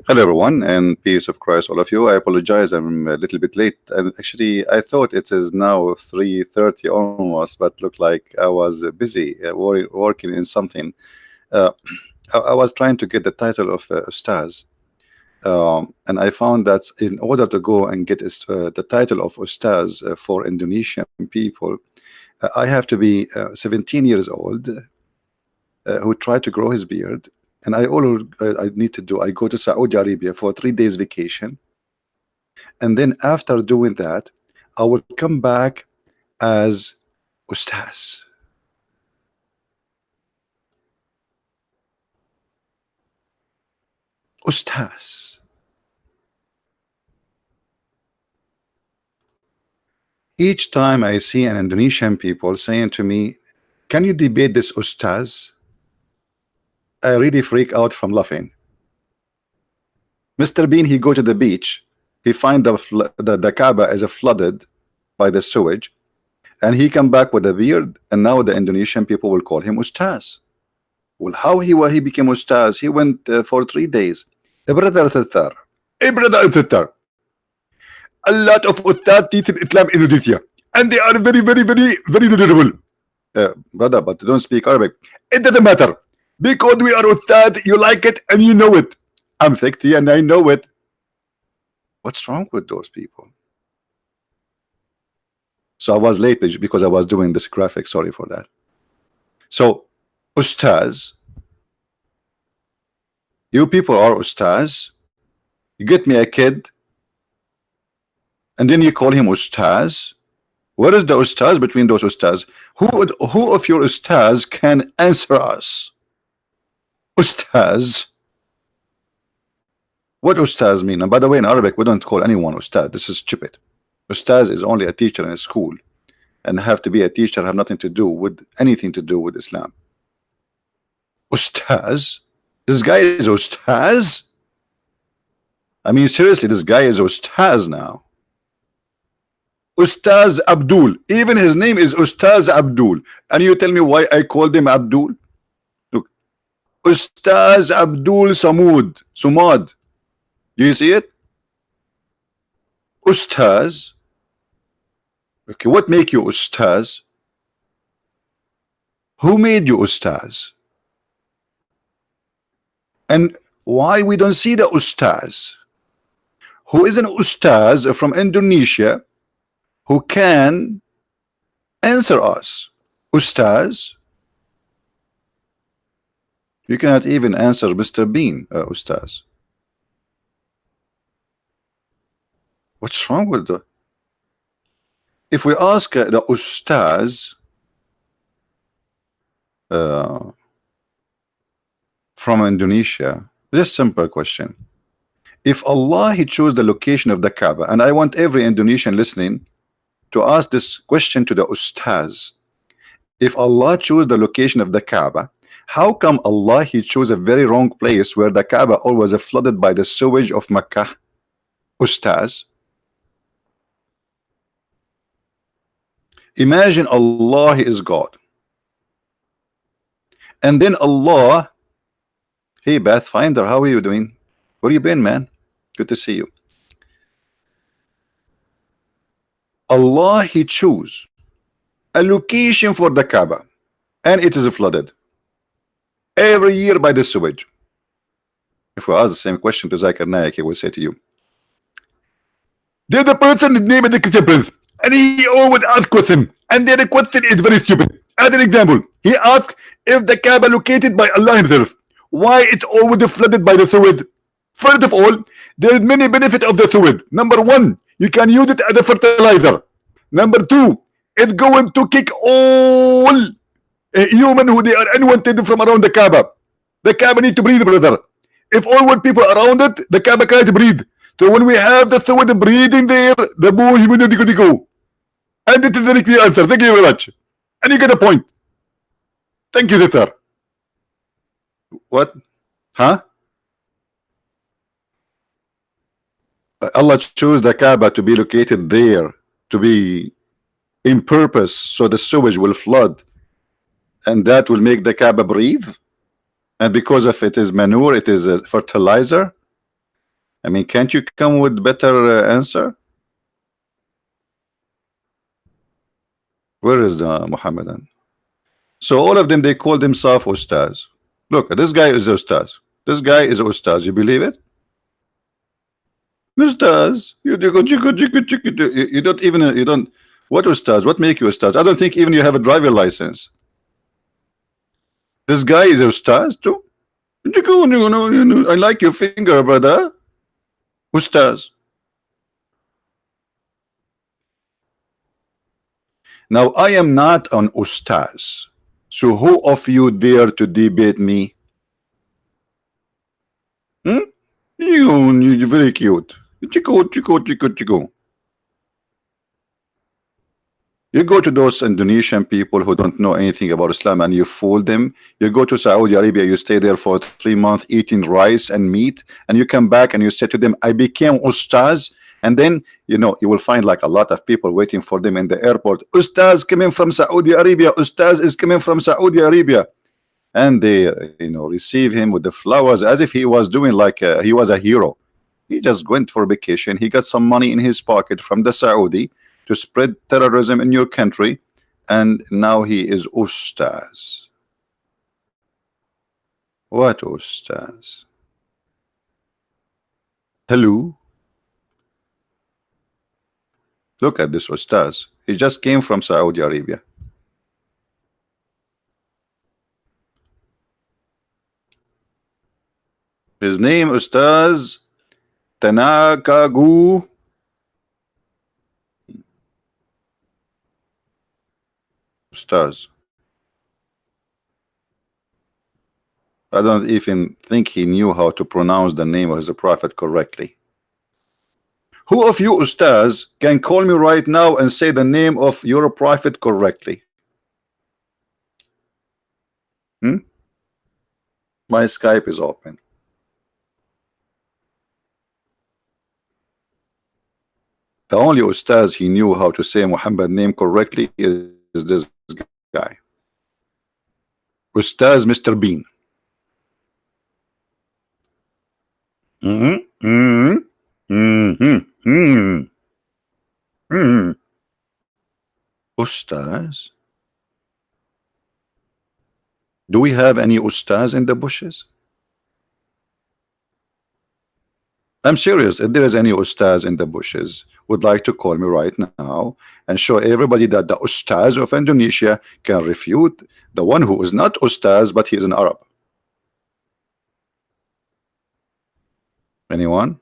Hello everyone, and peace of Christ all of you. I apologize, I'm a little bit late, and actually I thought it is now 3:30 almost, but looked like I was busy working in something. uh, I was trying to get the title of Ustaz, and I found that in order to go and get the title of Ustaz for Indonesian people, I have to be 17 years old, who tried to grow his beard. And all I need to do, I go to Saudi Arabia for 3 days vacation, and then after doing that, I will come back as Ustaz. Ustaz. Each time I see an Indonesian people saying to me, "Can you debate this Ustaz?" I really freak out from laughing. Mr. Bean, he go to the beach, he find the Kaaba is flooded by the sewage, and he come back with a beard, and now the Indonesian people will call him Ustaz. Well, how he became Ustaz? He went for 3 days. A brother sister, a lot of Ustad teach in Islam in Indonesia, and they are very knowledgeable. Brother, but don't speak Arabic. It doesn't matter, because we are Ustad, you like it and you know it. I'm 60 and I know it. What's wrong with those people? So I was late because I was doing this graphic. Sorry for that. So Ustaz, you people are Ustaz. You get me a kid, and then you call him Ustaz. Where is the Ustaz between those Ustaz? Who of your Ustaz can answer us? Ustaz. What Ustaz mean? And by the way, in Arabic, we don't call anyone Ustad. This is stupid. Ustaz is only a teacher in a school, and have to be a teacher, have nothing to do with anything to do with Islam. Ustaz? This guy is Ustaz? I mean, seriously, this guy is Ustaz now. Ustaz Abdul. Even his name is Ustaz Abdul. And you tell me why I called him Abdul? Look. Ustaz Abdul Sumad. Do you see it? Ustaz. Okay, what make you Ustaz? Who made you Ustaz? And why we don't see the Ustaz? Who is an Ustaz from Indonesia who can answer us? Ustaz? You cannot even answer Mr. Bean, Ustaz. What's wrong with the? If we ask the Ustaz from Indonesia, just simple question. If Allah he chose the location of the Kaaba, and I want every Indonesian listening to ask this question to the Ustaz. If Allah chose the location of the Kaaba, how come Allah he chose a very wrong place where the Kaaba always flooded by the sewage of Mecca? Ustaz. Imagine Allah is God, and then Allah, hey Pathfinder, how are you doing? Where you been, man? Good to see you. Allah he chose a location for the Kaaba, and it is flooded every year by the sewage. If we ask the same question to Zakir Naik, he will say to you, there's a person named the Christian Prince, and he always asks question, and the question is very stupid. As an example, he asked if the Kaaba located by Allah himself, why it's always flooded by the sewage? First of all, there is many benefit of the sewage. Number one, you can use it as a fertilizer. Number two, it's going to kick all human who they are unwanted from around the Kaaba. The Kaaba need to breathe, brother. If all what people around it, the Kaaba can't breathe. So when we have the sewage breathing there, the more humidity could go. And it is a clear answer. Thank you very much. And you get the point. Thank you, sister. What? Huh? Allah chose the Kaaba to be located there, to be in purpose, so the sewage will flood. and that will make the Kaaba breathe, and because of it is manure, it is a fertilizer. I mean, can't you come with better answer? Where is the Muhammadan? So all of them, they call themselves Ustaz. Look, this guy is Ustaz. This guy is Ustaz. You believe it? Ustaz. You don't even, you don't, what Ustaz? What make you Ustaz? I don't think even you have a driver license. This guy is Ustaz too? I like your finger, brother. Ustaz. Now I am not an Ustaz. So who of you dare to debate me? You're very cute. Chico. You go to those Indonesian people who don't know anything about Islam and you fool them. You go to Saudi Arabia, you stay there for 3 months eating rice and meat, and you come back and you say to them, I became Ustaz. And then, you know, you will find like a lot of people waiting for them in the airport. Ustaz coming from Saudi Arabia. Ustaz is coming from Saudi Arabia. And they, you know, receive him with the flowers as if he was doing like he was a hero. He just went for vacation. He got some money in his pocket from the Saudi to spread terrorism in your country, and now he is Ustaz. What Ustaz? Hello? Look at this Ustaz. He just came from Saudi Arabia. His name Ustaz Tanakagu. Ustaz. I don't even think he knew how to pronounce the name of his prophet correctly. Who of you Ustaz can call me right now and say the name of your prophet correctly? My Skype is open. The only Ustaz he knew how to say Muhammad name correctly is this guy. Ustaz Mr. Bean. Ustaz? Do we have any Ustaz in the bushes? I'm serious. If there is any Ustaz in the bushes, would like to call me right now and show everybody that the Ustaz of Indonesia can refute the one who is not Ustaz but he is an Arab. Anyone?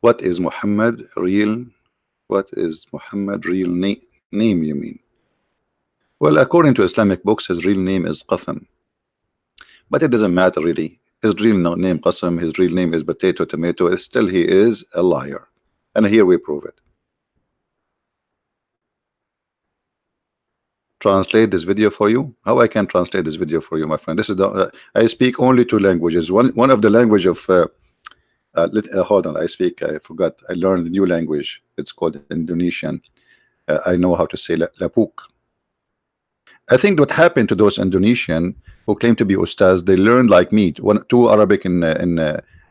What is Muhammad real? What is Muhammad real name you mean? Well, according to Islamic books, his real name is Qatham. But it doesn't matter really. His real name Qassam, his real name is potato, tomato. Still he is a liar. And here we prove it. Translate this video for you. How I can translate this video for you, my friend? This is the I speak only 2 languages. One of the language of hold on, I forgot. I learned a new language. It's called Indonesian. I know how to say lapuk. I think what happened to those Indonesian who claim to be Ustaz, they learned like me, 2 Arabic in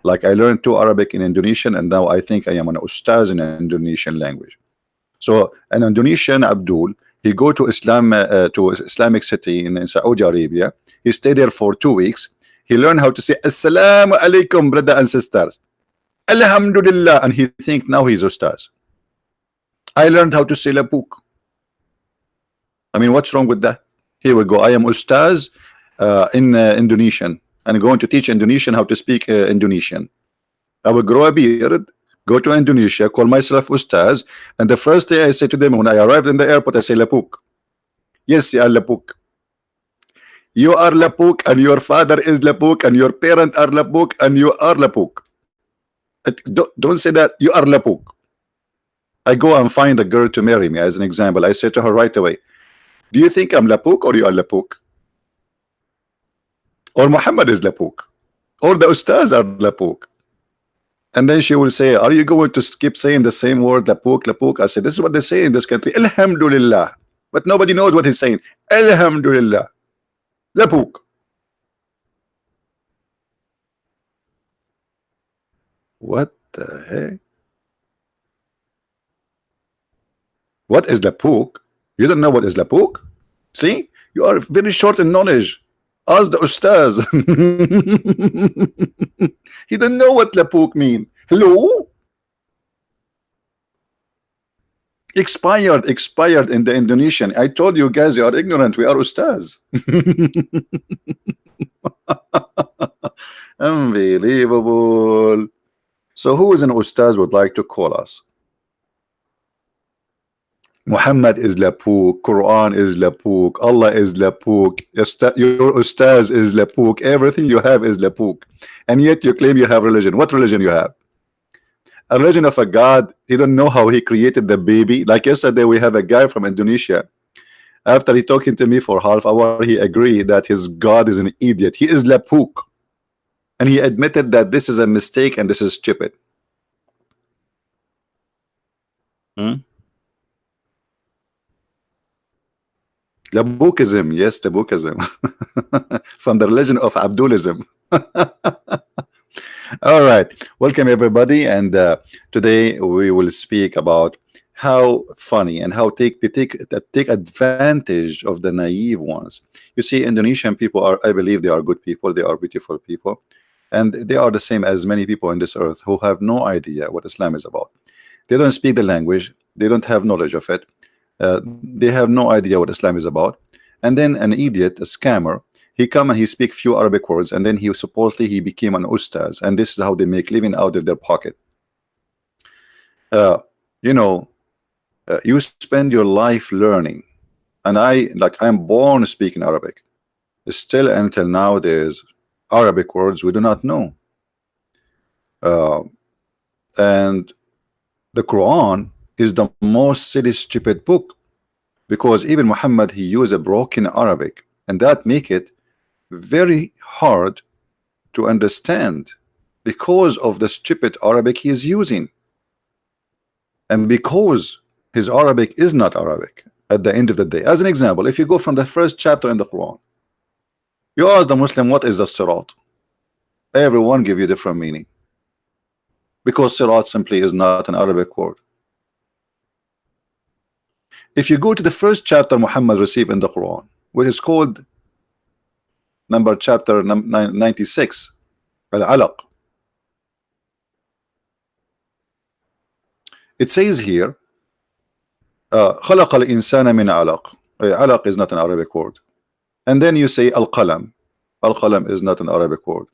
like I learned 2 Arabic in Indonesian, and now I think I am an Ustaz in Indonesian language. So an Indonesian Abdul, he go to Islamic city in Saudi Arabia. He stayed there for 2 weeks. He learned how to say Assalamu alaikum, brother and sisters. Alhamdulillah, and he think now he's Ustaz. I learned how to say lapuk. I mean, what's wrong with that? Here we go. I am Ustaz in Indonesian. I'm going to teach Indonesian how to speak Indonesian. I will grow a beard, go to Indonesia, call myself Ustaz, and the first day I say to them when I arrived in the airport, I say lapuk. Yes, you are lapuk. You are lapuk, and your father is lapuk, and your parent are lapuk, and you are lapuk. Don't say that you are lapuk. I go and find a girl to marry me as an example. I say to her right away, do you think I'm lapuk or you are lapuk? Or Muhammad is lapuk? or the ustaz are lapuk. And then she will say, are you going to keep saying the same word, lapuk, lapuk? I said, this is what they say in this country, alhamdulillah. But nobody knows what he's saying. Alhamdulillah, lapuk. What the heck? What is lapuk? You don't know what is lapuk? See, you are very short in knowledge. Ask the ustaz. He don't know what lapuk mean. Hello? Expired in the Indonesian. I told you guys, you are ignorant. We are ustaz. Unbelievable. So who is an ustaz would like to call us? Muhammad is lapuk, Quran is lapuk, Allah is lapuk, your ustaz is lapuk, everything you have is lapuk, and yet you claim you have religion. What religion you have? A religion of a god. He don't know how he created the baby. Like yesterday we have a guy from Indonesia. After he talking to me for half hour, he agreed that his god is an idiot. He is lapuk, and he admitted that this is a mistake and this is stupid. Labukism, yes, Labukism. From the religion of Abdulism. All right, welcome everybody, and today we will speak about how funny and how take advantage of the naive ones. You see, Indonesian people are, I believe, they are good people, they are beautiful people, and they are the same as many people on this earth who have no idea what Islam is about. They don't speak the language, they don't have knowledge of it. They have no idea what Islam is about, and then an idiot, a scammer, he come and he speak few Arabic words, and then he supposedly he became an ustaz, and this is how they make living out of their pocket. You know, you spend your life learning, and I'm born speaking Arabic. Still until now there's Arabic words we do not know, and the Quran is the most silly stupid book, because even Muhammad, he used a broken Arabic, and that make it very hard to understand because of the stupid Arabic he is using, and because his Arabic is not Arabic at the end of the day. As an example, if you go from the first chapter in the Quran, you ask the Muslim what is the Sirat, everyone give you different meaning, because Sirat simply is not an Arabic word. If you go to the first chapter Muhammad received in the Quran, which is called chapter 96, Al-Alaq, it says here, خلق الإنسان من علق. Alaq is not an Arabic word. And then you say Al-Qalam. Al-Qalam is not an Arabic word.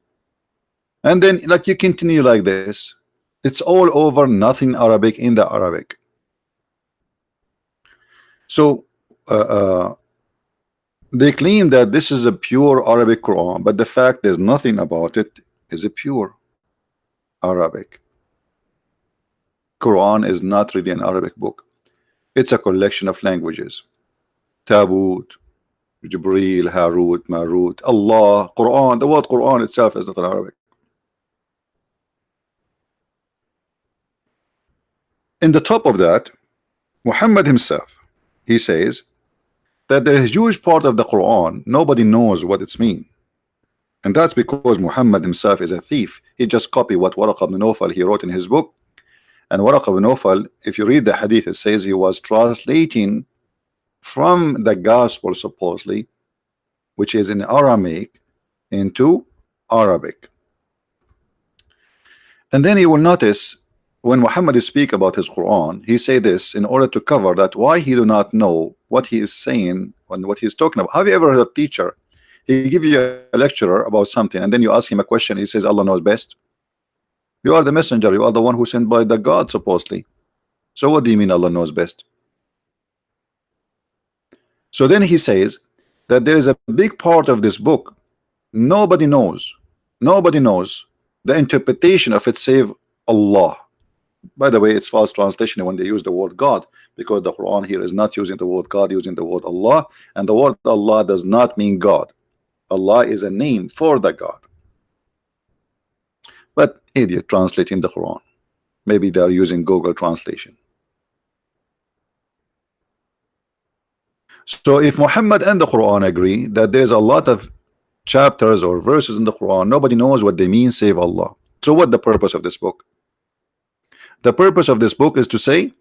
And then like you continue like this, it's all over nothing Arabic in the Arabic. So they claim that this is a pure Arabic Quran, but the fact there's nothing about it is a pure Arabic. Quran is not really an Arabic book. It's a collection of languages. Tabut, Jibreel, Harut, Marut, Allah, Quran. The word Quran itself is not an Arabic. In the top of that, Muhammad himself, he says that there is a huge part of the Quran nobody knows what it's mean, and that's because Muhammad himself is a thief. He just copied what Waraq ibn Nawfal he wrote in his book, and Waraq ibn Nawfal, if you read the hadith, it says he was translating from the gospel supposedly, which is in Aramaic, into Arabic. And then you will notice when Muhammad speak about his Quran, he say this in order to cover that why he do not know what he is saying and what he is talking about. Have you ever heard of a teacher? He give you a lecture about something, and then you ask him a question, he says Allah knows best. You are the messenger, you are the one who sent by the God supposedly. So what do you mean Allah knows best? So then he says that there is a big part of this book nobody knows the interpretation of it save Allah. By the way, it's false translation when they use the word God, because the Quran here is not using the word God, using the word Allah, and the word Allah does not mean God. Allah is a name for the God. But idiot translating the Quran. Maybe they are using Google translation. So if Muhammad and the Quran agree that there's a lot of chapters or verses in the Quran, nobody knows what they mean save Allah. So what the purpose of this book? The purpose of this book is to say,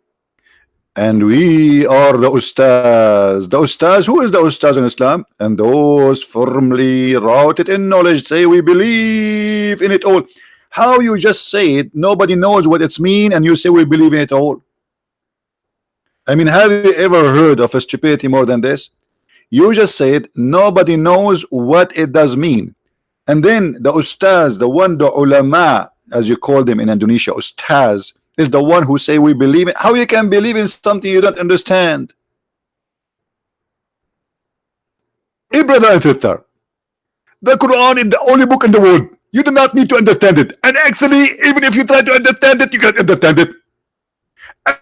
and we are the Ustads. The Ustads, who is the Ustads in Islam? And those firmly rooted in knowledge say we believe in it all. How you just say it, nobody knows what it's mean, and you say we believe in it all. I mean, have you ever heard of a stupidity more than this? You just said nobody knows what it does mean, and then the Ustads, the one, the ulama, as you call them in Indonesia, Ustads, is the one who say we believe it. How you can believe in something you don't understand? Hey, brother and sister, the Quran is the only book in the world. You do not need to understand it. And actually, even if you try to understand it, you can't understand it.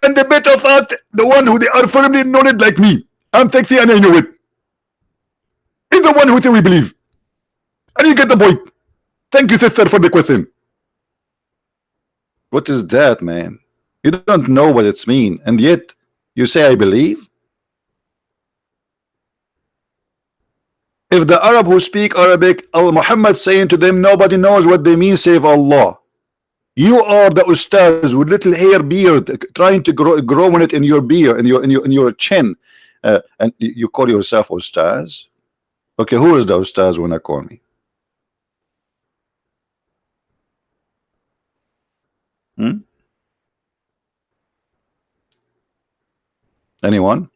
And the bit of us, the one who they are firmly in knowledge like me, I'm sexy and I know it, is the one who say we believe. And you get the point. Thank you, sister, for the question. What is that, man? You don't know what it's mean, and yet you say I believe? If the Arab who speak Arabic, Al Muhammad saying to them nobody knows what they mean save Allah. You are the Ustads with little hair beard trying to grow it in your beard, in your chin, and you call yourself Ustads? Okay, who is the Ustads when I call me? Anyone?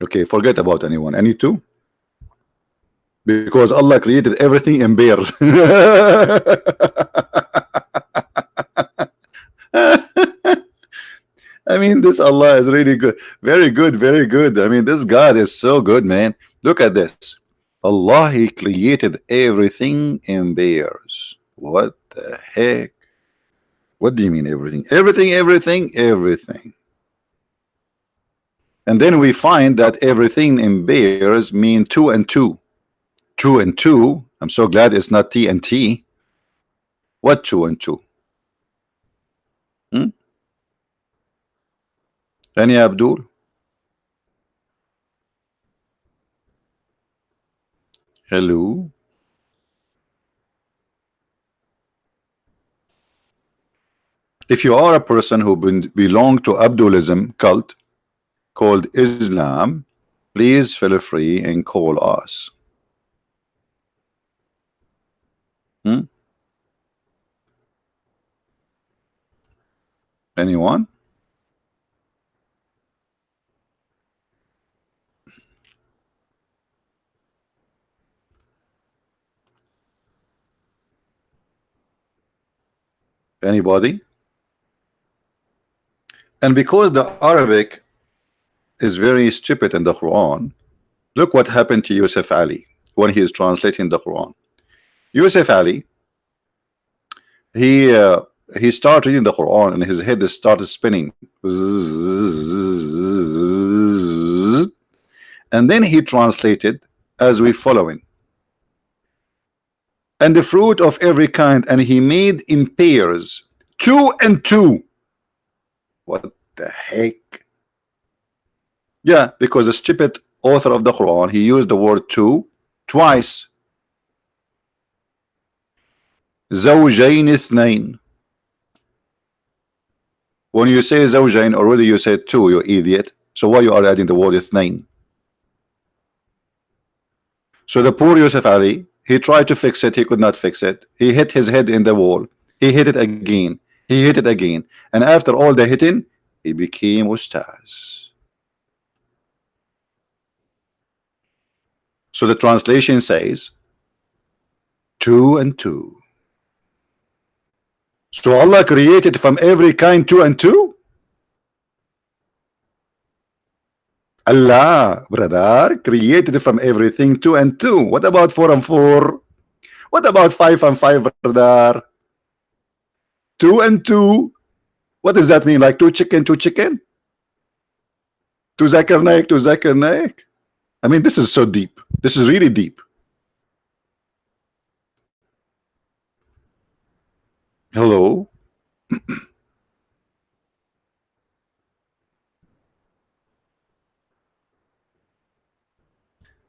Okay, forget about anyone. Any two? Because Allah created everything in pairs. I mean, this Allah is really good. Very good, very good. I mean, this God is so good, man. Look at this. Allah, He created everything in pairs. What the heck? What do you mean everything? Everything, everything, everything. And then we find that everything in pairs mean two and two. Two and two. I'm so glad it's not T and T. What two and two? Any Abdul? Hello? If you are a person who belong to Abdulism cult called Islam, please feel free and call us. Anyone? Anybody? And because the Arabic is very stupid in the Quran, look what happened to Yusuf Ali when he is translating the Quran. Yusuf Ali, he started reading the Quran and his head started spinning, and then he translated as we following, and the fruit of every kind, and he made in pairs, two and two. What the heck? Yeah, because the stupid author of the Quran, he used the word two twice. زوجين اثنين. When you say زوجين, already you said two, you idiot. So why you are adding the word اثنين? So the poor Yusuf Ali, he tried to fix it, he could not fix it. He hit his head in the wall. He hit it again. He hit it again. And after all the hitting, he became Ustaz. So the translation says two and two. So Allah created from every kind two and two? Allah, brother, created from everything two and two. What about four and four? What about five and five, brother? Two and two. What does that mean? Like two chicken, two chicken? Two zakar naik, two zakar naik? I mean, this is so deep. This is really deep. Hello.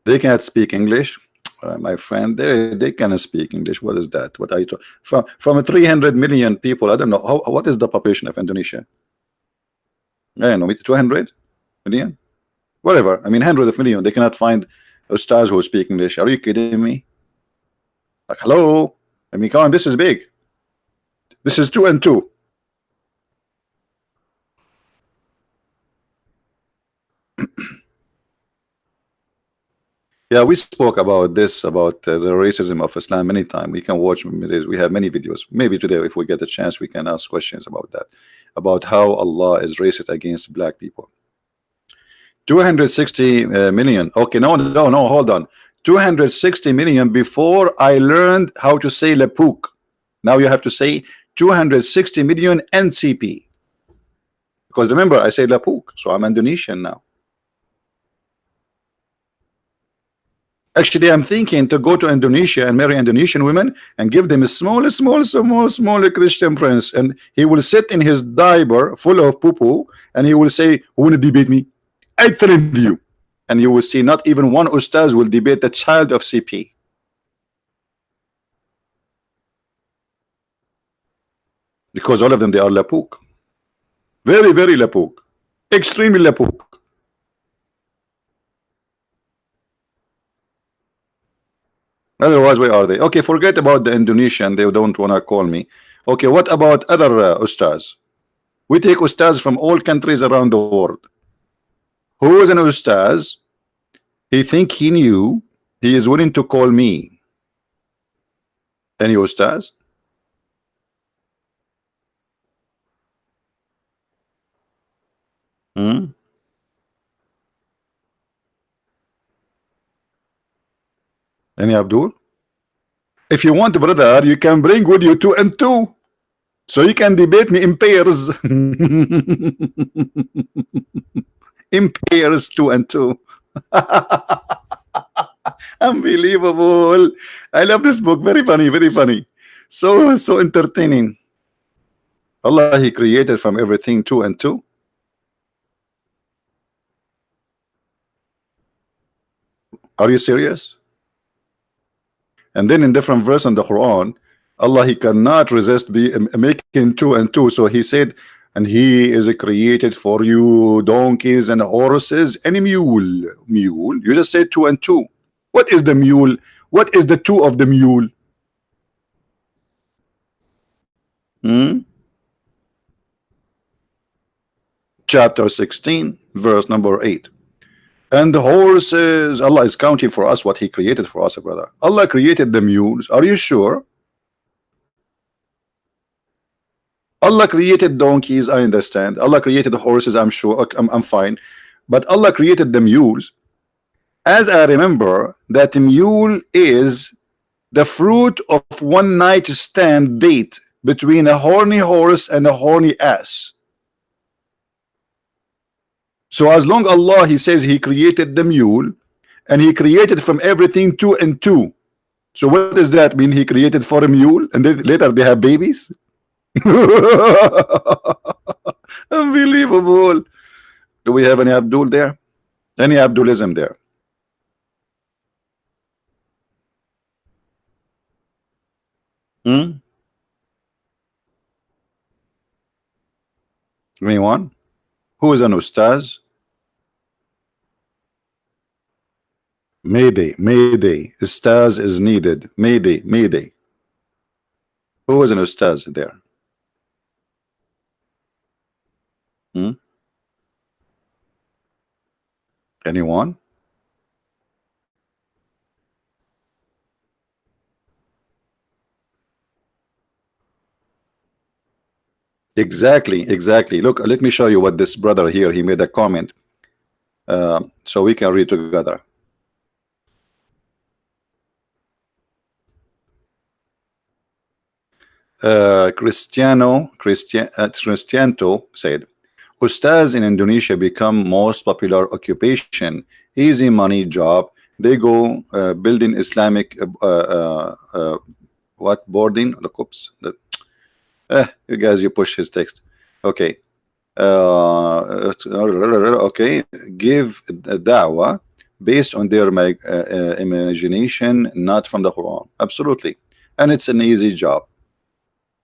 They cannot speak English, my friend. They cannot speak English. What is that? What are you from 300 million people? I don't know what is the population of Indonesia. I don't know, 200 million, whatever. I mean, hundreds of million. They cannot find stars who speak English. Are you kidding me? Like, hello. I mean, come on. This is big. This is 2 and 2. Yeah, we spoke about this, about the racism of Islam many times. We can watch. We have many videos. Maybe today, if we get a chance, we can ask questions about that, about how Allah is racist against black people. 260 million. Okay, no, hold on. 260 million before I learned how to say Lepuk. Now you have to say 260 million NCP. Because remember, I say Lepuk, so I'm Indonesian now. Actually, I'm thinking to go to Indonesia and marry Indonesian women and give them a small Christian prince, and he will sit in his diaper full of poo-poo, and he will say, "Who want to debate me? I trained you." And you will see not even one Ustaz will debate the child of CP. Because all of them, they are Lapuk. Very, very Lapuk. Extremely Lapuk. Otherwise, where are they? Okay, forget about the Indonesian. They don't want to call me. Okay, what about other Ustaz? We take Ustaz from all countries around the world. Who is an Ustaz? He think he knew. He is willing to call me. Any Ustaz? Any Abdul? If you want, brother, you can bring with you 2 and 2. So you can debate me in pairs. In pairs, 2 and 2. Unbelievable. I love this book. Very funny, very funny. So entertaining. Allah, He created from everything 2 and 2. Are you serious? And then in different verse in the Quran, Allah, He cannot resist making 2 and 2. So He said, and He is created for you donkeys and horses and a mule. Mule? You just said 2 and 2. What is the mule? What is the 2 of the mule? Chapter 16, verse number 8. And the horses, Allah is counting for us what He created for us, brother. Allah created the mules. Are you sure? Allah created donkeys, I understand. Allah created the horses, I'm sure. Okay, I'm fine. But Allah created the mules. As I remember, that mule is the fruit of one night stand date between a horny horse and a horny ass. So as long Allah, He says He created the mule, and He created from everything 2 and 2. So what does that mean? He created for a mule, and then later they have babies? Unbelievable. Do we have any Abdul there? Any Abdulism there? Anyone? Who is an Ustaz? Mayday, Mayday. Ustaz is needed. Mayday, Mayday. Who is an Ustaz there? Anyone? Exactly. Look, let me show you what this brother here, he made a comment, so we can read together. Cristiano said, Ustaz in Indonesia become most popular occupation, easy money job. They go building Islamic what boarding? Look, oops. You guys, you push his text. Okay. Okay. Give a da'wah based on their imagination, not from the Quran. Absolutely. And it's an easy job.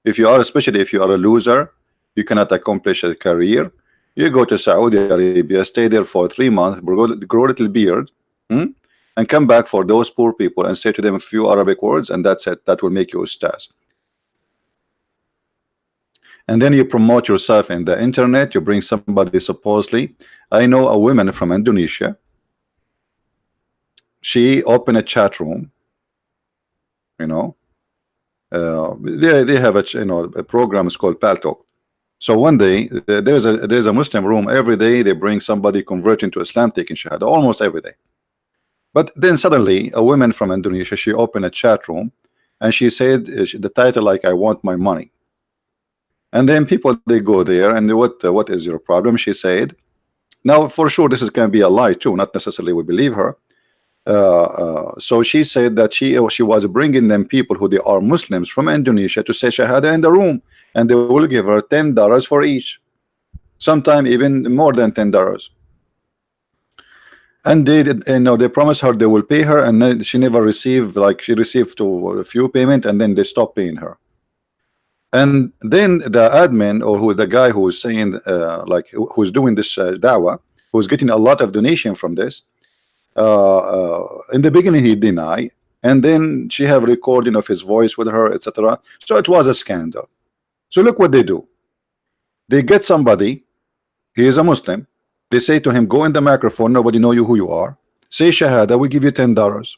If you are, especially if you are a loser, you cannot accomplish a career, you go to Saudi Arabia, stay there for 3 months, grow a little beard, and come back for those poor people and say to them a few Arabic words, and that's it. That will make you ustaz. And then you promote yourself in the internet. You bring somebody, supposedly. I know a woman from Indonesia. She opened a chat room. You know, they have a program is called Paltalk. So one day there's a Muslim room. Every day they bring somebody converting to Islam, taking shahada, almost every day. But then suddenly a woman from Indonesia, she opened a chat room, and she said the title like, I want my money. And then people, they go there, and what is your problem? She said, now for sure this is going to be a lie too, not necessarily we believe her. So she said that she was bringing them people who they are Muslims from Indonesia to say shahada in the room, and they will give her $10 for each, sometime even more than $10. And they promised her they will pay her, and then she never received, like she received a few payment, and then they stopped paying her. And then the admin, or the guy who is saying like who's doing this dawah, who's getting a lot of donation from this, in the beginning he denied, and then she have recording of his voice with her, etc. So it was a scandal. So look what they do. They get somebody, he is a Muslim, they say to him, go in the microphone, nobody know you who you are, say shahada, we give you $10.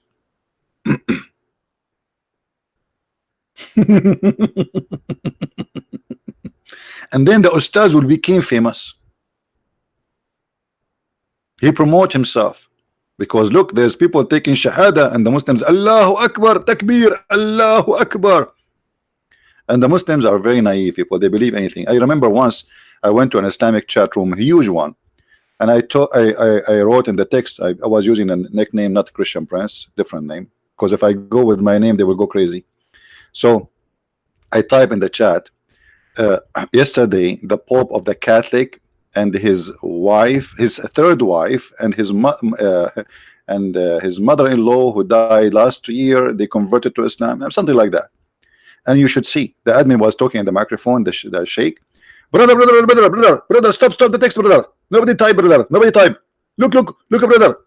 And then the Ustaz will become famous. He promote himself, because look, there's people taking shahada, and the Muslims, Allahu Akbar, takbir, Allahu Akbar. And the Muslims are very naive people, they believe anything. I remember once I went to an Islamic chat room, a huge one, and I wrote in the text, I was using a nickname, not Christian Prince, different name, because if I go with my name they will go crazy. So I type in the chat, yesterday the Pope of the Catholic and his wife, his third wife, and his mother-in-law who died last year, they converted to Islam, something like that. And you should see the admin was talking in the microphone, the sheikh, brother, stop the text, brother, nobody type, brother, nobody type, look, brother,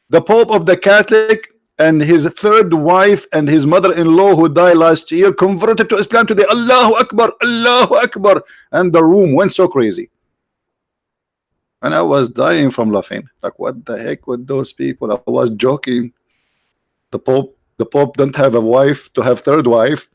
the Pope of the Catholic and his third wife and his mother-in-law who died last year converted to Islam today, Allahu Akbar, Allahu Akbar. And the room went so crazy, and I was dying from laughing, like what the heck with those people. I was joking. The Pope don't have a wife to have third wife,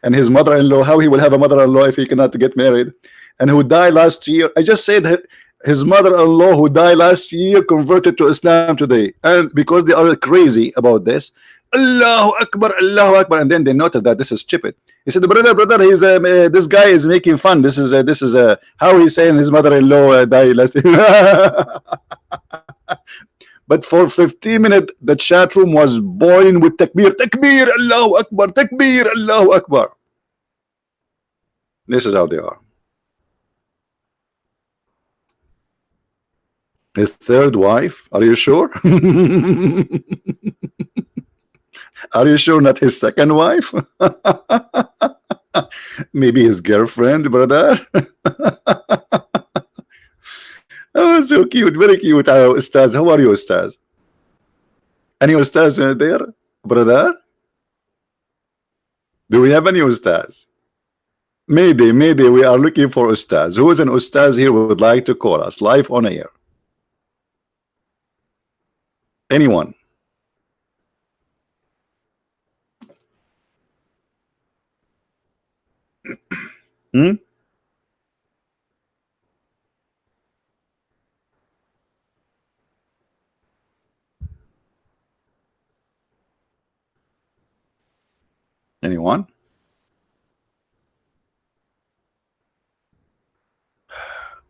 and his mother-in-law, how he will have a mother-in-law if he cannot get married, and who died last year. I just said that his mother-in-law who died last year converted to Islam today, and because they are crazy about this, Allahu Akbar, Allahu Akbar. And then they noted that this is stupid. He said, brother, he's this guy is making fun. This is how he's saying his mother-in-law died last year. But for 15 minutes the chat room was boiling with takbir, takbir, Allahu Akbar, takbir, Allahu Akbar. This is how they are. His third wife, are you sure? Are you sure not his second wife? Maybe his girlfriend, brother. Oh, so cute, very cute. Ustaz, how are you, Ustaz? Any Ustaz there, brother? Do we have any Ustaz? Mayday, we are looking for Ustaz. Who is an Ustaz here who would like to call us live on air? Anyone? Anyone?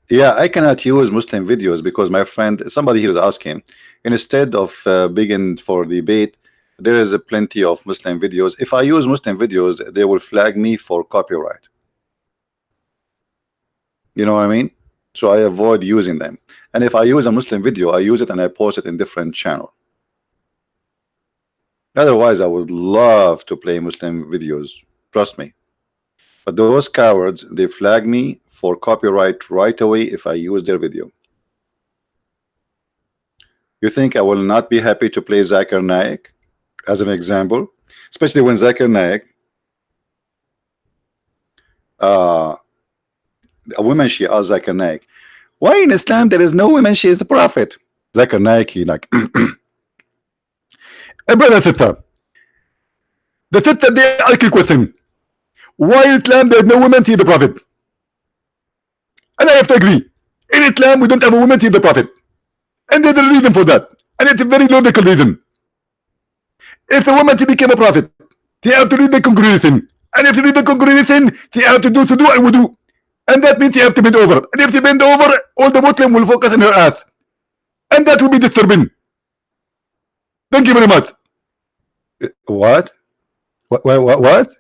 Yeah, I cannot use Muslim videos because my friend, somebody here is asking, instead of begging for debate, there is plenty of Muslim videos. If I use Muslim videos, they will flag me for copyright. You know what I mean? So I avoid using them. And if I use a Muslim video, I use it and I post it in different channel. Otherwise, I would love to play Muslim videos. Trust me. But those cowards, they flag me for copyright right away if I use their video. You think I will not be happy to play Zakir Naik as an example? Especially when Zakir Naik, a woman, she asked Zakir Naik, why in Islam there is no woman, she is a prophet? Zakir Naik, he like, Hey, brother, sister. The sister, they ask a question. Why in Islam there is no woman see the prophet? And I have to agree. In Islam, we don't have a woman see the prophet. And there's a reason for that. And it's a very logical reason. If the woman became a prophet, they have to read the congregation. And if you read the congregation, they have to do and wudu. And that means they have to bend over. And if they bend over, all the Muslim will focus on her ass. And that will be disturbing. Thank you very much. what? What?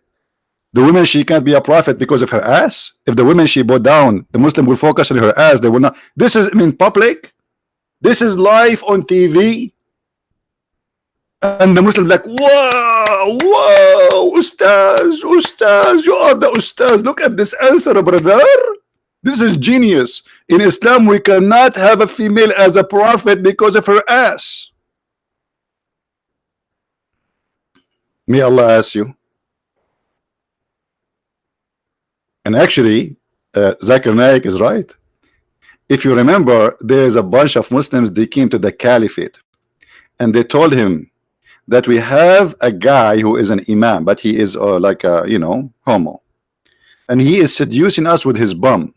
The woman, she can't be a prophet because of her ass. If the woman, she bowed down, the Muslim will focus on her ass. They will not. This is in public. This is live on TV. And the Muslim like, whoa, whoa, Ustaz, you are the Ustaz. Look at this answer, brother. This is genius. In Islam, we cannot have a female as a prophet because of her ass. May Allah ask you. And actually, Zakir Naik is right. If you remember, there is a bunch of Muslims, they came to the caliphate and they told him that we have a guy who is an imam, but he is like a, you know, homo, and he is seducing us with his bum.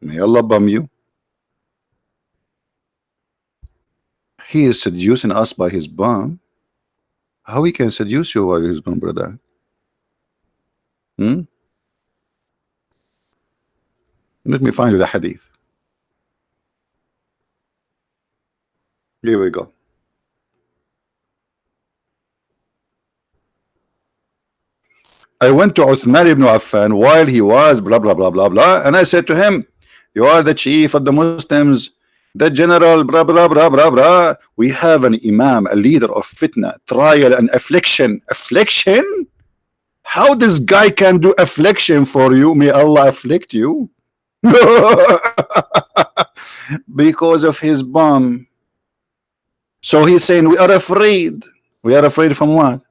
May Allah bum you. He is seducing us by his bum. How he can seduce you by his bum, brother? Let me find you the hadith. Here we go. I went to Uthman ibn Affan while he was blah blah blah blah blah, and I said to him, you are the chief of the Muslims, the general blah blah blah blah blah. We have an imam, a leader of fitna, trial and affliction. Affliction? How this guy can do affliction for you? May Allah afflict you. Because of his bum. So he's saying we are afraid. We are afraid from what?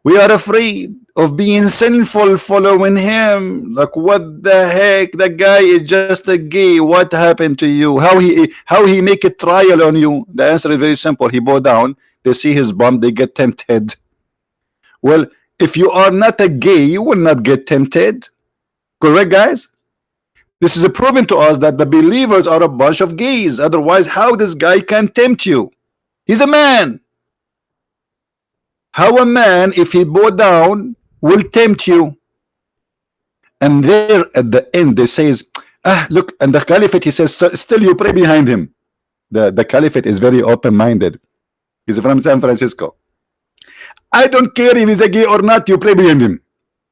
We are afraid of being sinful following him. Like, what the heck? The guy is just a gay. What happened to you? How he make a trial on you? The answer is very simple. He bow down, they see his bum, they get tempted. Well, if you are not a gay, you will not get tempted. Correct, guys? This is a proven to us that the believers are a bunch of gays. Otherwise, how this guy can tempt you? He's a man. How a man, if he bow down, will tempt you? And there at the end, they says, look, and the caliphate, he says, still you pray behind him. The caliphate is very open-minded. He's from San Francisco. I don't care if he's a gay or not, you pray behind him.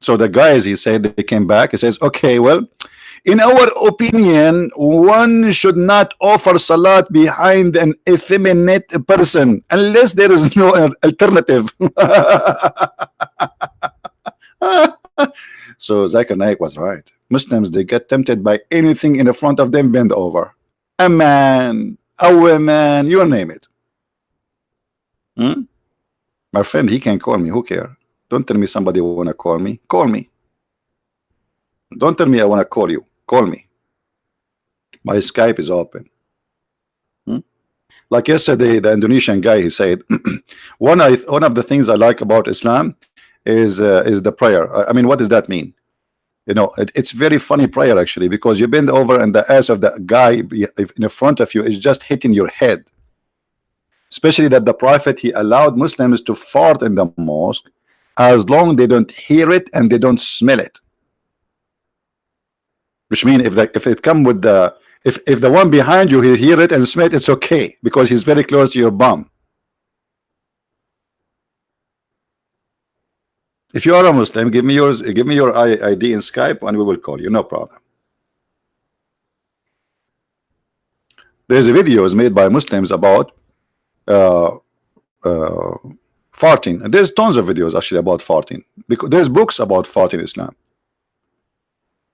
So the guys, he said, they came back. He says, okay, well, in our opinion, one should not offer salat behind an effeminate person unless there is no alternative. So Zakir Naik was right. Muslims, they get tempted by anything in the front of them, bend over. A man, a woman, you name it. My friend, he can call me. Who cares? Don't tell me somebody want to call me. Call me. Don't tell me I want to call you. Call me. My Skype is open. Like yesterday, the Indonesian guy, he said, one of the things I like about Islam is the prayer. I mean, what does that mean? You know, it's very funny prayer actually, because you bend over and the ass of the guy in front of you is just hitting your head. Especially that the Prophet, he allowed Muslims to fart in the mosque as long as they don't hear it and they don't smell it. Which means if it come with the if the one behind you, he hear it and smell it, it's okay because he's very close to your bum. If you are a Muslim, give me your ID in Skype and we will call you, no problem. There's videos made by Muslims about uh, uh, farting. And there's tons of videos actually about farting, because there's books about fart in Islam,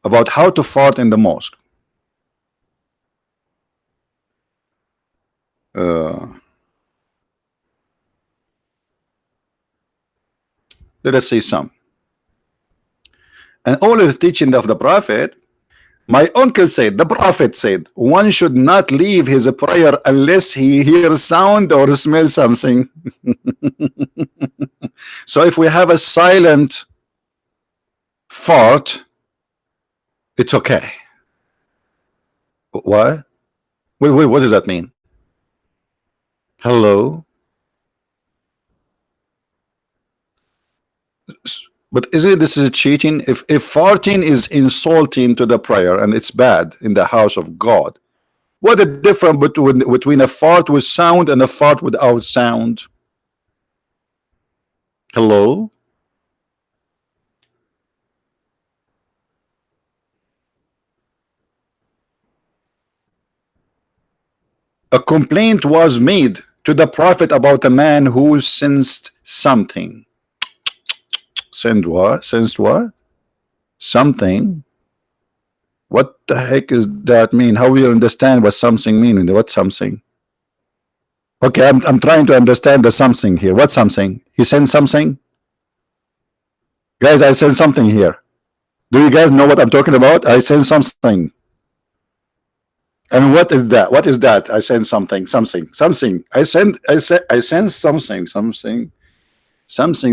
about how to fart in the mosque. Let us see some. And all is teaching of the Prophet. My uncle said, the Prophet said, one should not leave his prayer unless he hears sound or smells something. So if we have a silent fart, it's okay. What? Wait, what does that mean? Hello? But isn't this is cheating? If farting is insulting to the prayer and it's bad in the house of God, what the difference between a fart with sound and a fart without sound? Hello? A complaint was made to the Prophet about a man who sensed something. Sensed what? Sensed what? Something. What the heck does that mean? How will you understand what something means? What something? Okay, I'm trying to understand the something here. What something? He sent something? Guys, I sent something here. Do you guys know what I'm talking about? I sent something. I mean, what is that? What is that? I sent something. I sent something.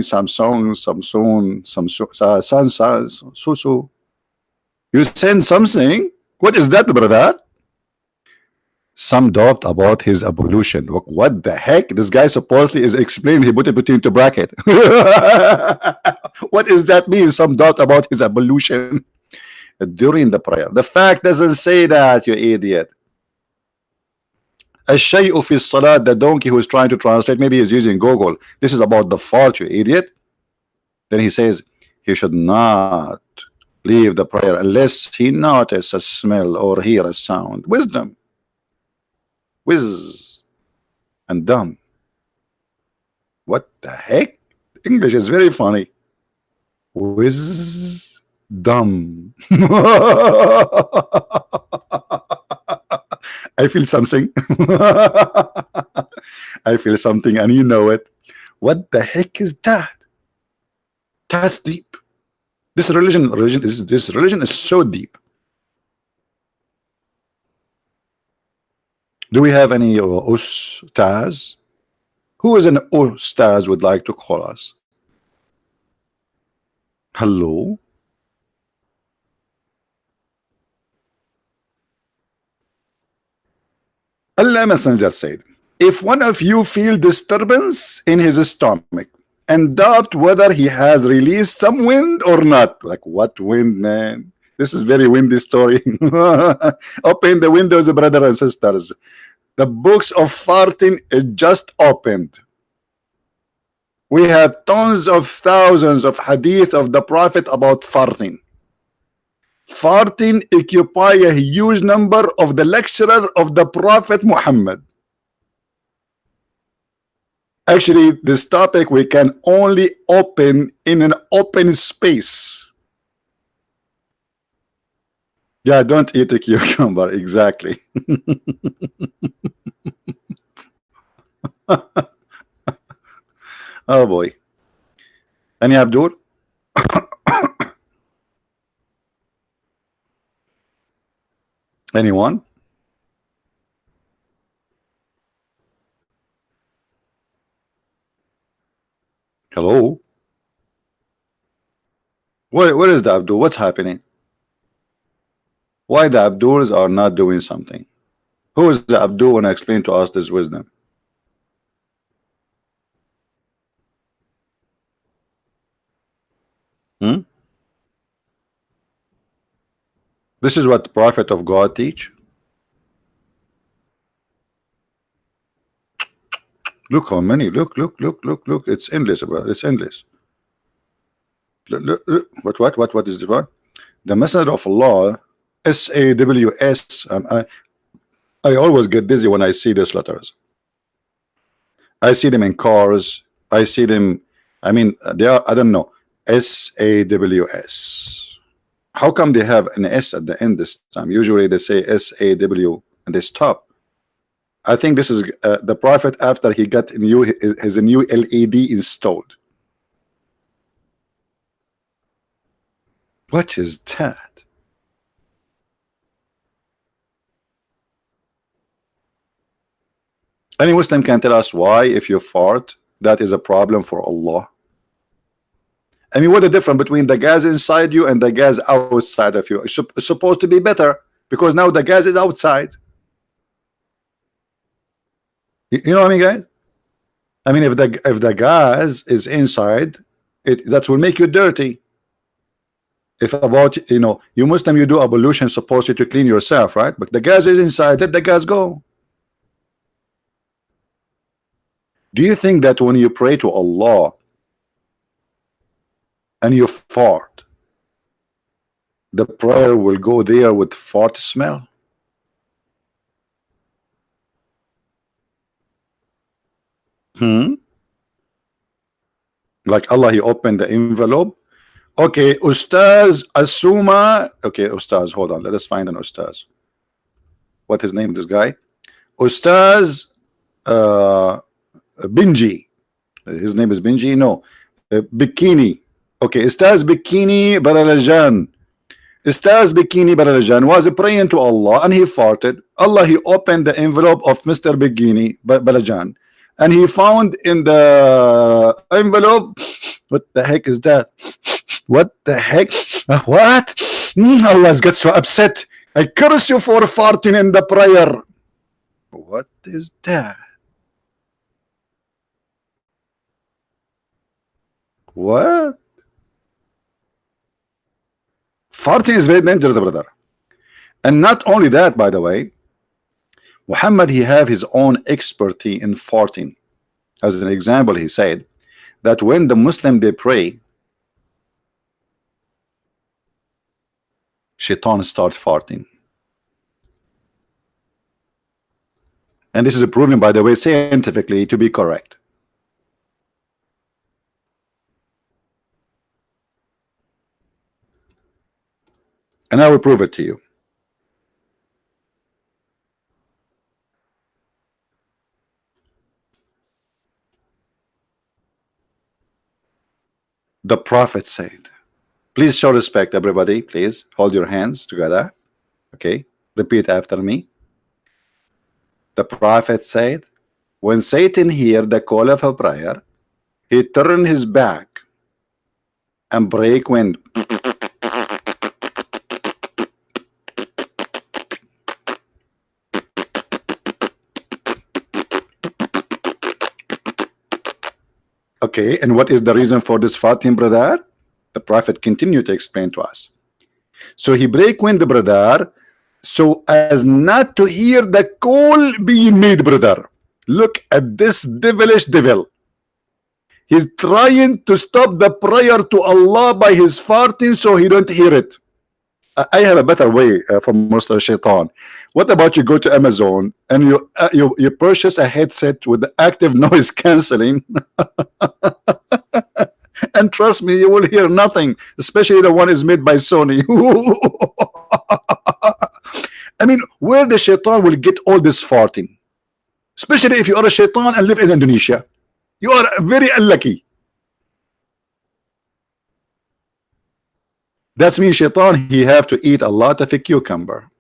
Susu. You send something? What is that, brother? Some doubt about his evolution. What the heck? This guy supposedly is explaining. He put it between the bracket. What does that mean? Some doubt about his evolution during the prayer. The fact doesn't say that, you idiot. الشيء في الصلاة, the donkey who is trying to translate, maybe he's using Google. This is about the fart, you idiot. Then he says he should not leave the prayer unless he notice a smell or hear a sound. Wisdom. Whiz and dumb. What the heck? English is very funny. Whiz dumb. I feel something. I feel something and you know it. What the heck is that? That's deep. This religion is so deep. Do we have any ustads? Who is an ustad would like to call us? Hello? Allah Messenger said, if one of you feel disturbance in his stomach and doubt whether he has released some wind or not. Like, what wind, man? This is very windy story. Open the windows, brothers and sisters. The books of farting is just opened. We have tons of thousands of hadith of the Prophet about farting. Farting occupy a huge number of the lecturer of the Prophet Muhammad. Actually, this topic we can only open in an open space. Yeah, don't eat a cucumber. Exactly. Oh boy. Any Abdul? Anyone? Hello? What is the Abdul? What's happening? Why the Abduls are not doing something? Who is the Abdul when I explain to us this wisdom? This is what the Prophet of God teach. Look how many. Look. It's endless, bro. It's endless. Look. What is the one? The Messenger of Allah, SAWS. I always get dizzy when I see these letters. I see them in cars. I see them. I mean, they are. I don't know. SAWS. How come they have an S at the end this time? Usually they say SAW and they stop. I think this is the Prophet after he got his new LED installed. What is that? Any Muslim can tell us why, if you fart, that is a problem for Allah. I mean, what's the difference between the gas inside you and the gas outside of you? It's supposed to be better because now the gas is outside. You know what I mean, guys? I mean, if the gas is inside, that will make you dirty. If about, you know, you Muslim, you do ablution supposedly to clean yourself, right? But the gas is inside, let the gas go. Do you think that when you pray to Allah and you fart, the prayer will go there with fart smell? Like Allah, he opened the envelope. Okay, Ustaz Asuma. Okay, Ustaz, hold on. Let us find an Ustaz. What his name, this guy? Ustaz Binji. His name is Binji? No. Bikini. Okay, Ustaz Bikini Baralajan. Ustaz Bikini Baralajan was praying to Allah and he farted. Allah, he opened the envelope of Mr. Bikini Balajan and he found in the envelope, what the heck is that? What the heck? What? Allah's got so upset. I curse you for farting in the prayer. What is that? What? Farting is very dangerous, brother. And not only that, by the way, Muhammad, he have his own expertise in farting. As an example, he said that when the Muslim they pray, Shaitan starts farting. And this is proven, by the way, scientifically to be correct. And I will prove it to you. The Prophet said, please show respect, everybody. Please hold your hands together. Okay, repeat after me. The Prophet said, when Satan heard the call of a prayer, he turned his back and break wind. Okay, and what is the reason for this farting, brother? The Prophet continued to explain to us. So he break wind, brother, so as not to hear the call being made, brother. Look at this devilish devil. He's trying to stop the prayer to Allah by his farting so he don't hear it. I have a better way from Mr. Shaitan. What about you go to Amazon and you purchase a headset with the active noise cancelling and trust me, you will hear nothing, especially the one is made by Sony. I mean, where the Shaitan will get all this farting? Especially if you are a Shaitan and live in Indonesia. You are very unlucky. That means Shaitan, he have to eat a lot of a cucumber.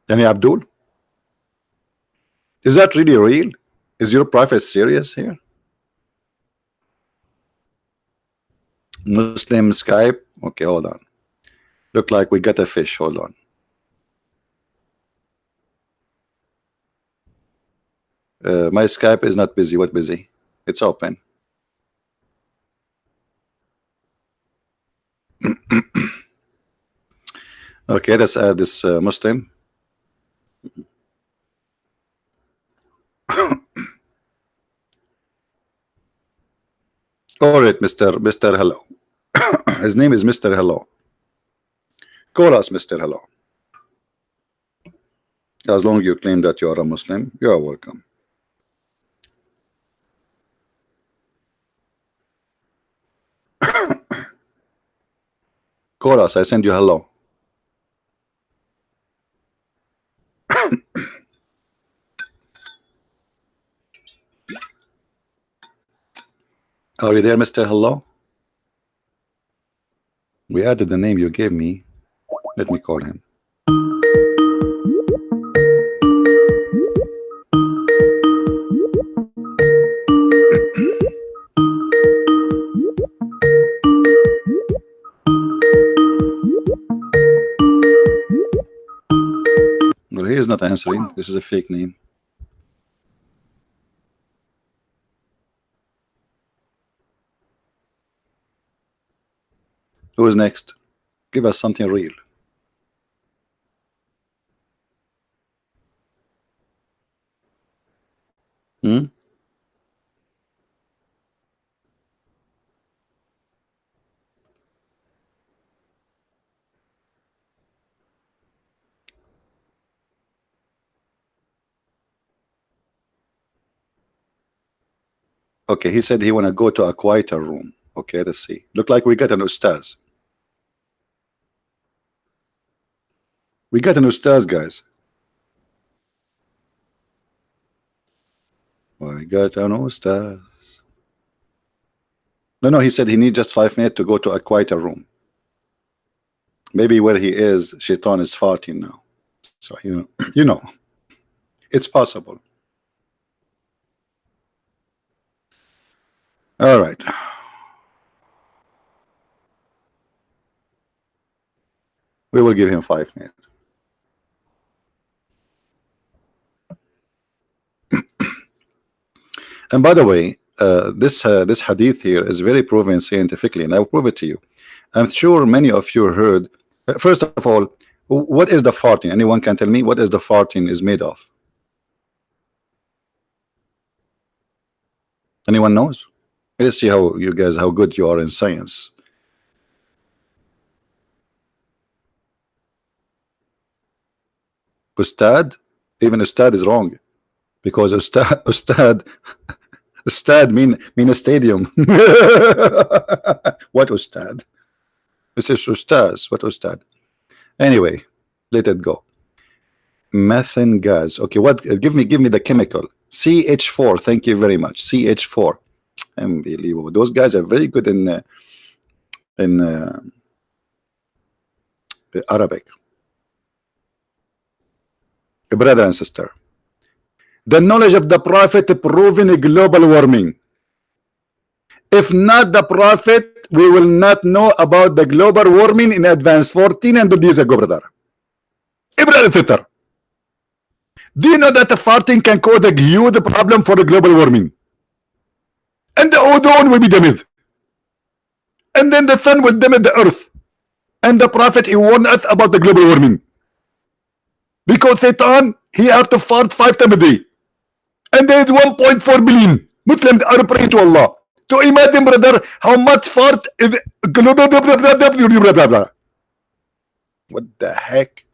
Yani Abdul, is that really real? Is your Prophet serious here? Muslim Skype. Okay, hold on. Look like we got a fish. Hold on. My Skype is not busy. What busy? It's open. Okay, let's add this Muslim. All right, Mr. Hello. His name is Mr. Hello. Call us Mr. Hello. As long as you claim that you are a Muslim, you are welcome. Call us. I send you hello. Are you there, Mr. Hello? We added the name you gave me. Let me call him. Well, he is not answering. This is a fake name. Who is next? Give us something real. Hmm? Okay, he said he want to go to a quieter room. Okay, let's see. Look like we got an Ustaz. We got an Ustaz, guys. We got an Ustaz. No, he said he needs just 5 minutes to go to a quieter room. Maybe where he is, Shaitan is farting now. So, you know, it's possible. All right. We will give him 5 minutes. And by the way, this hadith here is very proven scientifically, and I will prove it to you. I'm sure many of you heard. First of all, what is the farting? Anyone can tell me what is the farting is made of? Anyone knows? Let's see how you guys how good you are in science. Ustad, even Ustad is wrong, because Ustad Ustad mean a stadium. What Ustad? This is Ustaz. What Ustad? Anyway, let it go. Methane gas. Okay, what? Give me the chemical. CH4. Thank you very much. CH4. Unbelievable. Those guys are very good in Arabic. Brother and sister, the knowledge of the Prophet proving global warming. If not the Prophet, we will not know about the global warming in advance. 1400 years ago, brother. Brother and sister, do you know that the farting can cause a huge problem for the global warming? And the ozone will be damaged. And then the sun will damage the earth. And the Prophet, he warned us about the global warming. Because Satan, he have to fart 5 times a day. And there is 1.4 billion Muslims are praying to Allah. To imagine, brother, how much fart is what the heck?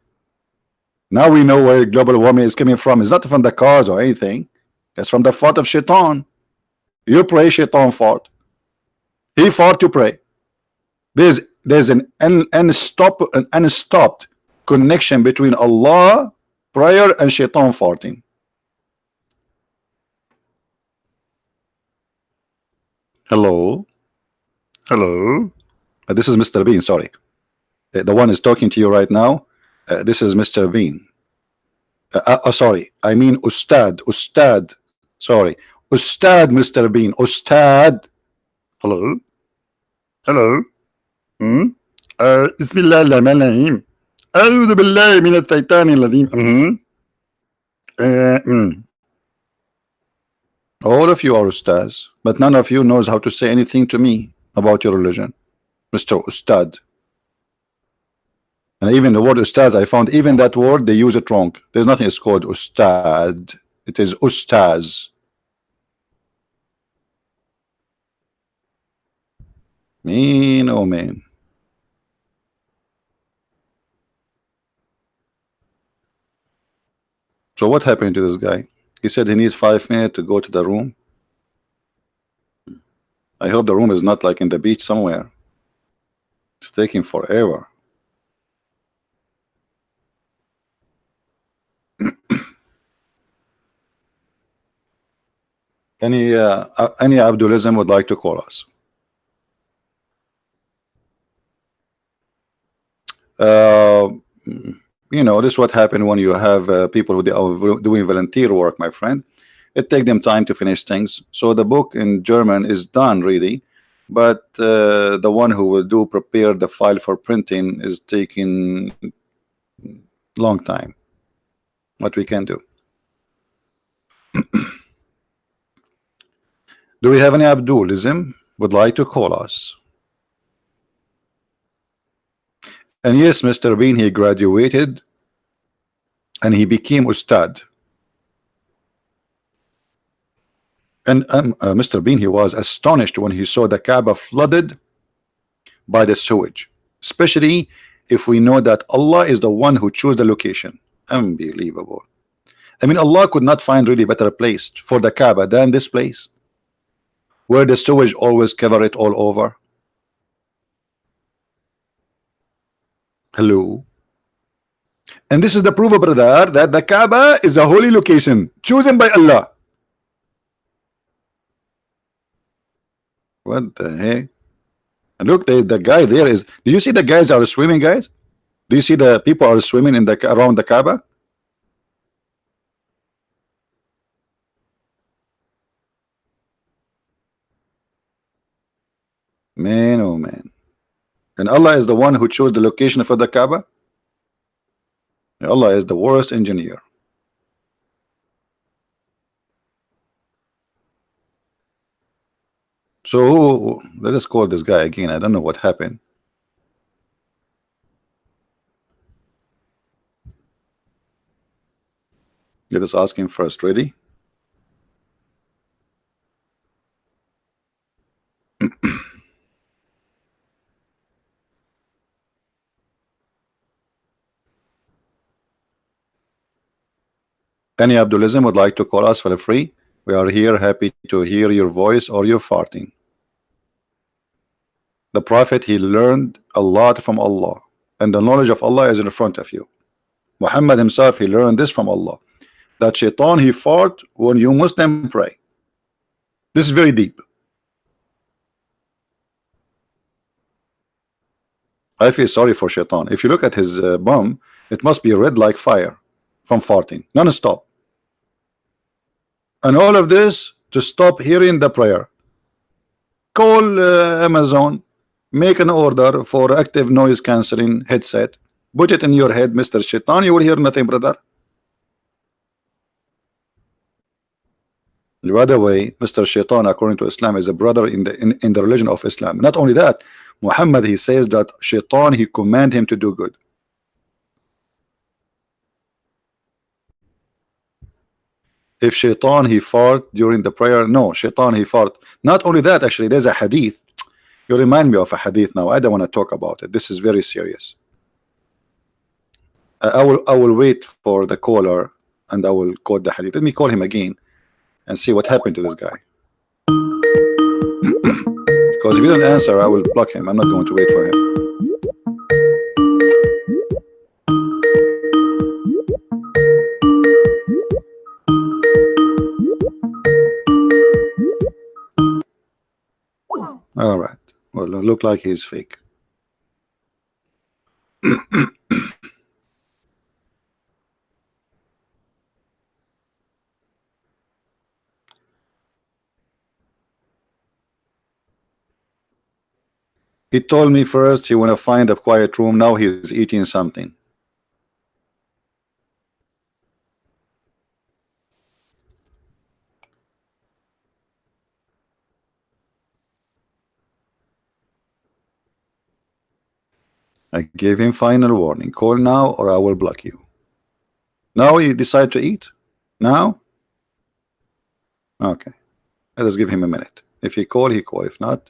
Now we know where global warming is coming from. It's not from the cars or anything. It's from the fart of Shaitan. You pray, Shaitan fart. He fart, you pray. There's an unstopped connection between Allah, prayer, and Shaitan farting. Hello? Hello? This is Mr. Bean, sorry. The one is talking to you right now. This is Mr. Bean. Sorry, I mean Ustad. Ustad. Sorry. Ustad, Mr. Bean. Ustad. Hello? Hello? Bismillah ar-Rahman ar-Rahim. أعوذ بالله من الشيطان الرجيم. All of you are Ustads, but none of you knows how to say anything to me about your religion, Mr. Ustad. And even the word Ustad, I found even that word they use it wrong. There's nothing is called Ustad. It is Ustaz. Mean, oh man. So what happened to this guy? He said he needs 5 minutes to go to the room. I hope the room is not like in the beach somewhere. It's taking forever. Any Abdulism would like to call us? You know, this is what happened when you have people who are doing volunteer work, my friend. It takes them time to finish things. So the book in German is done really, but the one who will prepare the file for printing is taking long time. What we can do? Do we have any Abdulism would like to call us? And yes, Mr. Bean, he graduated and he became Ustad. And Mr. Bean, he was astonished when he saw the Kaaba flooded by the sewage, especially if we know that Allah is the one who chose the location. Unbelievable. I mean, Allah could not find really better place for the Kaaba than this place, where the sewage always cover it all over. Hello. And this is the proof, brother, that the Kaaba is a holy location chosen by Allah. What the heck? And look, the guy there is. Do you see the guys are swimming, guys? Do you see the people are swimming in the around the Kaaba? Man, oh man. And Allah is the one who chose the location for the Kaaba. Allah is the worst engineer. So let us call this guy again. I don't know what happened. Let us ask him first. Ready? Any Abdulism would like to call us for free? We are here happy to hear your voice or your farting. The Prophet, he learned a lot from Allah, and the knowledge of Allah is in front of you. Muhammad himself, he learned this from Allah, that shaitan, he fought when you Muslim pray. This is very deep. I feel sorry for shaitan. If you look at his bum, it must be red like fire from farting non-stop. And all of this to stop hearing the prayer. Call Amazon, make an order for active noise cancelling headset, put it in your head, Mr. Shaitan, you will hear nothing, brother. By the way, Mr. Shaitan, according to Islam, is a brother in the religion of Islam. Not only that, Muhammad, he says that Shaitan, he command him to do good. If Shaitan, he fart during the prayer, no, Shaitan, he fart. Not only that, actually, there's a hadith. You remind me of a hadith now. I don't want to talk about it. This is very serious. I will wait for the caller and I will quote the hadith. Let me call him again and see what happened to this guy. Because if he doesn't answer, I will block him. I'm not going to wait for him. All right. Well, it look like he's fake. He told me first he want to find a quiet room. Now he's eating something. I gave him final warning. Call now or I will block you. Now he decide to eat? Now? Okay. Let us give him a minute. If he call, he call. If not,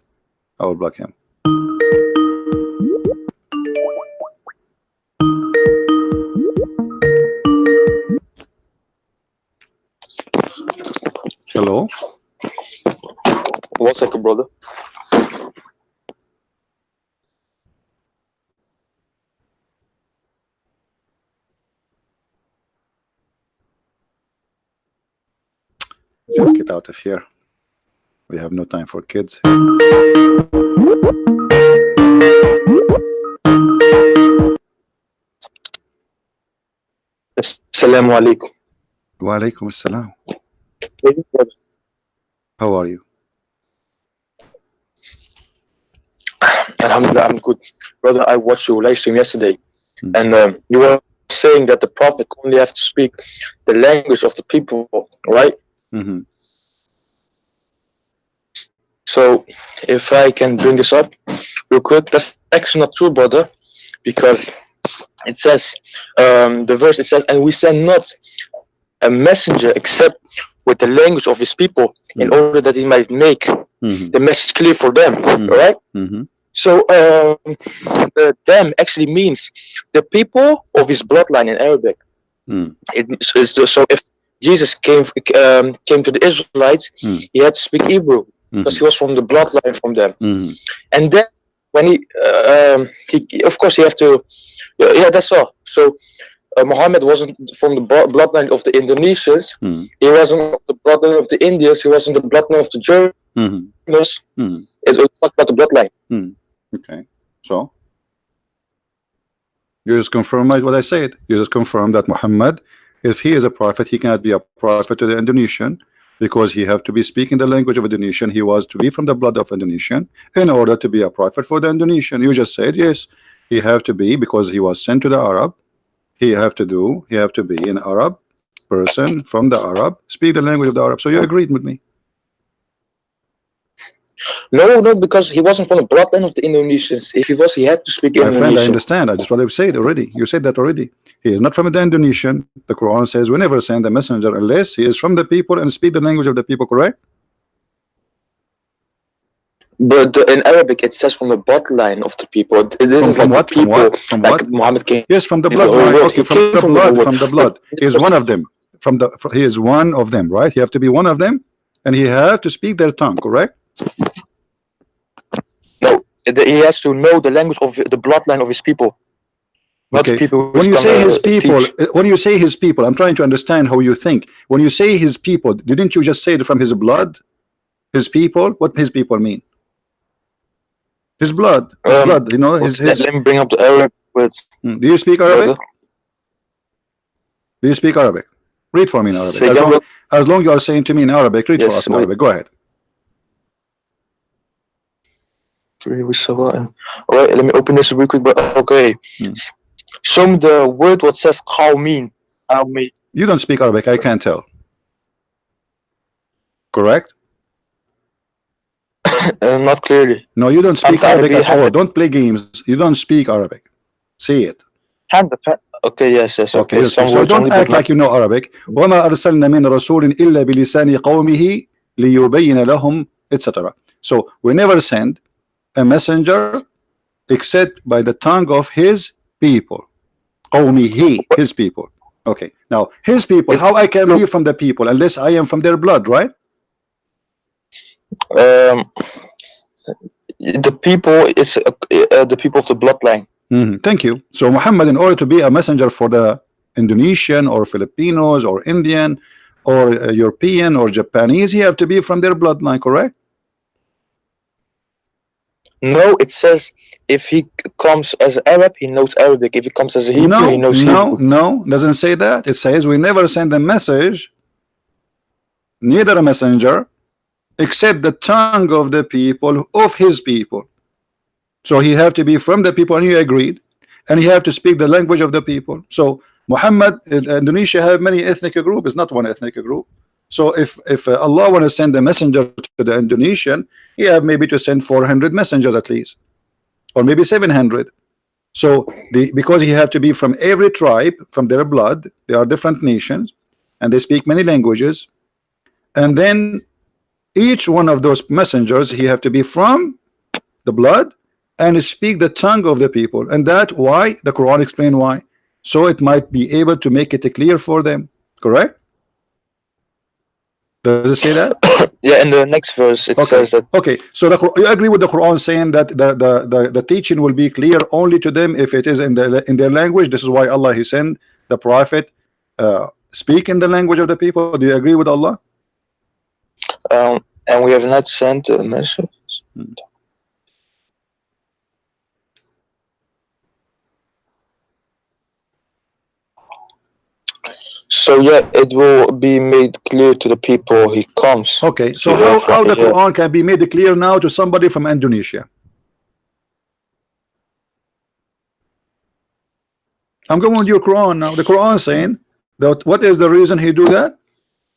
I will block him. Hello. 1 second, brother. Just get out of here. We have no time for kids. Assalamu alaikum. Wa alaikum assalam. How are you? Alhamdulillah, I'm good. Brother, I watched your live stream yesterday, Hmm. and you were saying that the Prophet only have to speak the language of the people, right? Mm-hmm. So, if I can bring this up real quick, that's actually not true, brother, because it says, the verse, it says, and we send not a messenger except with the language of his people in order that he might make Mm-hmm. the message clear for them, Mhm. right? Mm-hmm. So, them actually means the people of his bloodline in Arabic. Mm. So if Jesus came to the Israelites, he had to speak Hebrew because he was from the bloodline from them. Mm-hmm. And then when he of course he have to, yeah, that's all. So Muhammad wasn't from the bloodline of the Indonesians. Mm-hmm. He wasn't of the bloodline of the Indians. He wasn't the bloodline of the Germans. Mm-hmm. Mm-hmm. It's not about the bloodline. Okay. So you just confirm what I said. You just confirm that Muhammad, if he is a prophet, he cannot be a prophet to the Indonesian because he have to be speaking the language of Indonesian. He was to be from the blood of Indonesian in order to be a prophet for the Indonesian. You just said yes, he have to be because he was sent to the Arab. He have to be an Arab person from the Arab, speak the language of the Arab. So you agreed with me. No, because he wasn't from the bloodline of the Indonesians. If he was, he had to speak My friend, I Indonesian. understand. I just what I've said already. You said that already. He is not from the Indonesian. The Quran says we never send a messenger unless he is from the people and speak the language of the people, correct? But in Arabic, it says from the bloodline of the people. It isn't From like what? the From people, what? From like what? Muhammad came. Yes, from the in the whole bloodline. world. Okay, He from came the from the whole blood. world. From the blood. He is one of them. He is one of them, right? He have to be one of them, and he have to speak their tongue, correct? No, he has to know the language of the bloodline of his people. Not the Okay. people When you say his people, teach. I'm trying to understand how you think. When you say his people, didn't you just say it from his blood? His people? What his people mean? His blood. His blood. You know, his. Let me bring up the Arabic words. Do you speak Arabic? Brother. Do you speak Arabic? Read for me in Arabic. Say again, As long you are saying to me in Arabic, read for Yes, us in wait. Arabic. Go ahead. Alright, let me open this real quick. But okay, show me the word what says qawmin. You don't speak Arabic, I can't tell. Correct? Not clearly. No, you don't speak Arabic at all. Arabic. Don't play games. You don't speak Arabic. See it. Okay, yes. Okay, Some so words don't only, act but like you know Arabic. وَمَا أَرْسَلْنَا مِنْ رَسُولٍ إِلَّا بِلِسَانِ قَوْمِهِ لِيُبَيِّنَ لَهُمْ etc. So we never send a messenger except by the tongue of his people. قَوْمِهِ, his people. Okay, now his people, how I can be from the people unless I am from their blood, right? the people is the people of the bloodline. Thank you. So Muhammad, in order to be a messenger for the Indonesian or Filipinos or Indian or European or Japanese, he have to be from their bloodline, correct? No, it says if he comes as Arab, he knows Arabic. If he comes as a Hebrew, he knows Hebrew. No, doesn't say that. It says we never send a message, neither a messenger, except the tongue of the people of his people. So he have to be from the people, and you agreed, and he have to speak the language of the people. So Muhammad, Indonesia have many ethnic groups. It's not one ethnic group. So if Allah want to send a messenger to the Indonesian, he have maybe to send 400 messengers at least, or maybe 700. So because he have to be from every tribe, from their blood, they are different nations, and they speak many languages, and then each one of those messengers, he have to be from the blood and speak the tongue of the people, and that why the Quran explain why, so it might be able to make it clear for them, correct? Does it say that? Yeah, in the next verse it Okay. says that. Okay, so you agree with the Quran saying that the teaching will be clear only to them if it is in their language. This is why Allah He sent the Prophet speak in the language of the people. Do you agree with Allah? And we have not sent a message. So yeah, it will be made clear to the people he comes. Okay, so to how the yeah. Quran can be made clear now to somebody from Indonesia? I'm going with your Quran now. The Quran saying that what is the reason he do that?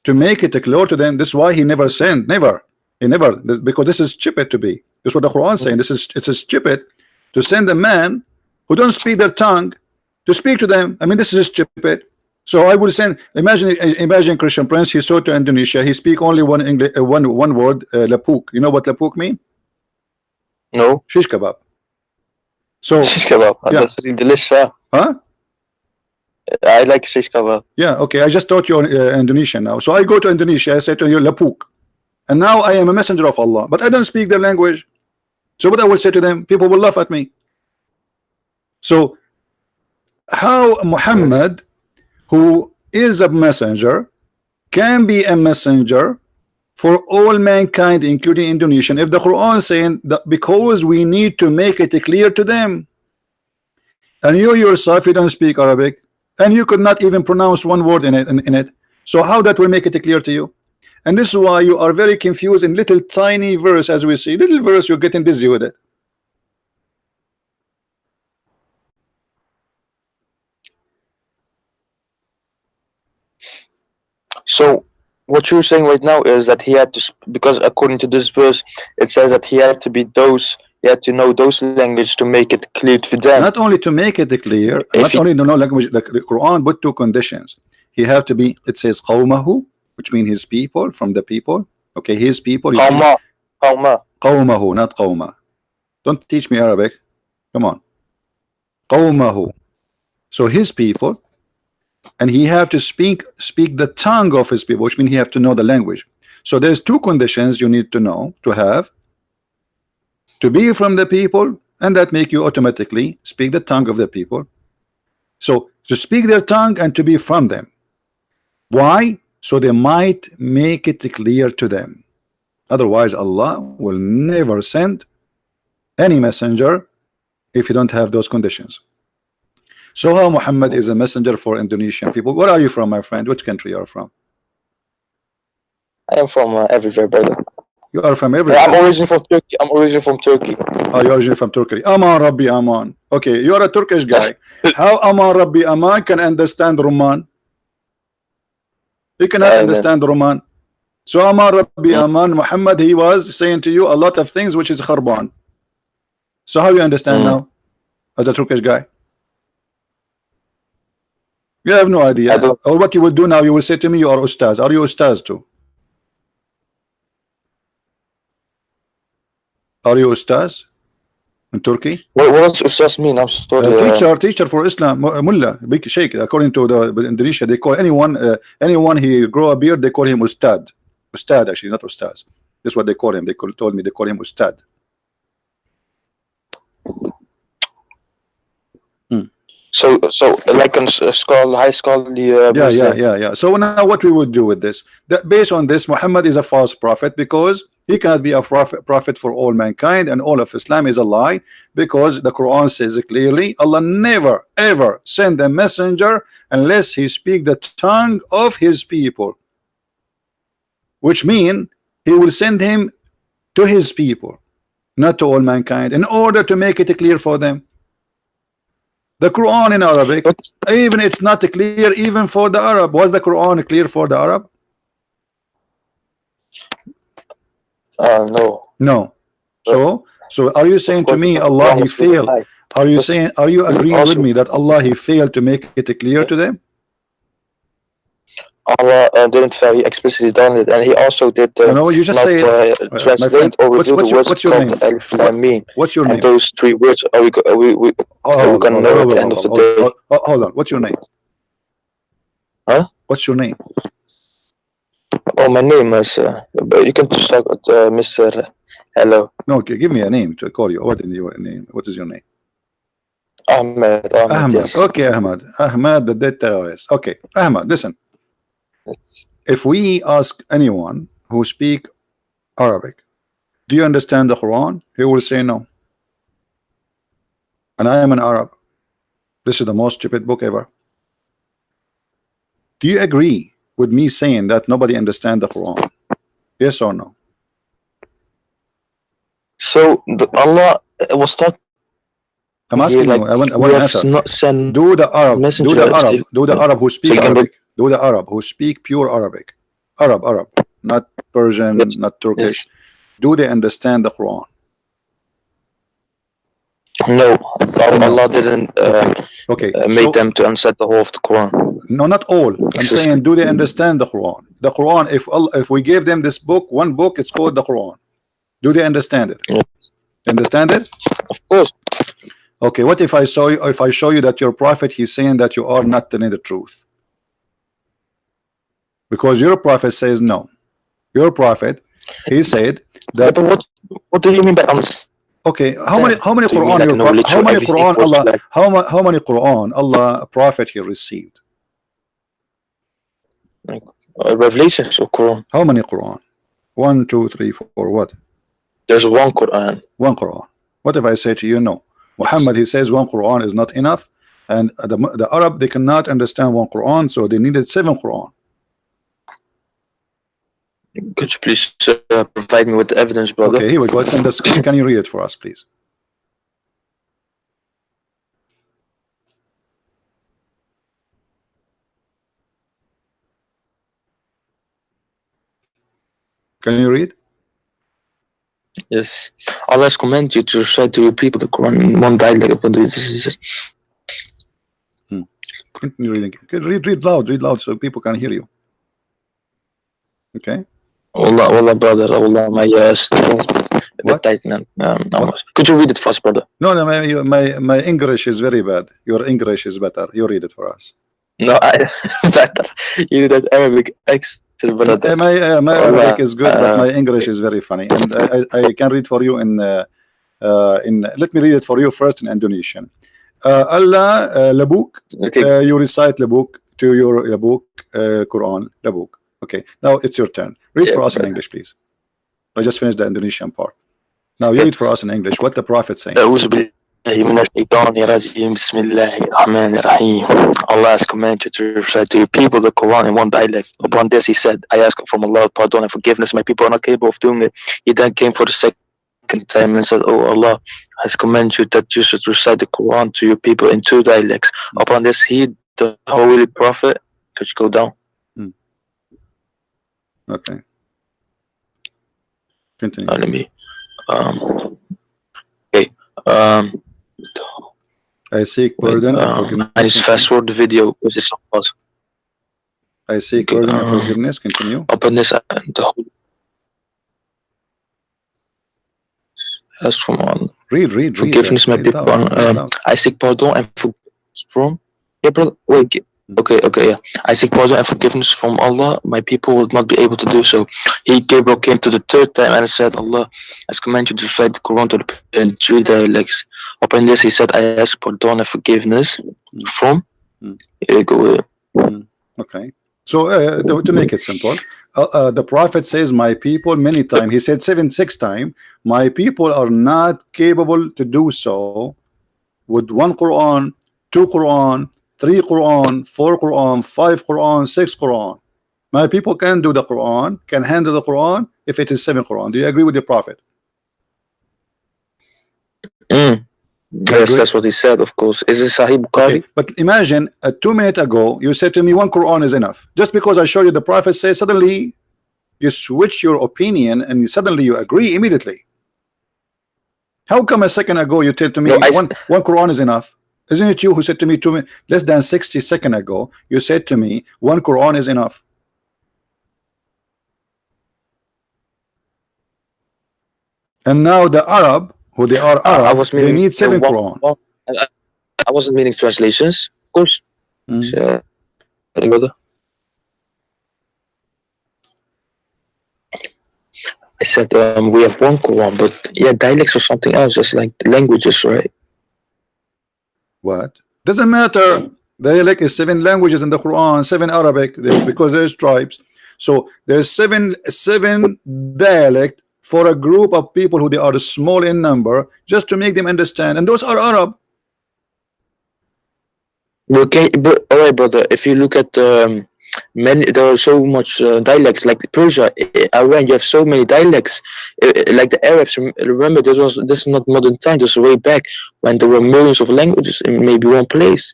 To make it clear to them. This is why he never sent, because this is stupid to be. This is what the Quran is saying. It's a stupid to send a man who don't speak their tongue to speak to them. I mean, this is stupid. So I will send. Imagine Christian Prince. He saw to Indonesia. He speak only one English, one word, lapuk. You know what lapuk mean? No. Shish kebab. So Shish kebab. Yeah. That's really delicious. Huh? I like shish kebab. Yeah, okay. I just taught you Indonesian now. So I go to Indonesia. I say to you lapuk, and now I am a messenger of Allah, but I don't speak their language. So what I will say to them, people will laugh at me. So how Muhammad, who is a messenger, can be a messenger for all mankind, including Indonesian, if the Quran is saying that because we need to make it clear to them, and you yourself, you don't speak Arabic, and you could not even pronounce one word in it. So how that will make it clear to you? And this is why you are very confused in little tiny verse. As we see, little verse, you're getting dizzy with it. So what you're saying right now is that he had to, because according to this verse, it says that he had to be those, he had to know those language to make it clear to them. Not only to make it clear, not only to know language. The Quran put two conditions. He have to be. It says qawmahu, which means his people, from the people. Okay, his people. Qawma. Qawmahu, not qawma. Don't teach me Arabic. Come on. Qawmahu. So his people. And he have to speak the tongue of his people, which means he have to know the language. So there's two conditions you need to know, to have, to be from the people, and that make you automatically speak the tongue of the people. So to speak their tongue and to be from them. Why? So they might make it clear to them. Otherwise Allah will never send any messenger if you don't have those conditions. So how Muhammad is a messenger for Indonesian people? Where are you from, my friend? Which country you are from? I am from everywhere, brother. You are from everywhere. I'm originally from Turkey. I'm originally from Turkey. Oh, you're originally from Turkey. Aman Rabbi Aman. Okay, you are a Turkish guy. How Aman Rabbi Aman can understand Roman? He cannot understand Roman. So Aman Rabbi Aman, Muhammad, he was saying to you a lot of things which is kharban. So how you understand now as a Turkish guy? You have no idea. Or what you will do now, you will say to me, you are Ustaz. Are you Ustaz too? Are you Ustaz in Turkey? What does Ustaz mean? I'm sorry. Teacher for Islam, Mullah, big sheikh. According to the Indonesia, they call anyone he grow a beard, they call him Ustad. Ustad, actually, not Ustaz. That's what they call him. They told me they call him Ustad. So like a high scholarly. Yeah. So now what we would do with this? Based on this, Muhammad is a false prophet because he cannot be a prophet for all mankind, and all of Islam is a lie, because the Quran says clearly Allah never ever send a messenger unless he speak the tongue of his people, which mean he will send him to his people, not to all mankind, in order to make it clear for them. The Quran in Arabic, even it's not clear even for the Arab. Was the Quran clear for the Arab? No. No. So are you saying to me Allah he failed? Are you agreeing with me that Allah he failed to make it clear to them? Allah didn't fail. He explicitly done it, and he also did no, you just say translate or reveal the words what's your called name? Alif Lam Mim. What's your name? And those three words are we gonna know at the end of the day. Hold on. What's your name? Huh? What's your name? Oh, my name is. But you can just talk with Mr. Hello. No, okay, give me a name to call you. What is your name? What is your name? Ahmed. Ahmed. Yes. Okay, Ahmed. Ahmed, the dead terrorist. Okay, Ahmed, listen. It's- If we ask anyone who speak Arabic, do you understand the Quran? He will say no. And I am an Arab. This is the most stupid book ever. Do you agree with me saying that nobody understands the Quran? Yes or no? So Allah was talking I'm here asking like you. I want we an have answer. not sent Do the Arab, messenger. do the Arab who speak you can Arabic, do the Arab who speak pure Arabic, Arab, not Persian, Yes. not Turkish. Yes. Do they understand the Quran? No, No. Allah didn't Okay. make So them to unset the whole of the Quran. no, not all. I'm saying, do they understand the Quran? The Quran. If we gave them this book, one book, it's called the Quran. Do they understand it? Yeah. Understand it? Of course. Okay. What if I show you? If I show you that your prophet, he's saying that you are not telling the truth, because your prophet says no. Your prophet, he said that. Yeah, but what do you mean by understand? Okay, how many Do you mean Quran like your no literal how many everything Quran was Allah like how many Quran Allah prophet he received? revelations or Quran? How many Quran? 1, 2, 3, 4. What? There's one Quran. One Quran. What if I say to you no? Muhammad, he says one Quran is not enough, and the Arab, they cannot understand one Quran, so they needed 7 Quran. Could you please provide me with the evidence, brother? Okay, here we go. It's on the screen. Can you read it for us, please? Can you read? Yes. Allah has commanded you to recite to your people the Quran in one dialect upon the diseases. Continue reading. Read loud so people can hear you. Okay. Allah, brother, Allah, my What? Could you read it for us, brother? No, my English is very bad. Your English is better. You read it for us. No, better. You did that Arabic accent, brother. My Arabic is good, but my English is very funny, and I can read for you in. Let me read it for you first in Indonesian. Allah labuk. Okay. You recite labuk to your labuk Quran labuk. Okay, now it's your turn. Read for us in English, please. I just finished the Indonesian part. Now you read for us in English what the Prophet saying. Allah has commanded you to recite to your people the Quran in one dialect. Upon this he said, I ask from Allah pardon and forgiveness. My people are not capable of doing it. He then came for the second time and said, Oh, Allah has commanded you that you should recite the Quran to your people in 2 dialects. Upon this he, the Holy Prophet, could you go down? Okay. Continue. Let me okay. I seek pardon and forgiveness. I just fast forward the video because it's not possible. I seek pardon and forgiveness. Continue. Upon this, the whole ask from Allah. Read. Forgiveness, my people. I seek pardon and forgiveness from. Yeah, brother. Wait. Okay, yeah. I seek pardon and forgiveness from Allah. My people will not be able to do so. Gabriel came to the 3rd time and said, Allah has commanded you to recite the Quran in 3 dialects. Upon this, he said, I ask pardon and forgiveness from. Here you go. Okay. So to make it simple, the Prophet says, my people, many times. He said 6 times, my people are not capable to do so with 1 Quran, 2 Quran, 3 Quran, 4 Quran, 5 Quran, 6 Quran. My people can do the Quran, can handle the Quran if it is 7 Quran. Do you agree with the Prophet? Yes, that's what he said, of course. Is it Sahih Bukhari? Okay, but imagine 2 minutes ago you said to me 1 Quran is enough. Just because I showed you the Prophet says, suddenly you switch your opinion and suddenly you agree immediately. How come a second ago you told to me one Quran is enough? Isn't it you who said to me less than 60 seconds ago, you said to me 1 Quran is enough? And now the Arab, who they are Arab, they need 7 Quran. I wasn't meaning translations, of course. I said we have one Quran, but yeah, dialects or something else, just like languages, right? What? Doesn't matter. Dialect is 7 languages in the Quran, 7 Arabic, because there's tribes. So there's seven dialect for a group of people who they are small in number, just to make them understand, and those are Arab. Okay, but all right, brother. If you look at many, there are so much dialects. Like Persia, Iran, you have so many dialects. Like the Arabs. Remember, this is not modern time. This is way back when there were millions of languages in maybe one place,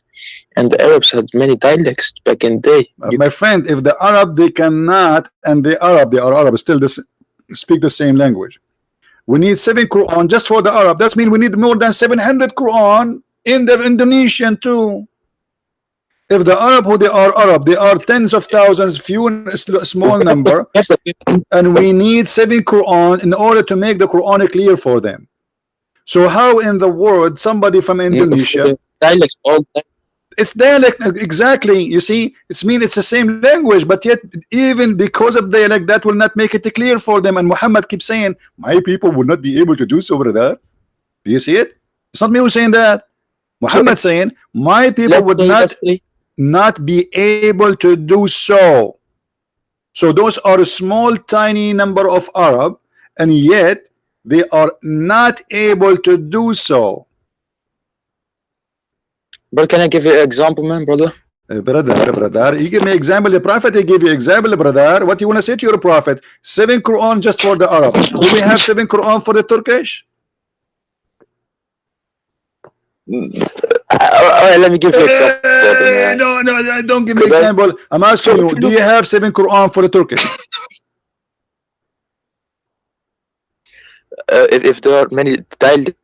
and the Arabs had many dialects back in the day. My friend, if the Arab they cannot, and they are Arab, still this speak the same language. We need 7 Quran just for the Arab. That means we need more than 700 Quran in the Indonesian too. If the Arab who they are Arab, they are tens of thousands, few small number, and we need 7 Quran in order to make the Quran clear for them. So how in the world somebody from Indonesia, dialects all it's dialect exactly, you see, it's mean it's the same language, but yet even because of dialect that will not make it clear for them. And Muhammad keeps saying my people will not be able to do so over there. Do you see it? It's not me who's saying that. Muhammad saying my people would not be able to do so. So those are a small tiny number of Arab, and yet they are not able to do so. But can I give you an example, man, brother? Brother, you give me example. The Prophet, he give you example, brother. What you want to say to your Prophet? 7 Quran just for the Arab. Do we have 7 Quran for the Turkish? Let me give you an example. No, don't give me example. I'm asking you, do you have 7 Quran for the Turkish? If there are many dialects,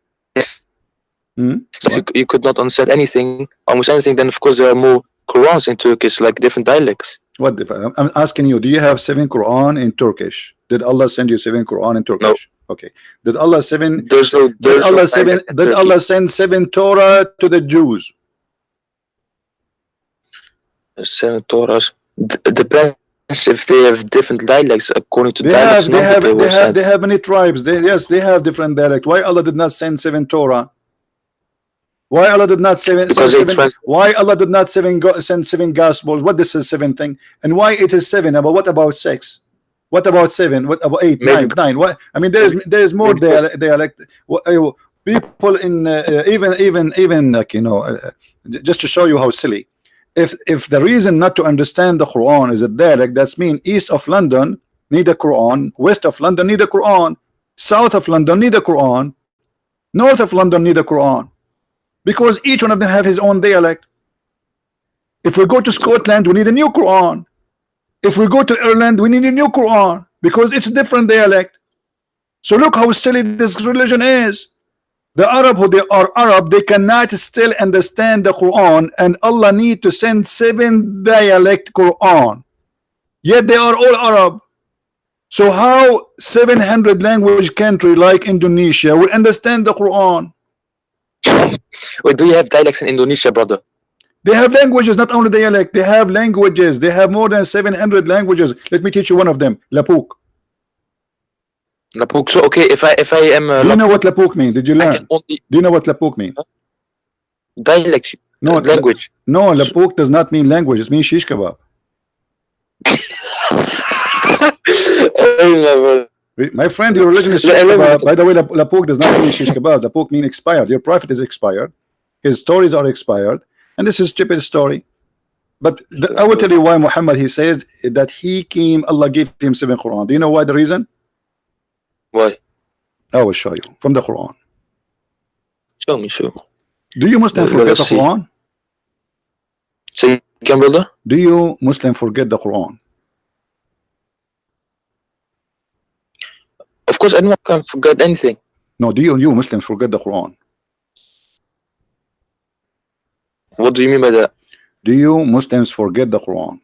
you could not understand anything, almost anything, then of course there are more Qurans in Turkish, like different dialects. What different? I'm asking you, do you have 7 Quran in Turkish? Did Allah send you 7 Quran in Turkish? No. Okay. Did Allah send 7 Torah to the Jews? 7 Torahs depends if they have different dialects according to dialects. They have many tribes. They have different dialect. Why Allah did not send 7 Torah? Why Allah did not send 7? Why Allah did not send 7 gospels? What this is 7 thing? And why it is 7? But what about 6? What about 7? What about 8, 9? What? I mean, there is more dialect. People in even like, you know, just to show you how silly. If the reason not to understand the Quran is a dialect, that's mean east of London need a Quran, west of London need a Quran, south of London need a Quran, north of London need a Quran, because each one of them have his own dialect. If we go to Scotland, we need a new Quran. If we go to Ireland, we need a new Quran because it's a different dialect. So look how silly this religion is. The Arab who they are Arab, they cannot still understand the Quran, and Allah need to send 7 dialect Quran. Yet they are all Arab. So how 700 language country like Indonesia will understand the Quran? Wait, do you have dialects in Indonesia, brother? They have languages, not only dialect. They have languages. They have more than 700 languages. Let me teach you one of them. Lapuk. Lapuk. So okay, if I am do you know what Lapuk mean? Did you learn? Do you know what Lapuk mean? Dialect. No, language. No, Lapuk does not mean language. It means shish kebab. My friend, your religion is shish kebab. By the way, Lapuk does not mean shish kebab. Lapuk mean expired. Your prophet is expired. His stories are expired. And this is stupid story. But I will tell you why Muhammad, he says that he came, Allah gave him 7 Quran. Do you know why the reason? Why? I will show you from the Quran. Show me, show. Do you Muslim forget the Quran? Say again, brother? Do you Muslim forget the Quran? Of course, anyone can forget anything. No, do you Muslims forget the Quran? What do you mean by that? Do you Muslims forget the Quran?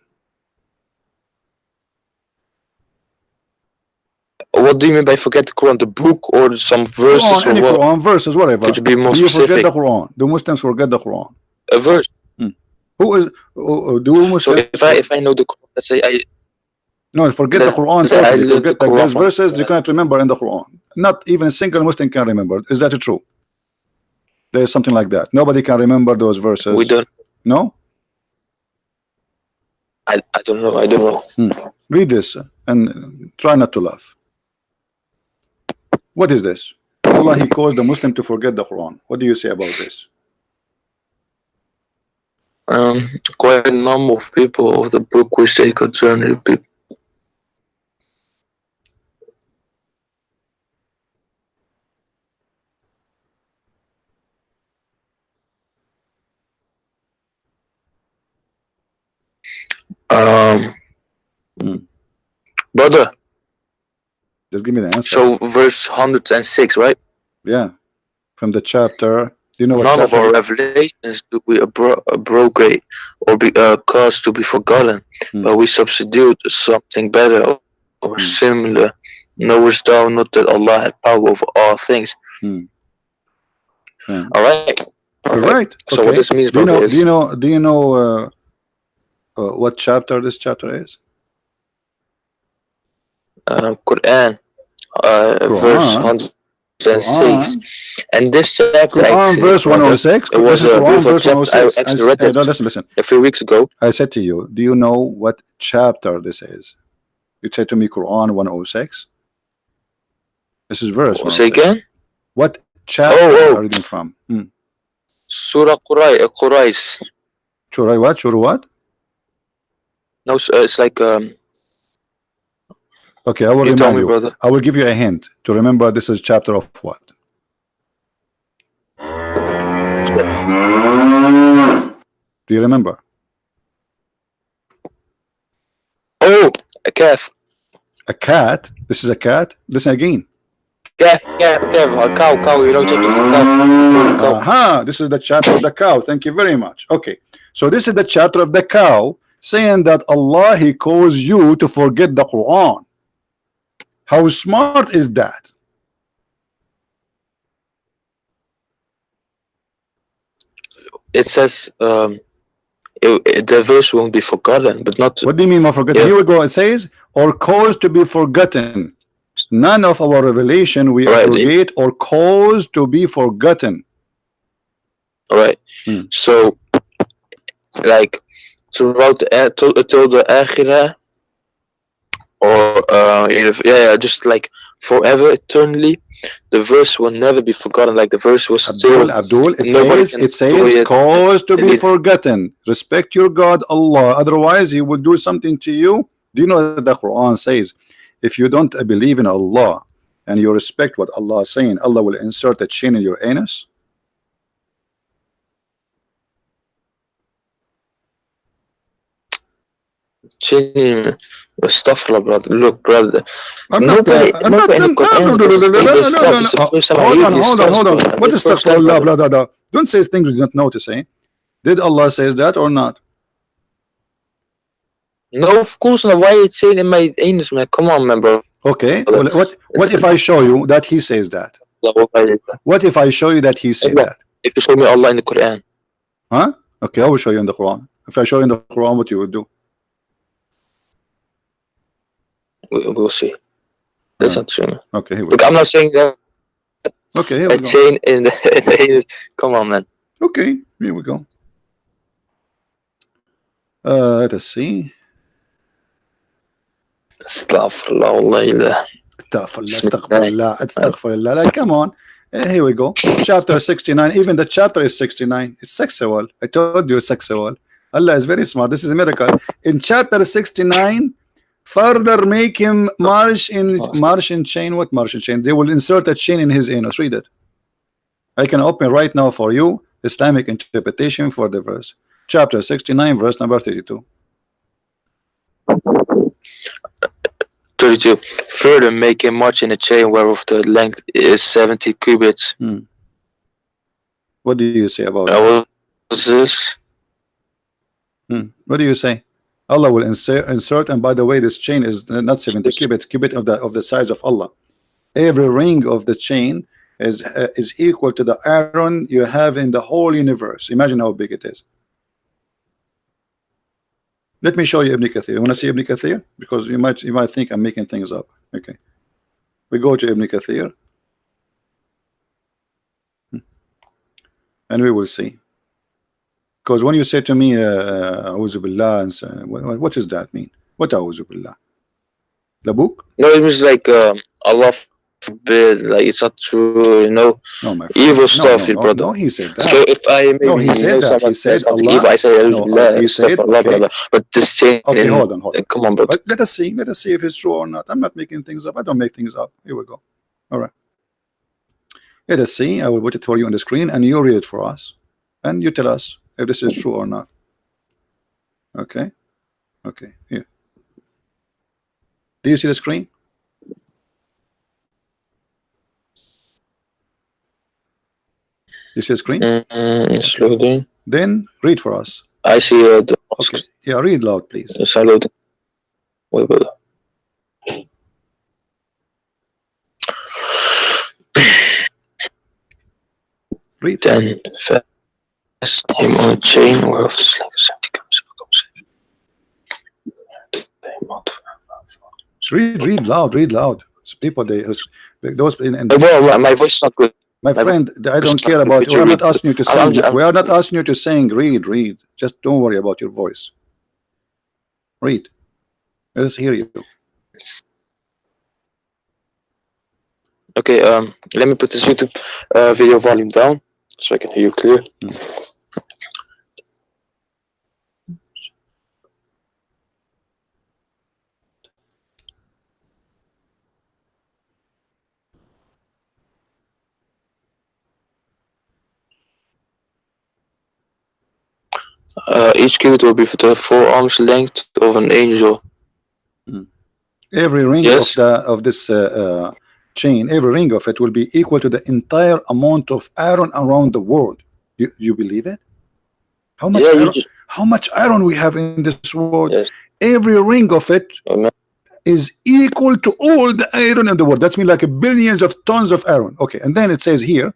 What do you mean by forget the Quran? The book or some verses? Quran, any Quran verses, whatever. Could you be more do you specific? Forget the Quran? Do Muslims forget the Quran? A verse. Who is? Do Muslims? So if I know the Quran, let's say No, forget the Quran I totally. learned the Forget like there's Quran. verses you cannot remember in the Quran. Not even a single Muslim can remember. Is that true? There's something like that. Nobody can remember those verses. We don't. No? I don't know. I don't know. Read this and try not to laugh. What is this? Allah, He caused the Muslim to forget the Quran. What do you say about this? Quite a number of people of the book which they concerning people. Brother, Just give me the answer. so verse 106, right? Yeah. From the chapter. Do you know what None of chapter? our revelations do we abrogate or be cause to be forgotten, but we substitute something better or similar. Knowest thou not that Allah had power over all things? All right. Right. So okay. what this means, do you brother, know? is Do you know what chapter this chapter is? Quran, verse 106, and this chapter Quran actually, verse brother, 106. it was This is a Quran beautiful verse chapter. I 106. actually read it No, listen. a few weeks ago. I said to you, do you know what chapter this is? You said to me Quran 106. This is verse 106. Say again. What chapter are you reading from? Surah Quraysh. Surah what? Surah what? No, it's like Okay, I will you remind tell me, you. brother. I will give you a hint to remember. This is chapter of what? Do you remember? Oh, a calf. A cat? This is a cat? Listen again. Calf, a cow. You know, chapter of the cow. Aha, this is the chapter of the cow. Thank you very much. Okay, so this is the chapter of the cow, saying that Allah, He caused you to forget the Quran. How smart is that? It says the verse won't be forgotten, but not. What do you mean by forgotten? Here we go. It says, or caused to be forgotten. None of our revelation we abrogate or cause to be forgotten. All right. So, like throughout till the akhirah, or just like forever, eternally, the verse will never be forgotten. Like the verse was still. Abdul, it says cause to be forgotten. Respect your God, Allah. Otherwise, He will do something to you. Do you know that the Quran says, if you don't believe in Allah and you respect what Allah is saying, Allah will insert a chain in your anus? Chain, astaghfirullah, brother. Look, brother. Hold on. What is astaghfirullah, brother? Don't say things you don't know to say. Did Allah says that or not? No, of course not. Why are you saying in my anus, man? Come on, man, bro. Okay. Well, what if I show you that He says that? What if I show you that He said that? If you show me Allah in the Quran. Huh? Okay, I will show you in the Quran. If I show you in the Quran, what you would do? We'll see. That's not true. Okay, here we Look, go. I'm not saying that. Okay, here we go. Chain in the anus. Come on, man. Okay, here we go. Let us see. Astaghfirullah. Astaghfirullah. Like, come on. Here we go. Chapter 69. Even the chapter is 69. It's sexual. I told you it's sexual. Allah is very smart. This is a miracle. In chapter 69, further make him march in chain. What march in chain? They will insert a chain in his anus. Read it. I can open right now for you Islamic interpretation for the verse. Chapter 69, verse number 32. 32. Further make him march in a chain whereof the length is 70 cubits. What do you say about that? What is this? What do you say? Allah will insert, and by the way, this chain is not 70 cubit of the size of Allah. Every ring of the chain is equal to the iron you have in the whole universe. Imagine how big it is. Let me show you Ibn Kathir. You want to see Ibn Kathir? Because you might think I'm making things up. Okay. We go to Ibn Kathir. And we will see. Because when you say to me, A'udhu Billah, and so, what does that mean? What A'udhu Billah? The book? No, it was like Allah forbid, like it's not true, you know. No, my friend. Evil stuff, brother. No, he said that. So if I maybe No, he said that. He said something Allah. evil, I say No, he said, Allah, okay. brother. But this chain. Okay, hold on. Come on, brother. But let us see if it's true or not. I'm not making things up. I don't make things up. Here we go. All right. Let us see. I will put it for you on the screen, and you read it for us, and you tell us if this is true or not. Okay. Okay. Here. Do you see the screen? You see the screen? Slow down. Then read for us. I see the Okay. Yeah, read loud, please. Salud. Wait, brother. Read. Then fast him on a chain whereof the sling is 70 comes. Read loud. Read loud. So people, those in Well, my voice is not good. my friend, I don't care about. We are not asking you to sing. We are not asking you to sing. Read. Just don't worry about your voice. Read. Let us hear you. Okay, let me put this YouTube video volume down so I can hear you clear. Each cubit will be for the 4 arms length of an angel. Every ring Yes. of this chain, every ring of it will be equal to the entire amount of iron around the world. You believe it? How much? Yeah, iron, how much iron we have in this world? Yes. Every ring of it Amen. is equal to all the iron in the world. That's mean like billions of tons of iron. Okay, and then it says here.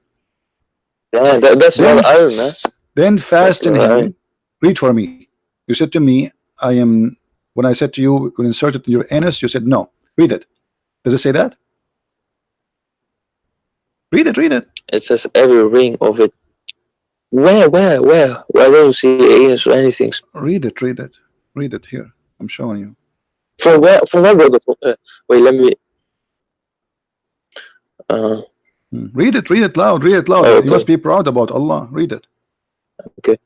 Yeah, that's not iron, man. Then fasten That's him. iron. Read for me. You said to me, I am. When I said to you, we'll insert it in your anus, you said no. Read it. Does it say that? Read it. It says every ring of it. Where? I don't see anus or anything. Read it. Read it here. I'm showing you. From where, brother? Wait, let me. Read it loud. Read it loud. Okay. You must be proud about Allah. Read it. Okay.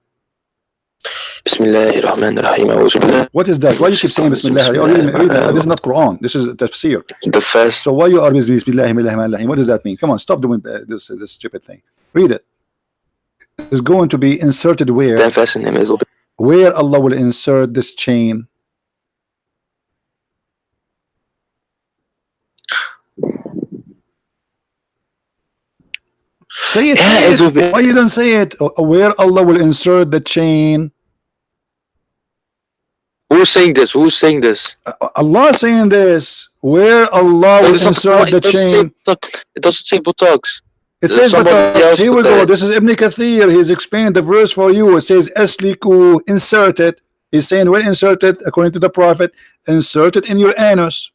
Bismillahirrahmanirrahim. What is that? Why you keep saying Bismillah? You already read it. This is not Quran. This is tafsir. The first. So why you are with Bismillahirrahmanirrahim? What does that mean? Come on, stop doing this stupid thing. Read it. It's going to be inserted where? Then fasten him. It'll be. Where Allah will insert this chain. Say it. Yeah, Say it. Why you don't say it? Where Allah will insert the chain. Who's saying this? Allah is saying this. Where Allah will insert the chain. It doesn't say buttocks. It says buttocks. Here we go. This is Ibn Kathir. He's explained the verse for you. It says asliku, insert it. He's saying, well, insert it according to the Prophet. Insert it in your anus.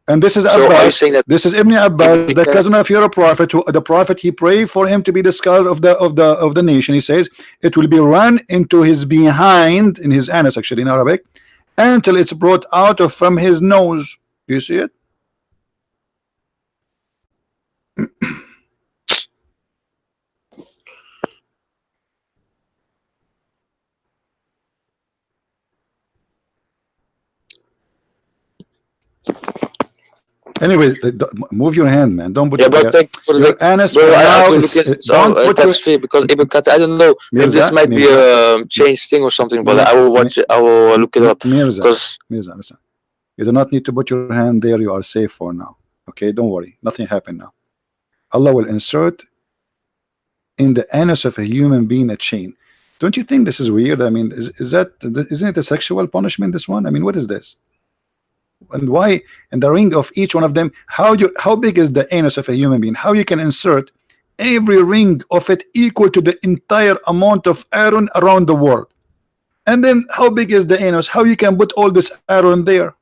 And this is Abbas. This is Ibn Abbas, the cousin of your Prophet. The Prophet, he prayed for him to be the scholar of the nation. He says it will be run into his behind, in his anus, actually in Arabic, until it's brought out from his nose. Do you see it? Anyway, move your hand, man. Don't put but thank you for your anus. Bro, I have to Now look at that's fair because Ibn Kathir, I don't know. Maybe this might be a changed thing or something, but I will watch it. I will look it up. Mirza, listen. You do not need to put your hand there. You are safe for now. Okay, don't worry. Nothing happened now. Allah will insert in the anus of a human being a chain. Don't you think this is weird? I mean, isn't it a sexual punishment? This one? I mean, what is this? And why? And the ring of each one of them, how big is the anus of a human being? How you can insert every ring of it equal to the entire amount of iron around the world? And then how big is the anus? How you can put all this arrow in there?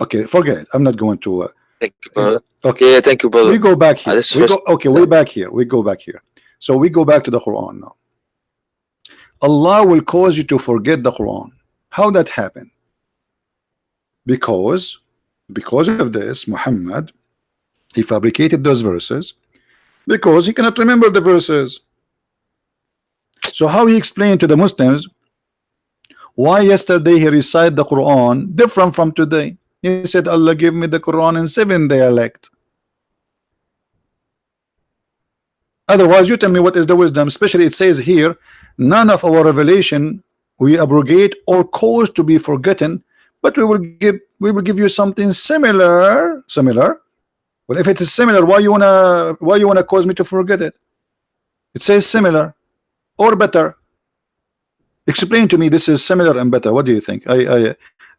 Okay, forget it. I'm not going to. Thank you, brother. Okay, Yeah, thank you, brother. we go back here. this We first- go, okay, we back here. We go back here. So we go back to the Quran now. Allah will cause you to forget the Quran. How that happen? Because of this, Muhammad, he fabricated those verses because he cannot remember the verses. So how he explained to the Muslims why yesterday he recited the Quran different from today? He said, Allah give me the Quran in 7 dialect. Otherwise, you tell me what is the wisdom. Especially it says here, none of our revelation we abrogate or cause to be forgotten, but we will give you something similar. Well, if it is similar, why you wanna cause me to forget it? It says similar or better. Explain to me this is similar and better. What do you think?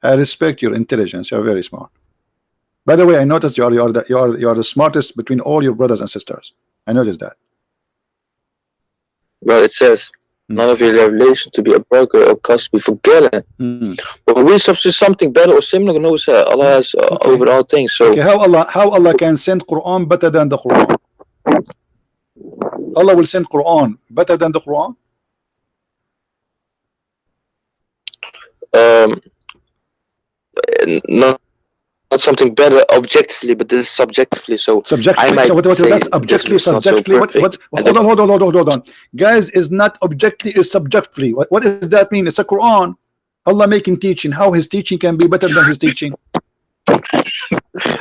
I respect your intelligence. You are very smart. By the way, I noticed you are the smartest between all your brothers and sisters. I noticed that. Well, it says none of your revelation to be a broker or cause to be forgotten. But we substitute something better or similar. No, sir. Allah has over all things. So Okay, how Allah can send Quran better than the Quran? Allah will send Quran better than the Quran? not something better objectively, but this is subjectively. So Subjectively. I might So what say that's objectively, this was not so subjectively. perfect. Hold on. Guys, is not objectively, is subjectively. What does that mean? It's a Quran. Allah making teaching. How his teaching can be better than his teaching?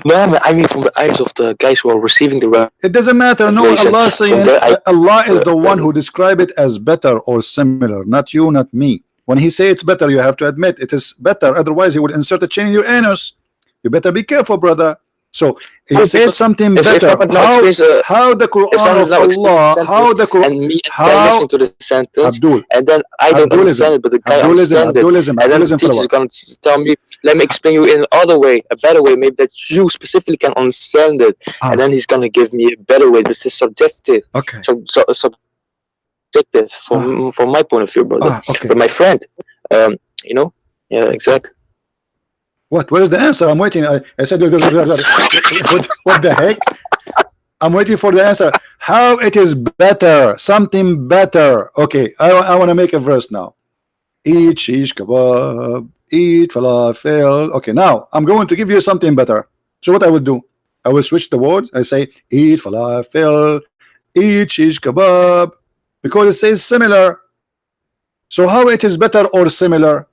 No, I mean from the eyes of the guys who are receiving the It doesn't matter. No, revelation. Allah saying Allah is the one who describe it as better or similar, not you, not me. When he say it's better, you have to admit it is better. Otherwise, he would insert a chain in your anus. You better be careful, brother. So he said something better. How the Quran of Allah? How the Quran? And me How listen to the sentence, Abdul? and then I don't understand it, but the guy understands it. Abdulism. And then the teacher is going to tell me, let me explain you in another way, a better way, maybe that you specifically can understand it. And then he's going to give me a better way. This is subjective. Okay. So subjective from my point of view, brother. Okay. But my friend, you know, yeah, exactly. What is the answer? I'm waiting. I said, what the heck? I'm waiting for the answer. How it is better? Something better. Okay, I want to make a verse now. Eat shish kebab, eat falafel. Okay, now I'm going to give you something better. So what I will do? I will switch the word. I say eat falafel, eat shish kebab, because it says similar. So how it is better or similar?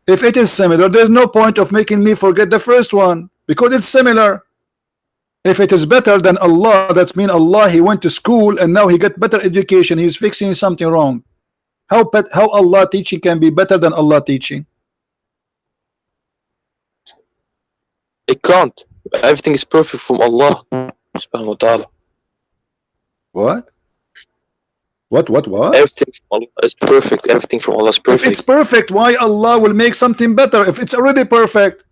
If it is similar, there's no point of making me forget the first one because it's similar. If it is better than Allah, that's mean Allah, he went to school and now he got better education. He's fixing something wrong. How Allah teaching can be better than Allah teaching? It can't. Everything is perfect from Allah subhanahu wa ta'ala. What? Everything from Allah is perfect. Everything from Allah is perfect. If it's perfect, why Allah will make something better if it's already perfect?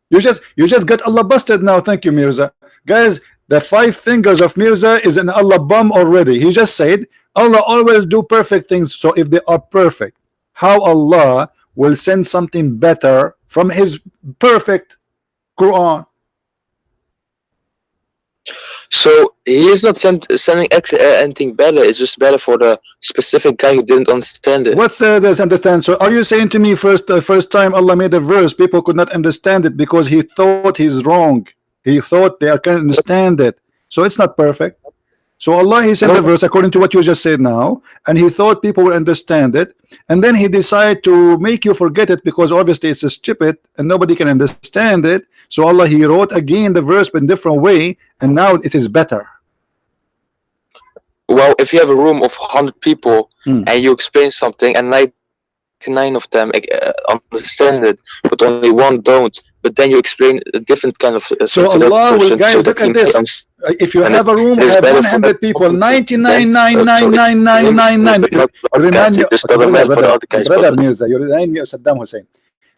You just got Allah busted now. Thank you, Mirza. Guys, the 5 fingers of Mirza is an Allah bum already. He just said Allah always do perfect things. So if they are perfect, how Allah will send something better from his perfect Quran? So he is not sending anything better. It's just better for the specific guy who didn't understand it. What's this understand? So are you saying to me first time Allah made a verse, people could not understand it because he thought he's wrong. He thought they can understand it. So it's not perfect. So Allah, he sent the verse according to what you just said now, and he thought people will understand it, and then he decided to make you forget it because obviously it's stupid and nobody can understand it. So Allah, he wrote again the verse but in different way, and now it is better. Well, if you have a room of 100 people and you explain something and 99 of them understand it, but only one don't, but then you explain a different kind of so Allah will, guys, look at this. If you have a room have 100 people, 99,999,999. Brother Mirza, you remind me of Saddam Hussein.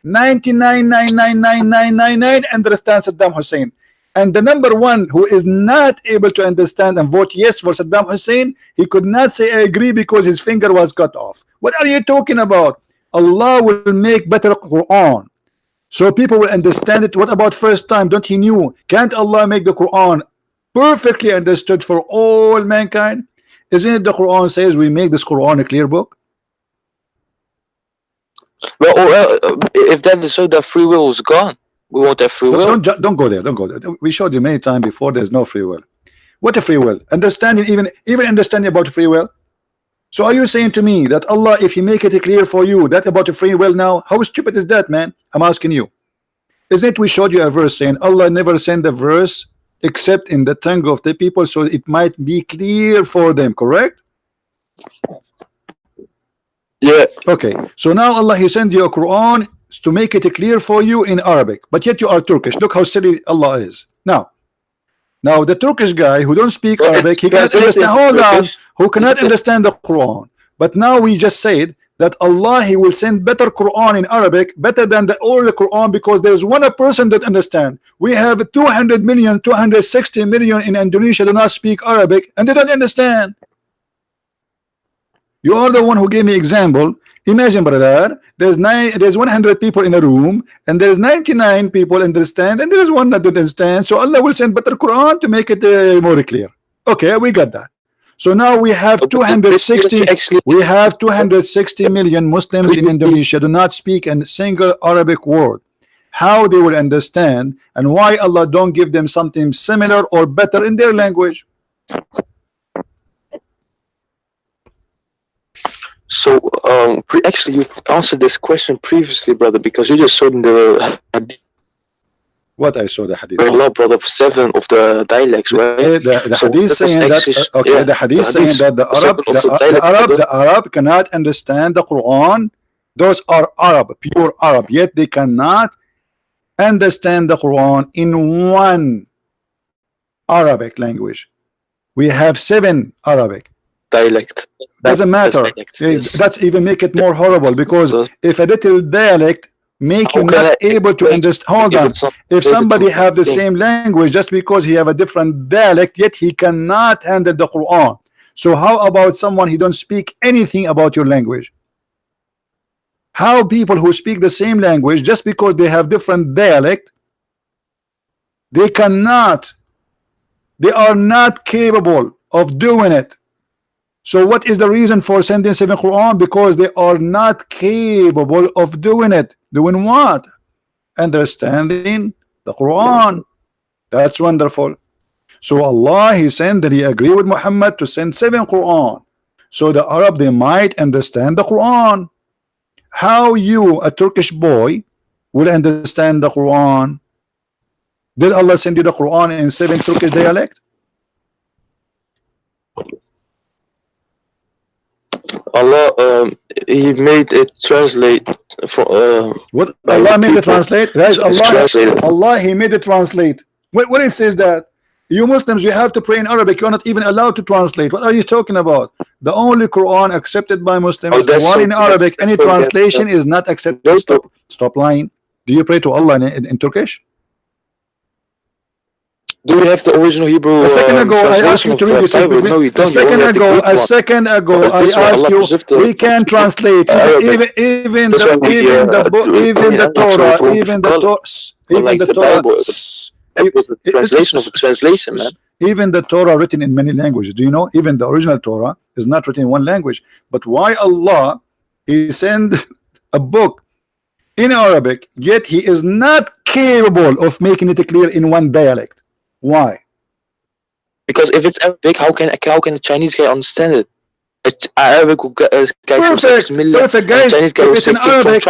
99.99999 understand Saddam Hussein, and the number one who is not able to understand and vote yes for Saddam Hussein, he could not say I agree because his finger was cut off. What are you talking about? Allah will make better Quran so people will understand it. What about first time? Don't he knew? Can't Allah make the Quran perfectly understood for all mankind? Isn't it the Quran says we make this Quran a clear book? Well, if that is so, that free will is gone. We want that free will. Don't go there. Don't go there. We showed you many times before. There's no free will. What a free will? Understanding, even understanding about free will. So are you saying to me that Allah, if He make it clear for you that about the free will now, how stupid is that, man? I'm asking you. Isn't it we showed you a verse saying Allah never sent a verse except in the tongue of the people so it might be clear for them, correct? Yeah. Okay. So now Allah He sent you a Quran to make it clear for you in Arabic, but yet you are Turkish. Look how silly Allah is. Now the Turkish guy who don't speak Arabic, he cannot understand. Hold on, who cannot understand the Quran. But now we just said that Allah He will send better Quran in Arabic, better than the old Quran, because there's one person that understand. We have 200 million, 260 million in Indonesia do not speak Arabic and they don't understand. You are the one who gave me example. Imagine, brother, there's 100 people in a room and there's 99 people understand and there is one that doesn't understand. So Allah will send better Quran to make it more clear. Okay, we got that. So now we have 260 million Muslims in Indonesia do not speak a single Arabic word. How they will understand, and why Allah don't give them something similar or better in their language? So, actually, you answered this question previously, brother, because you just showed in the hadith. What I saw the hadith. Allah, brother, of 7 of the dialects, right? The hadith saying that. Okay, yeah, the hadith saying that the Arab cannot understand the Quran. Those are Arab, pure Arab, yet they cannot understand the Quran in one Arabic language. We have 7 Arabic. Dialect. Doesn't matter. Dialect, yes. That's even make it more horrible, because if a little dialect make you not able to understand. Hold on. If somebody have the same language, just because he have a different dialect, yet he cannot handle the Quran. So how about someone who don't speak anything about your language? How people who speak the same language, just because they have different dialect, they cannot, they are not capable of doing it. So what is the reason for sending 7 Quran? Because they are not capable of doing it. Doing what? Understanding the Quran. That's wonderful. So Allah He sent that He agreed with Muhammad to send 7 Quran. So the Arab, they might understand the Quran. How you, a Turkish boy, will understand the Quran? Did Allah send you the Quran in 7 Turkish dialect? Allah, He made it translate for what Allah made it translate? Guys, Allah He made it translate. What it says that you Muslims, you have to pray in Arabic, you're not even allowed to translate. What are you talking about? The only Quran accepted by Muslims is the one in Arabic. Any translation is not accepted. Stop lying. Do you pray to Allah in Turkish? Do you have the original Hebrew? A second ago, I asked you to read this. No, you don't. A second ago, I asked you. We can translate even the Torah, even the Torah. Translation of the translation, man. Even the Torah written in many languages. Do you know? Even the original Torah is not written in one language. But why Allah He send a book in Arabic, yet He is not capable of making it clear in one dialect? Why? Because if it's Arabic, how can a Chinese guy understand it? Arabic perfect, guys. If it's in Arabic,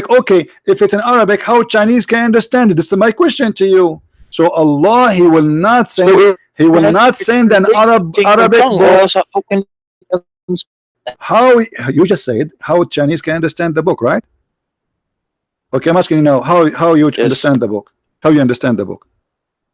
okay. If it's in Arabic, how Chinese can understand it? This is my question to you. So Allah, He will not send. He will not send an Arabic book. How you just said how Chinese can understand the book, right? Okay, I'm asking you now. How you understand the book? How you understand the book?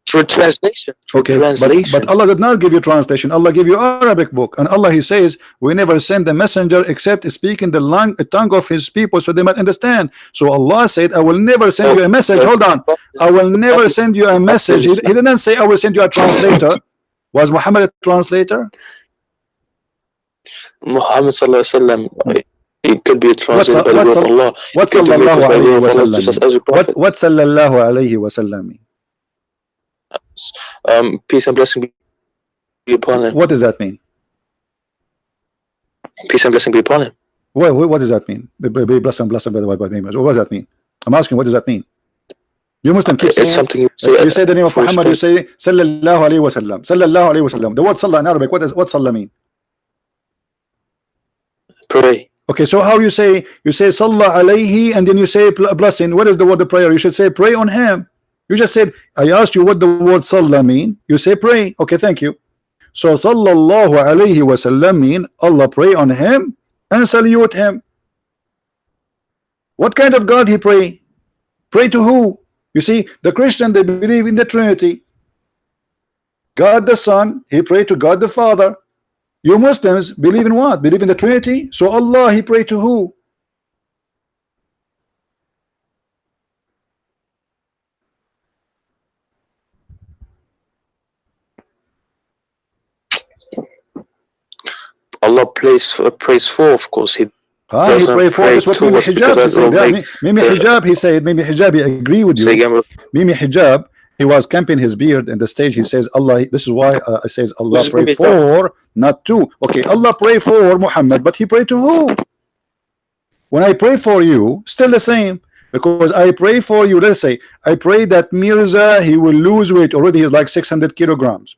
through translation. Okay, but Allah did not give you translation. Allah gave you Arabic book, and Allah He says we never send a messenger except speaking the tongue of His people so they might understand. So Allah said, I will never send you a message. Hold on, I will never send you a message. He didn't say I will send you a translator. Was Muhammad a translator? Muhammad sallallahu alaihi wasallam, it could be translated by the word of Allah. What sallallahu alayhi wa sallam? What sallallahu alayhi wa sallam mean? Peace and blessing be upon him. What does that mean? Peace and blessing be upon him. What does that mean? Be blessed and blessed by the white name. What does that mean? I'm asking, what does that mean? You Muslim keep saying, something you say the name of Muhammad, you say sallallahu alayhi wa sallam. Sallallahu alayhi wa sallam. The word sallah in Arabic, what sallah mean? Pray. Okay, so how you say sallah alayhi and then you say blessing? What is the word of prayer? You should say pray on him. You just said, I asked you what the word sallah mean. You say pray. Okay, thank you. So sallallahu alayhi wa sallam mean Allah pray on him and salute him. What kind of God he pray? Pray to who? You see, the Christian, they believe in the Trinity. God the Son, he pray to God the Father. You Muslims believe in what? Believe in the Trinity. So Allah, he pray to who? Allah prays for, of course. He pray for. That's what Mimi Hijab said. Mimi Hijab, he said. Mimi Hijab, he agree with you. Mimi Hijab, he was camping his beard in the stage. He says, Allah, this is why it says Allah pray for, not to. Okay, Allah pray for Muhammad, but he pray to who? When I pray for you, still the same. Because I pray for you, let's say, I pray that Mirza, he will lose weight. Already he's like 600 kilograms.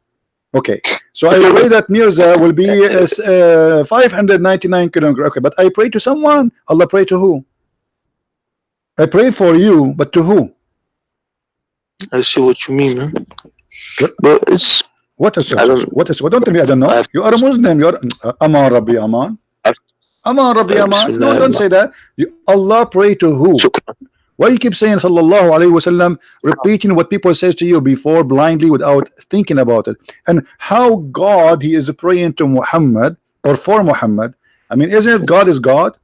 Okay, so I pray that Mirza will be 599 kilograms. Okay, but I pray to someone. Allah pray to who? I pray for you, but to who? I see what you mean, man. But it's what is what don't tell me I don't know. You are a Muslim. You are Aman Rabbi Aman. Aman Rabbi Aman. No, don't say that. Allah pray to who? Why you keep saying sallallahu alayhi wa sallam, repeating what people says to you before blindly without thinking about it? And how God he is praying to Muhammad or for Muhammad? I mean, isn't it God is God?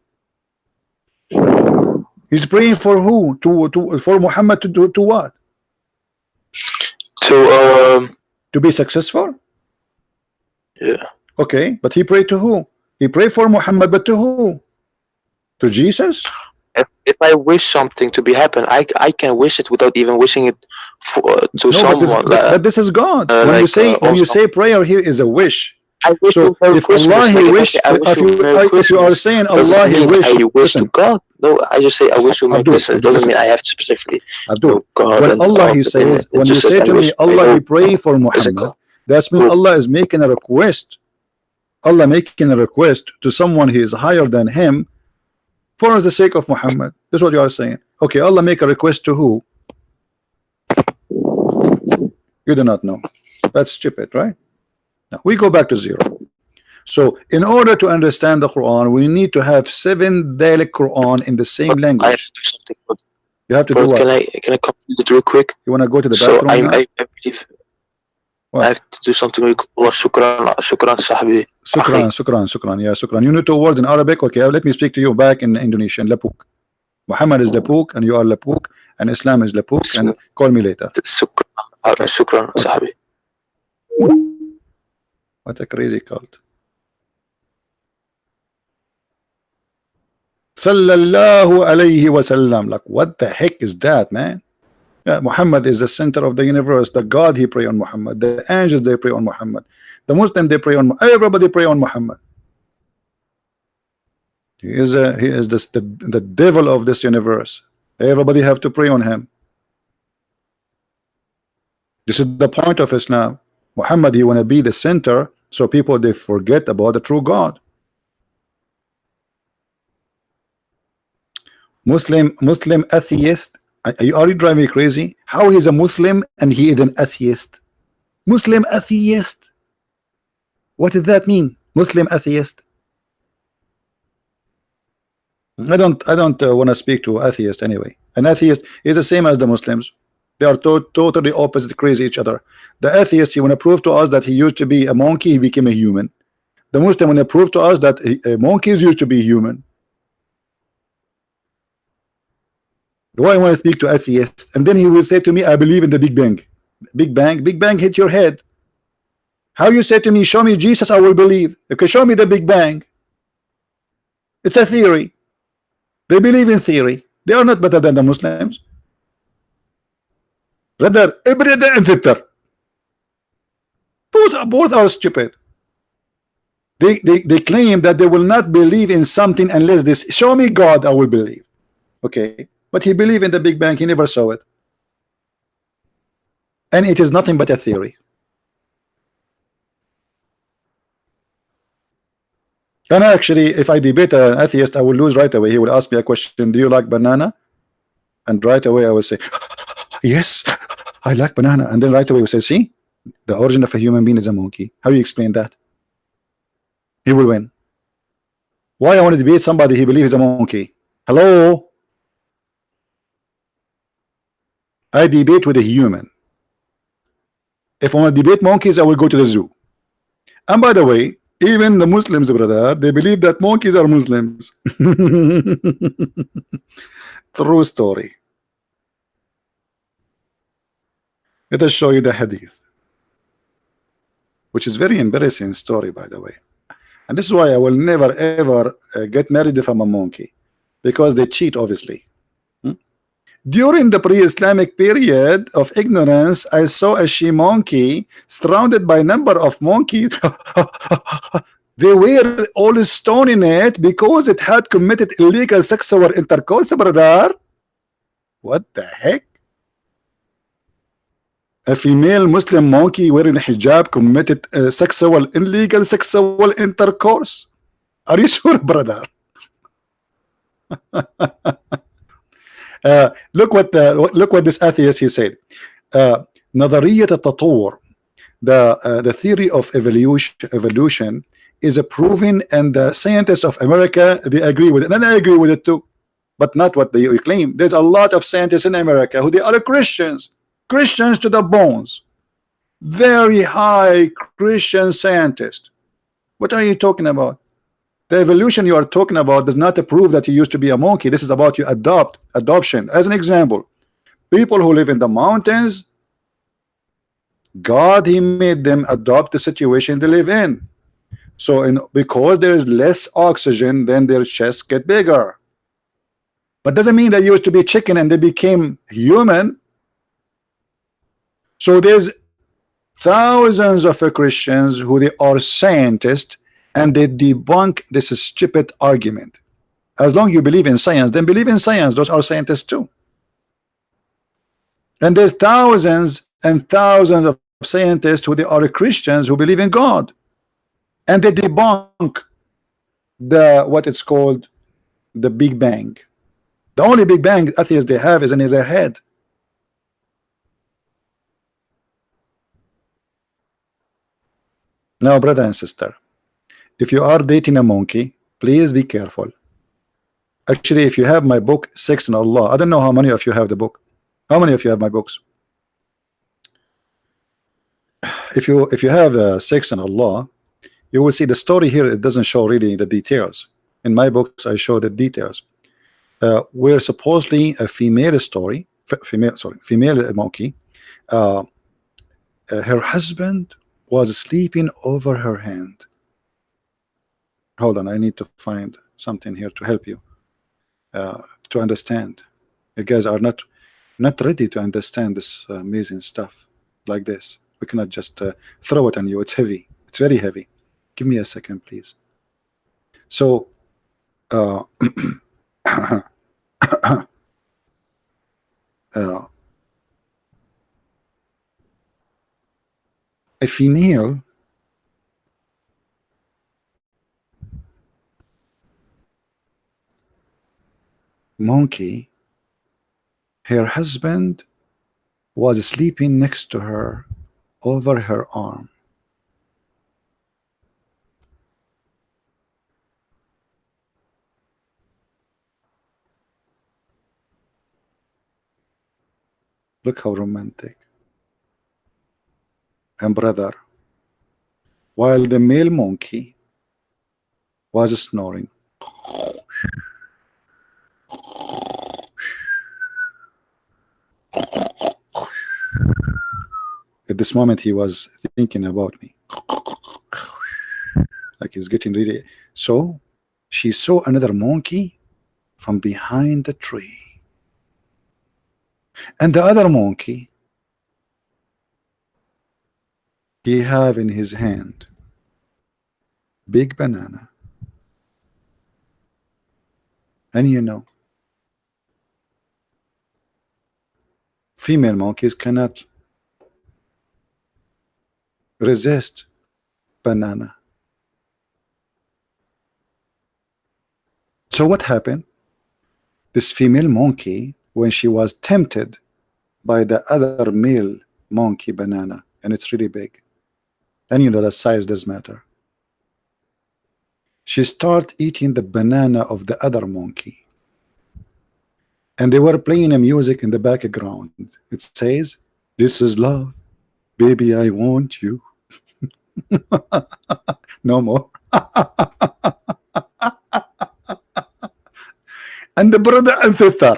He's praying for who? For Muhammad to do what? To be successful? Yeah. Okay, but he prayed to who? He prayed for Muhammad, but to who? To Jesus? If I wish something to be happen, I can wish it without even wishing it to someone. But this is God. When you say prayer here is a wish. So if Allah he wish, if you are saying Allah he wish, I wish to God. No, I just say I wish to make this. It doesn't mean I have to specifically. God. When Allah he says, when you say to me Allah he pray for Muhammad, that's mean Allah is making a request. Allah making a request to someone he is higher than him for the sake of Muhammad. That's what you are saying. Okay, Allah make a request to who? You do not know. That's stupid, right? Now we go back to zero. So in order to understand the Quran, we need to have 7 dialect Quran in the same language. I have to do something. You have to do what? Can I complete it real quick? You want to go to the bathroom? So I believe what? I have to do something real quick. Shukran, sahbi. Shukran. Yeah, shukran. You know 2 words in Arabic. Okay, let me speak to you back in Indonesian. Lapuk. Muhammad is Lapuk, and you are Lapuk, and Islam is Lapuk, and call me later. Shukran, sahbi. What a crazy cult. Sallallahu alayhi wa sallam. Like, what the heck is that, man? Yeah, Muhammad is the center of the universe. The God he pray on Muhammad. The angels they pray on Muhammad. The Muslim they pray on. Everybody pray on Muhammad. He is the devil of this universe. Everybody have to pray on him. This is the point of Islam. Muhammad, he want to be the center, so people they forget about the true God. Muslim atheist. Are you driving me crazy? How he's a Muslim and he is an atheist? Muslim atheist. What does that mean? Muslim atheist. I don't want to speak to atheist anyway. An atheist is the same as the Muslims. They are totally opposite, crazy each other. The atheist, he want to prove to us that he used to be a monkey, he became a human. The Muslim want to prove to us that monkeys used to be human. Why I want to speak to atheists? And then he will say to me, I believe in the Big Bang. Big Bang hit your head. How you say to me, show me Jesus, I will believe. Okay, show me the Big Bang. It's a theory. They believe in theory. They are not better than the Muslims. Brother and sister, Both are stupid. They claim that they will not believe in something unless this show me God, I will believe. Okay, but he believed in the Big Bang, he never saw it. And it is nothing but a theory. And actually, if I debate an atheist, I will lose right away. He will ask me a question, do you like banana? And right away I will say, yes, I like banana. And then right away we say, see, the origin of a human being is a monkey. How do you explain that? He will win. Why I want to debate somebody he believes is a monkey? Hello? I debate with a human. If I want to debate monkeys, I will go to the zoo. And by the way, even the Muslims, brother, they believe that monkeys are Muslims. True story. Let us show you the hadith, which is very embarrassing story, by the way. And this is why I will never ever get married if I'm a monkey, because they cheat, obviously. During the pre-Islamic period of ignorance, I saw a she monkey surrounded by a number of monkeys. They were all stoning it because it had committed illegal sexual intercourse, brother. What the heck? A female Muslim monkey wearing a hijab committed illegal sexual intercourse. Are you sure, brother? Look what this atheist he said. نظرية التطور, the theory of evolution is proven, and the scientists of America, they agree with it, and I agree with it too, but not what they claim. There's a lot of scientists in America who they are Christians to the bones, very high Christian scientists. What are you talking about? The evolution you are talking about does not prove that you used to be a monkey. This is about you adoption. As an example, people who live in the mountains, God, he made them adopt the situation they live in. So because there is less oxygen, then their chests get bigger. But doesn't mean that you used to be chicken and they became human. So there's thousands of Christians who they are scientists, and they debunk this stupid argument. As long as you believe in science, then believe in science. Those are scientists too. And there's thousands and thousands of scientists who they are Christians who believe in God, and they debunk what it's called the Big Bang. The only Big Bang atheists they have is in their head. Now, brother and sister, if you are dating a monkey, please be careful. Actually, if you have my book, Sex and Allah, I don't know how many of you have the book. How many of you have my books? If you have Sex and Allah, you will see the story here. It doesn't show really the details. In my books, I show the details. Where supposedly a female story, female monkey, her husband was sleeping over her hand. Hold on, I need to find something here to help you to understand. You guys are not ready to understand this amazing stuff like this. We cannot just throw it on you. It's heavy. It's very heavy. Give me a second, please. So a female monkey, her husband was sleeping next to her over her arm. Look how romantic. And brother, while the male monkey was snoring, at this moment he was thinking about me, like he's getting ready. So she saw another monkey from behind the tree, and the other monkey, he have in his hand big banana. And you know, female monkeys cannot resist banana. So what happened? This female monkey, when she was tempted by the other male monkey banana, and it's really big, and you know that size does matter, she started eating the banana of the other monkey, and they were playing a music in the background. It says, "This is love, baby, I want you." No more. And the brother and sister,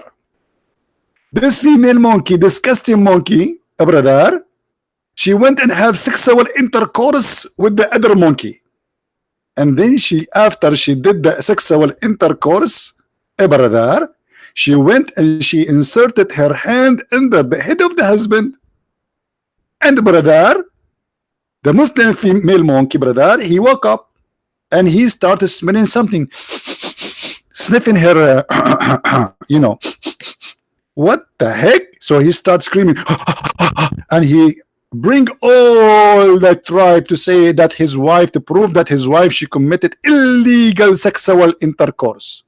this female monkey, disgusting monkey, a brother, she went and have sexual intercourse with the other monkey. And then she, after she did the sexual intercourse, a brother, she went and she inserted her hand in the head of the husband. And brother, the Muslim female monkey, brother, he woke up and he started smelling something, sniffing her, you know, what the heck? So he starts screaming, and he bring all the tribe to say that his wife, to prove that his wife, she committed illegal sexual intercourse.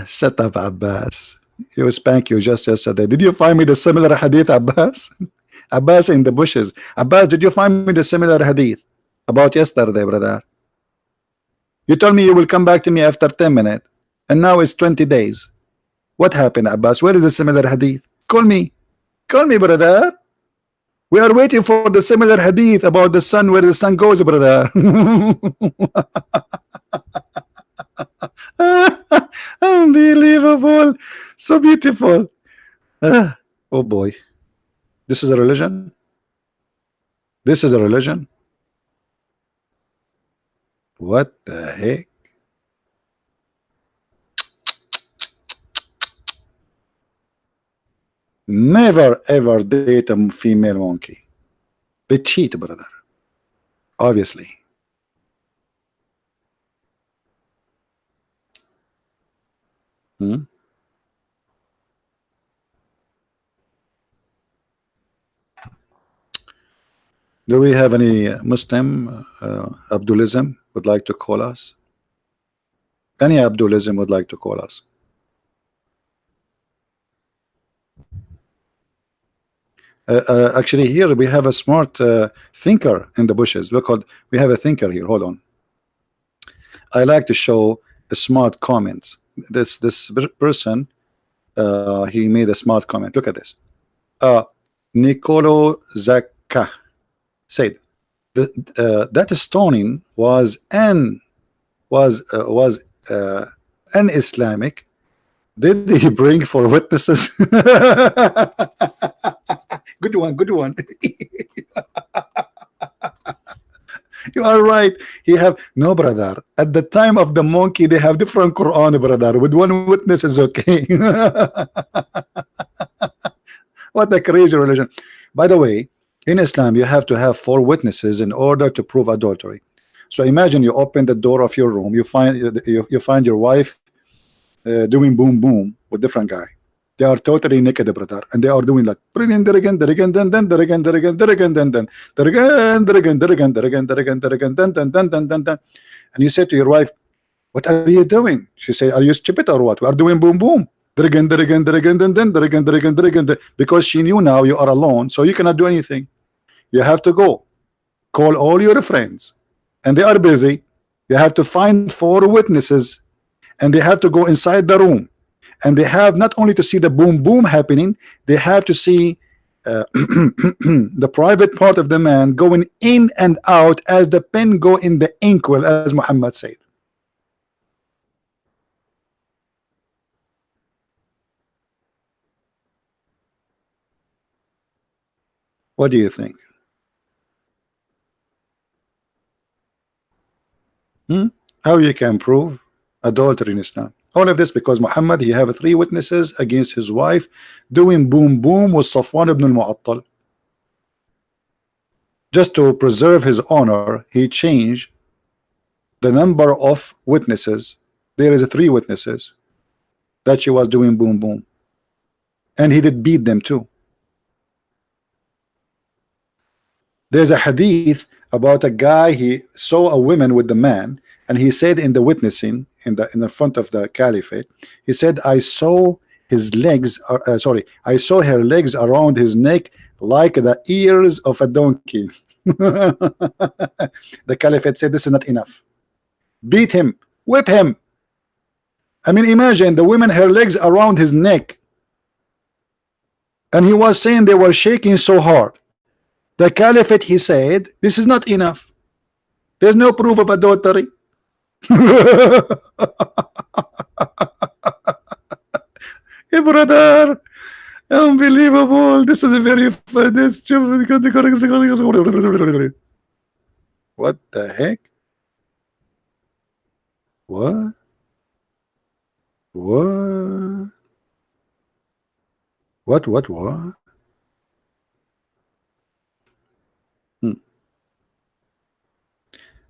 Shut up, Abbas. He will spank you just yesterday. Did you find me the similar hadith, Abbas? Abbas in the bushes. Abbas, did you find me the similar hadith about yesterday, brother? You told me you will come back to me after 10 minutes, and now it's 20 days. What happened, Abbas? Where is the similar hadith? Call me, brother. We are waiting for the similar hadith about the sun, where the sun goes, brother. Unbelievable, so beautiful. Oh boy, this is a religion. This is a religion. What the heck? Never ever date a female monkey. They cheat, brother. Obviously. Do we have any Muslim Abdulism would like to call us? Any Abdulism would like to call us? Actually, here we have a smart thinker in the bushes. Look, we have a thinker here. Hold on. I like to show the smart comments. This person, he made a smart comment. Look at this. Nicolo Zakka said that stoning was un-Islamic. Did he bring for witnesses? Good one, good one. You are right. He have no, brother. At the time of the monkey, they have different Quran, brother. With one witness is okay. What a crazy religion. By the way, in Islam, you have to have 4 witnesses in order to prove adultery. So imagine you open the door of your room, you find your wife doing boom boom with different guy. They are totally naked, brother, and they are doing like and you say to your wife, what are you doing? She say, are you stupid or what? We are doing boom boom. Because she knew now you are alone, so you cannot do anything. You have to go call all your friends, and they are busy. You have to find 4 witnesses and they have to go inside the room, and they have not only to see the boom boom happening, they have to see the private part of the man going in and out as the pen go in the inkwell, as Muhammad said. What do you think? How you can prove adultery in Islam? All of this because Muhammad, he have 3 witnesses against his wife doing boom boom with Safwan ibn al-Mu'attal. Just to preserve his honor, he changed the number of witnesses. There is 3 witnesses that she was doing boom boom, and he did beat them too. There's a hadith about a guy, he saw a woman with the man, and he said in the witnessing in the front of the caliphate, he said, I saw his legs, I saw her legs around his neck like the ears of a donkey. The caliphate said, this is not enough. Beat him, whip him. I mean, imagine the woman, her legs around his neck, and he was saying they were shaking so hard. The caliphate, he said, this is not enough. There's no proof of adultery. Hey, brother, unbelievable. This is a very what the heck? What?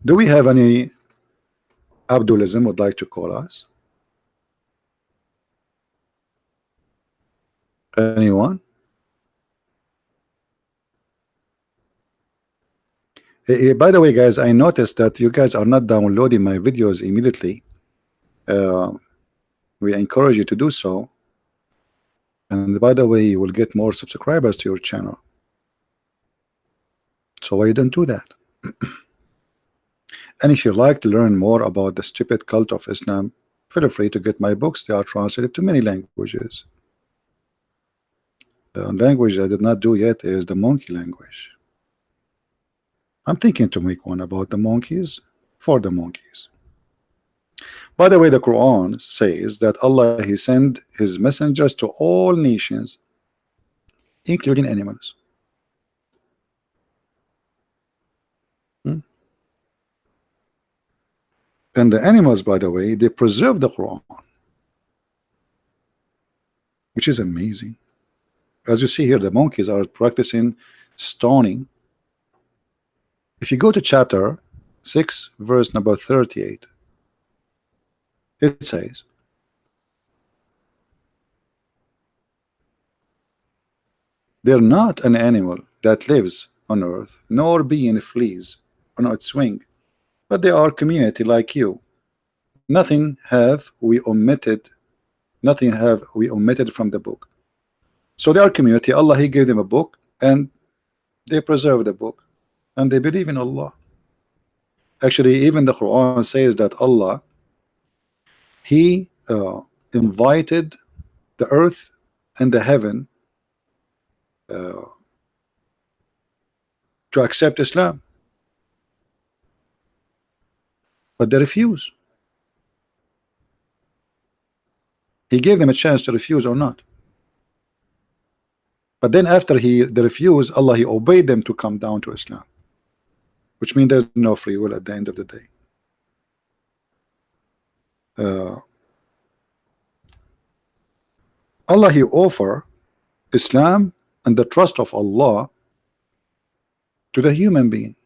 Do we have any Abdulism would like to call us? Anyone? By the way, guys, I noticed that you guys are not downloading my videos immediately. We encourage you to do so. And by the way, you will get more subscribers to your channel. So why you don't do that? And if you like to learn more about the stupid cult of Islam, feel free to get my books. They are translated to many languages. The language I did not do yet is the monkey language. I'm thinking to make one about the monkeys for the monkeys. By the way, the Quran says that Allah, he sent his messengers to all nations, including animals. And the animals, by the way, they preserve the Quran, which is amazing. As you see here, the monkeys are practicing stoning. If you go to chapter 6, verse number 38, it says, they're not an animal that lives on earth, nor being fleas on its wing, but they are community like you. Nothing have we omitted from the book. So they are community. Allah, he gave them a book, and they preserve the book, and they believe in Allah. Actually, even the Quran says that Allah, he invited the earth and the heaven to accept Islam, but they refuse. He gave them a chance to refuse or not. But then after they refused, Allah, he obeyed them to come down to Islam, which means there's no free will at the end of the day. Allah, he offer Islam and the trust of Allah to the human being,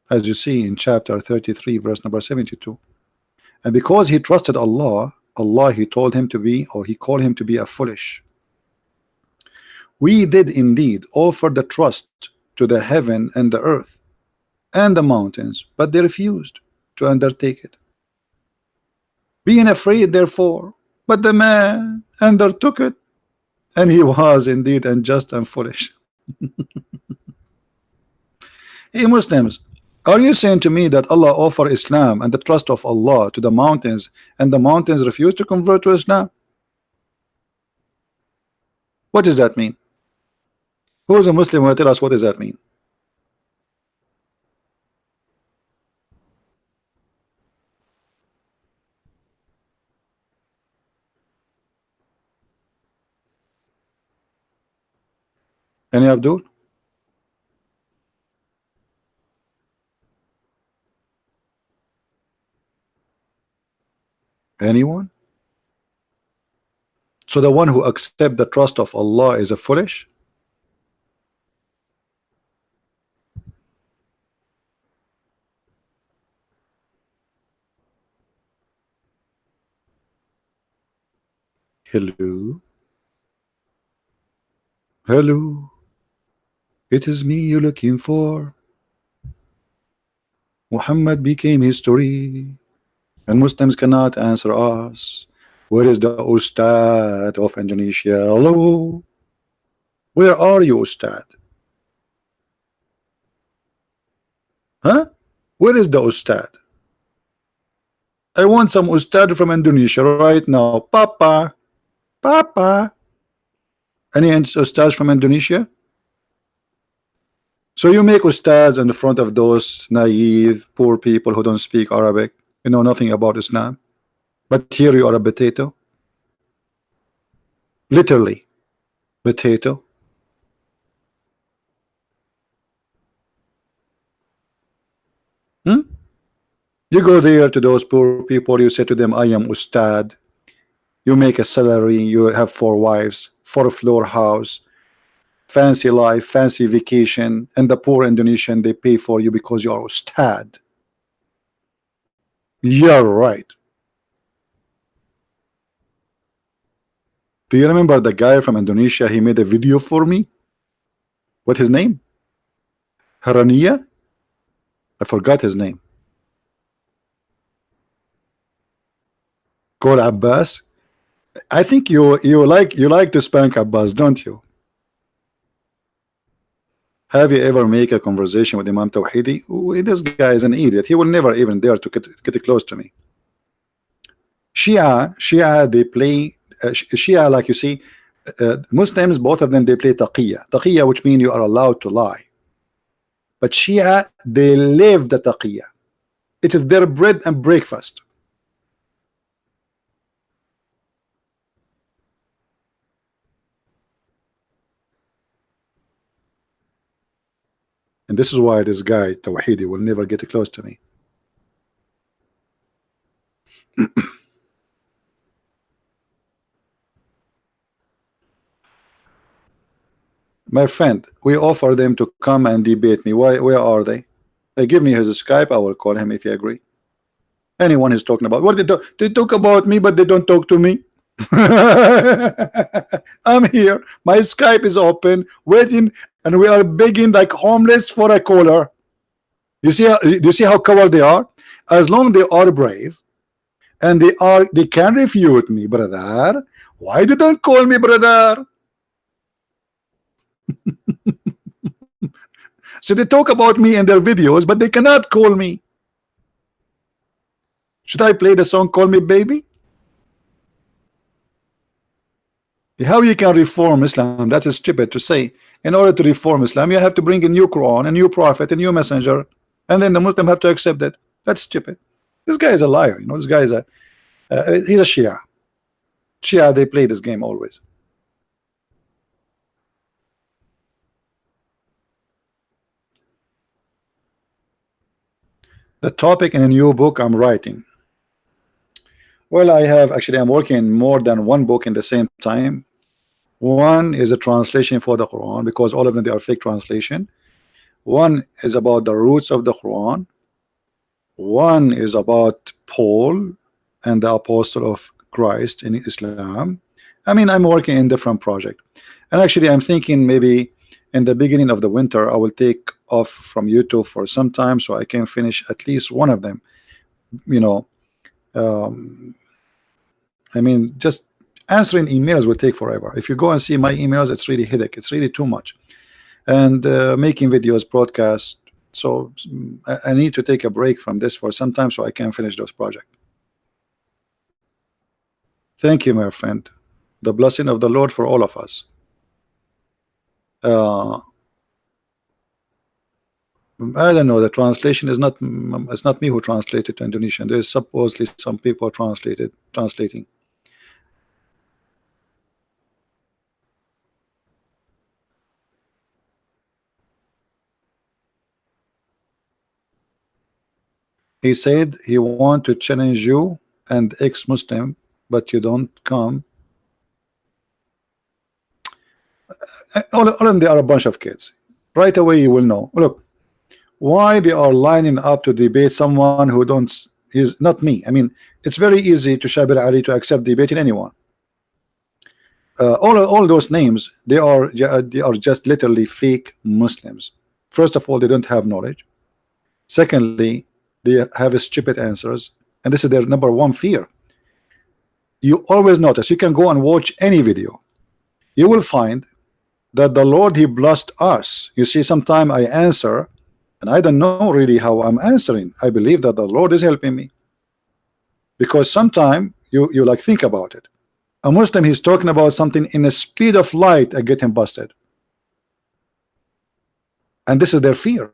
as you see in chapter 33, verse number 72. And because he trusted Allah, he told him to be, or he called him to be a foolish. We did indeed offer the trust to the heaven and the earth and the mountains, but they refused to undertake it, being afraid therefore. But the man undertook it, and he was indeed unjust and foolish. Hey Muslims, Are you saying to me that Allah offer Islam and the trust of Allah to the mountains, and the mountains refuse to convert to Islam? What does that mean? Who is a Muslim who will tell us what does that mean? Any Abdul? Anyone? So the one who accept the trust of Allah is a foolish? Hello? Hello? It is me you're looking for. Muhammad became history, and Muslims cannot answer us. Where is the Ustad of Indonesia? Hello? Where are you, Ustad? Huh? Where is the Ustad? I want some Ustad from Indonesia right now. Papa. Papa. Any Ustads from Indonesia? So you make Ustads in the front of those naive, poor people who don't speak Arabic, you know nothing about Islam. But here you are a potato. Literally. Potato. You go there to those poor people, you say to them, I am Ustad. You make a salary, you have 4 wives, 4-floor house, fancy life, fancy vacation, and the poor Indonesian, they pay for you because you are Ustad. Yeah, right. Do you remember the guy from Indonesia? He made a video for me. What's his name? Harania? I forgot his name. Called Abbas. I think you like to spank Abbas, don't you? Have you ever make a conversation with Imam Tawhidi? Ooh, this guy is an idiot. He will never even dare to get close to me. Shia, they play Shia, like you see, Muslims, both of them, they play taqiyya. Taqiyya, which means you are allowed to lie. But Shia, they live the taqiyya. It is their bread and breakfast. And this is why this guy Tawhidi will never get close to me. My friend, we offer them to come and debate me. Where are they? Give me his Skype. I will call him if you agree. Anyone is talking about what they talk about me, but they don't talk to me. I'm here. My Skype is open, waiting, and we are begging like homeless for a caller. You see how coward they are? As long they are brave, and they can refute me, brother. Why they don't call me, brother? So they talk about me in their videos, but they cannot call me. Should I play the song Call Me Baby? How you can reform Islam? That is stupid to say. In order to reform Islam, you have to bring a new Quran, a new prophet, a new messenger, and then the Muslim have to accept it. That's stupid. This guy is a liar. You know, this guy is he's a Shia. Shia, they play this game always. The topic in a new book I'm writing. Well, I'm working more than one book in the same time. One is a translation for the Quran, because all of them, they are fake translation. One is about the roots of the Quran. One is about Paul and the apostle of Christ in Islam. I mean, I'm working in different project, and actually I'm thinking maybe in the beginning of the winter I will take off from YouTube for some time so I can finish at least one of them. You know, I mean, just answering emails will take forever. If you go and see my emails, it's really headache. It's really too much. And making videos, broadcast, So I need to take a break from this for some time so I can finish those projects. Thank you, my friend. The blessing of the Lord for all of us. I don't know. The translation is not. It's not me who translated to Indonesian. There's supposedly some people translating. He said he want to challenge you and ex-Muslim, but you don't come. All of them, they are a bunch of kids. Right away, you will know. Look, why they are lining up to debate someone who don't is not me. I mean, it's very easy to Shabir Ali to accept debating anyone. All those names, they are just literally fake Muslims. First of all, they don't have knowledge. Secondly, they have stupid answers, and this is their number one fear. You always notice, you can go and watch any video, you will find that the Lord, he blessed us. You see, sometime I answer and I don't know really how I'm answering. I believe that the Lord is helping me, because sometime you like think about it. A Muslim, he's talking about something in the speed of light, I get him busted, and this is their fear.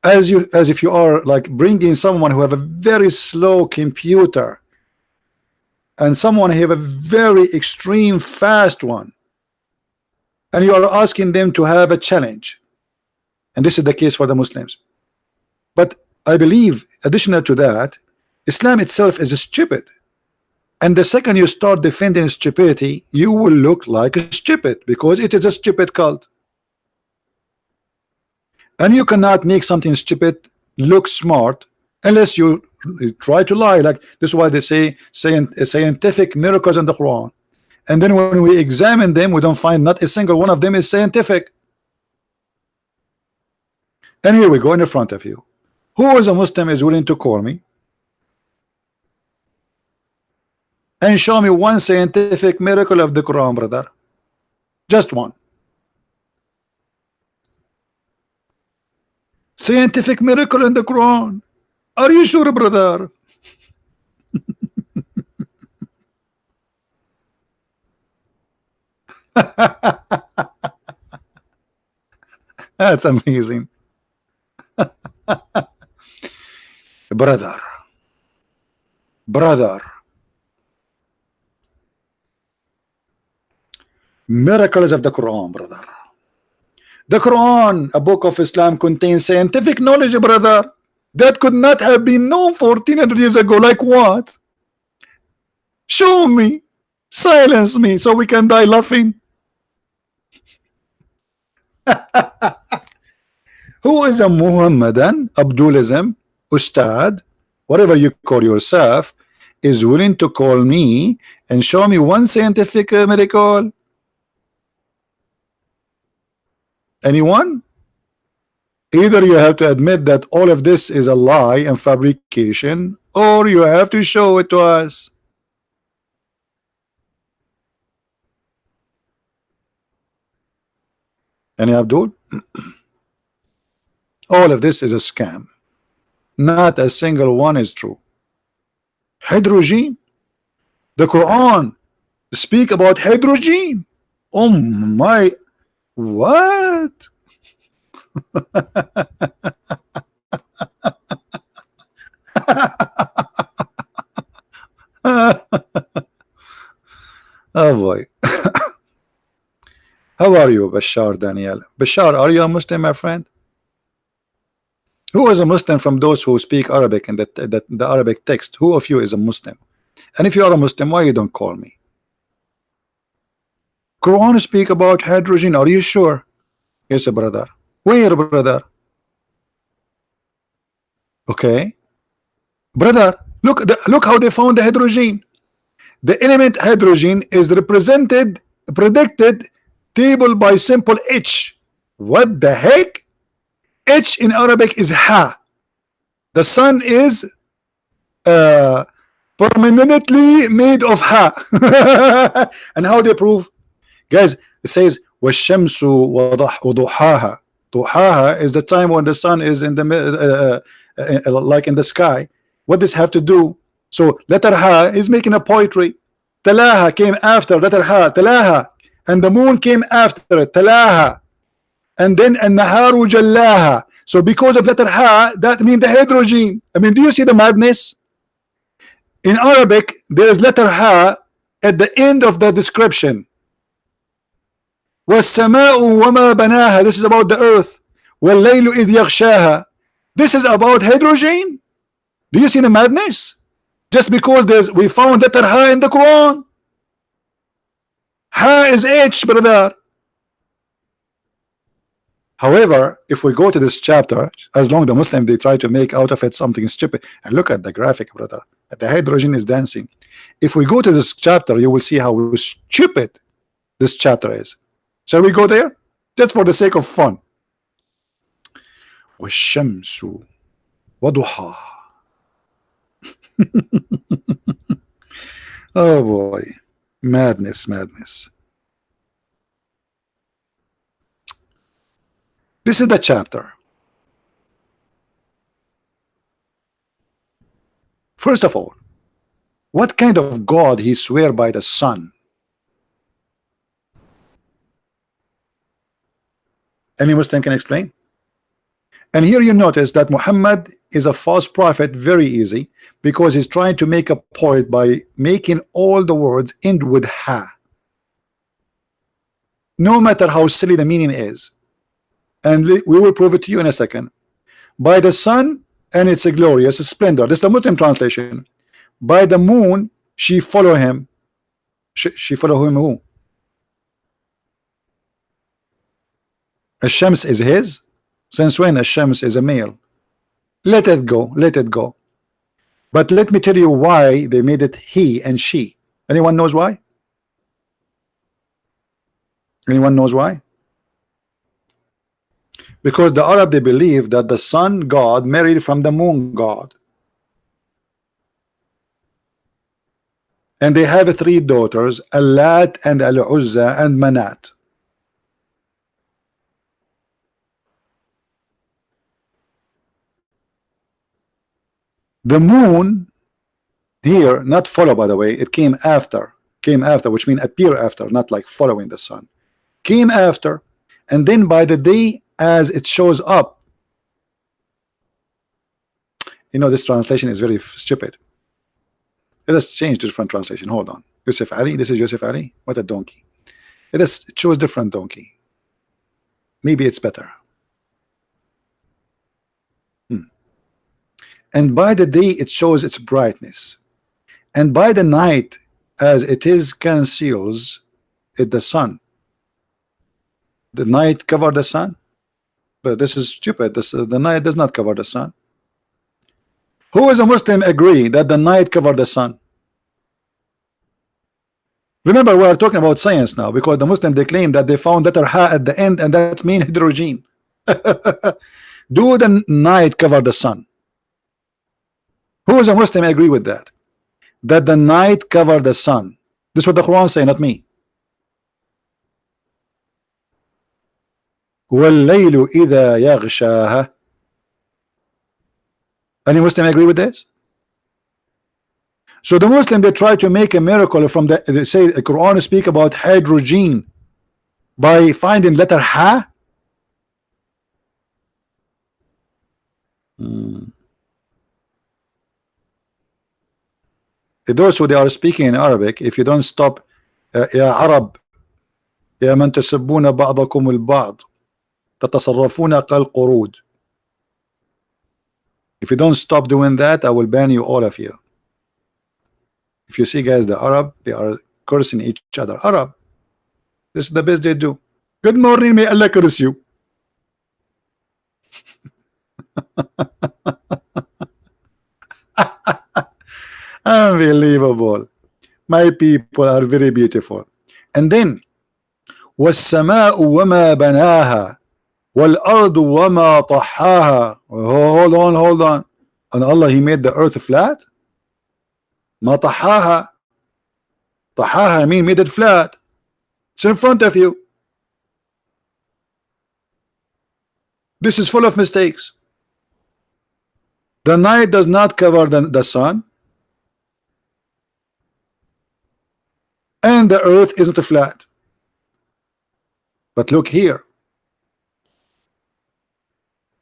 As if you are like bringing someone who have a very slow computer and someone who have a very extreme fast one, and you are asking them to have a challenge. And this is the case for the Muslims. But I believe, additional to that, Islam itself is stupid, and the second you start defending stupidity, you will look like a stupid, because it is a stupid cult. And you cannot make something stupid look smart unless you try to lie. Like this is why they say scientific miracles in the Quran, and then when we examine them, we don't find not a single one of them is scientific. And here we go in the front of you. Who is a Muslim is willing to call me and show me one scientific miracle of the Quran, brother? Just one. Scientific miracle in the Quran. Are you sure, brother? That's amazing. Brother. Miracles of the Quran, brother. The Quran, a book of Islam, contains scientific knowledge, brother, that could not have been known 1400 years ago. Like what? Show me. Silence me so we can die laughing. Who is a Muhammadan, Abdulism, Ustad, whatever you call yourself, is willing to call me and show me one scientific miracle? Anyone? Either you have to admit that all of this is a lie and fabrication, or you have to show it to us. Any Abdul? All of this is a scam. Not a single one is true. Hydrogen? The Quran speak about hydrogen. Oh my, what? Oh boy. How are you, Bashar Daniel? Bashar, are you a Muslim, my friend? Who is a Muslim from those who speak Arabic and the Arabic text? Who of you is a Muslim? And if you are a Muslim, why you don't call me? Quran speak about hydrogen. Are you sure? Yes, brother. Where, brother? Okay, brother. Look how they found the hydrogen. The element hydrogen is predicted table by simple H. What the heck? H in Arabic is ha. The sun is permanently made of ha. And how they prove? Guys, it says والشمس وضحاها. Duhaha is the time when the sun is in the like in the sky. What does have to do? So letter Ha is making a poetry. Talaha came after letter Ha, Talaha, and the moon came after it, Talaha, and then An-Naharu Jallaha. So because of letter Ha, that means the hydrogen. I mean, do you see the madness? In Arabic, there is letter Ha at the end of the description. وَالسَّمَاءُ وَمَا بَنَاهَا. This is about the earth. وَاللَّيْلُ إِذْ يَغْشَاهَا. This is about hydrogen. Do you see the madness? Just because we found letter Ha in the Quran. Ha is H, brother. However, if we go to this chapter, as long as the Muslim they try to make out of it something stupid, and look at the graphic, brother. The hydrogen is dancing. If we go to this chapter, you will see how stupid this chapter is. Shall we go there? Just for the sake of fun. والشمس وضحاها. Oh boy, madness, madness. This is the chapter. First of all, what kind of God he swear by the sun? Any Muslim can explain? And here you notice that Muhammad is a false prophet very easy, because he's trying to make a point by making all the words end with Ha, no matter how silly the meaning is. And we will prove it to you in a second. By the sun and its glorious splendor. This is the Muslim translation. By the moon she follow him. She follow him who? Shams is his. Since when Shams is a male? Let it go, let it go. But let me tell you why they made it he and she. Anyone knows why? Anyone knows why? Because the Arab they believe that the sun god married from the moon god, and they have three daughters, Allat and Al-Uzza and Manat. The moon here, not follow, by the way, it came after, which means appear after, not like following the sun. Came after, and then by the day as it shows up. You know, this translation is very stupid. Let us change different translation. Hold on. Yusuf Ali, this is Yusuf Ali. What a donkey. It shows different donkey. Maybe it's better. And by the day it shows its brightness, and by the night as it is conceals it the sun. The night cover the sun, but this is stupid. The night does not cover the sun. Who is a Muslim agree that the night cover the sun? Remember, we are talking about science now, because the Muslim they claim that they found letter Ha at the end, and that means hydrogen. Do the night cover the sun? Who is a Muslim agree with that? That the night cover the sun. This is what the Quran say, not me. وَاللَّيْلُ إِذَا يَغْشَاهَا. Any Muslim agree with this? So the Muslim they try to make a miracle from they say the Quran speak about hydrogen by finding letter Ha. Those who they are speaking in Arabic, if you don't stop, يا عرب يا من تسبون بعضكم البعض تتصرفون كالقرود. If you don't stop doing that, I will ban you, all of you. If you see guys, the Arab, they are cursing each other. Arab, this is the best they do. Good morning, may Allah curse you. Unbelievable. My people are very beautiful. And then وَالسَّمَاءُ وَمَا بَنَاهَا وَالْأَرْضُ وَمَا طَحَّاهَا. Hold on. And Allah, he made the earth flat? مَا طَحَّاهَا. طَحَّاهَا mean made it flat. It's in front of you. This is full of mistakes. The night does not cover the sun, and the earth isn't flat. But look here.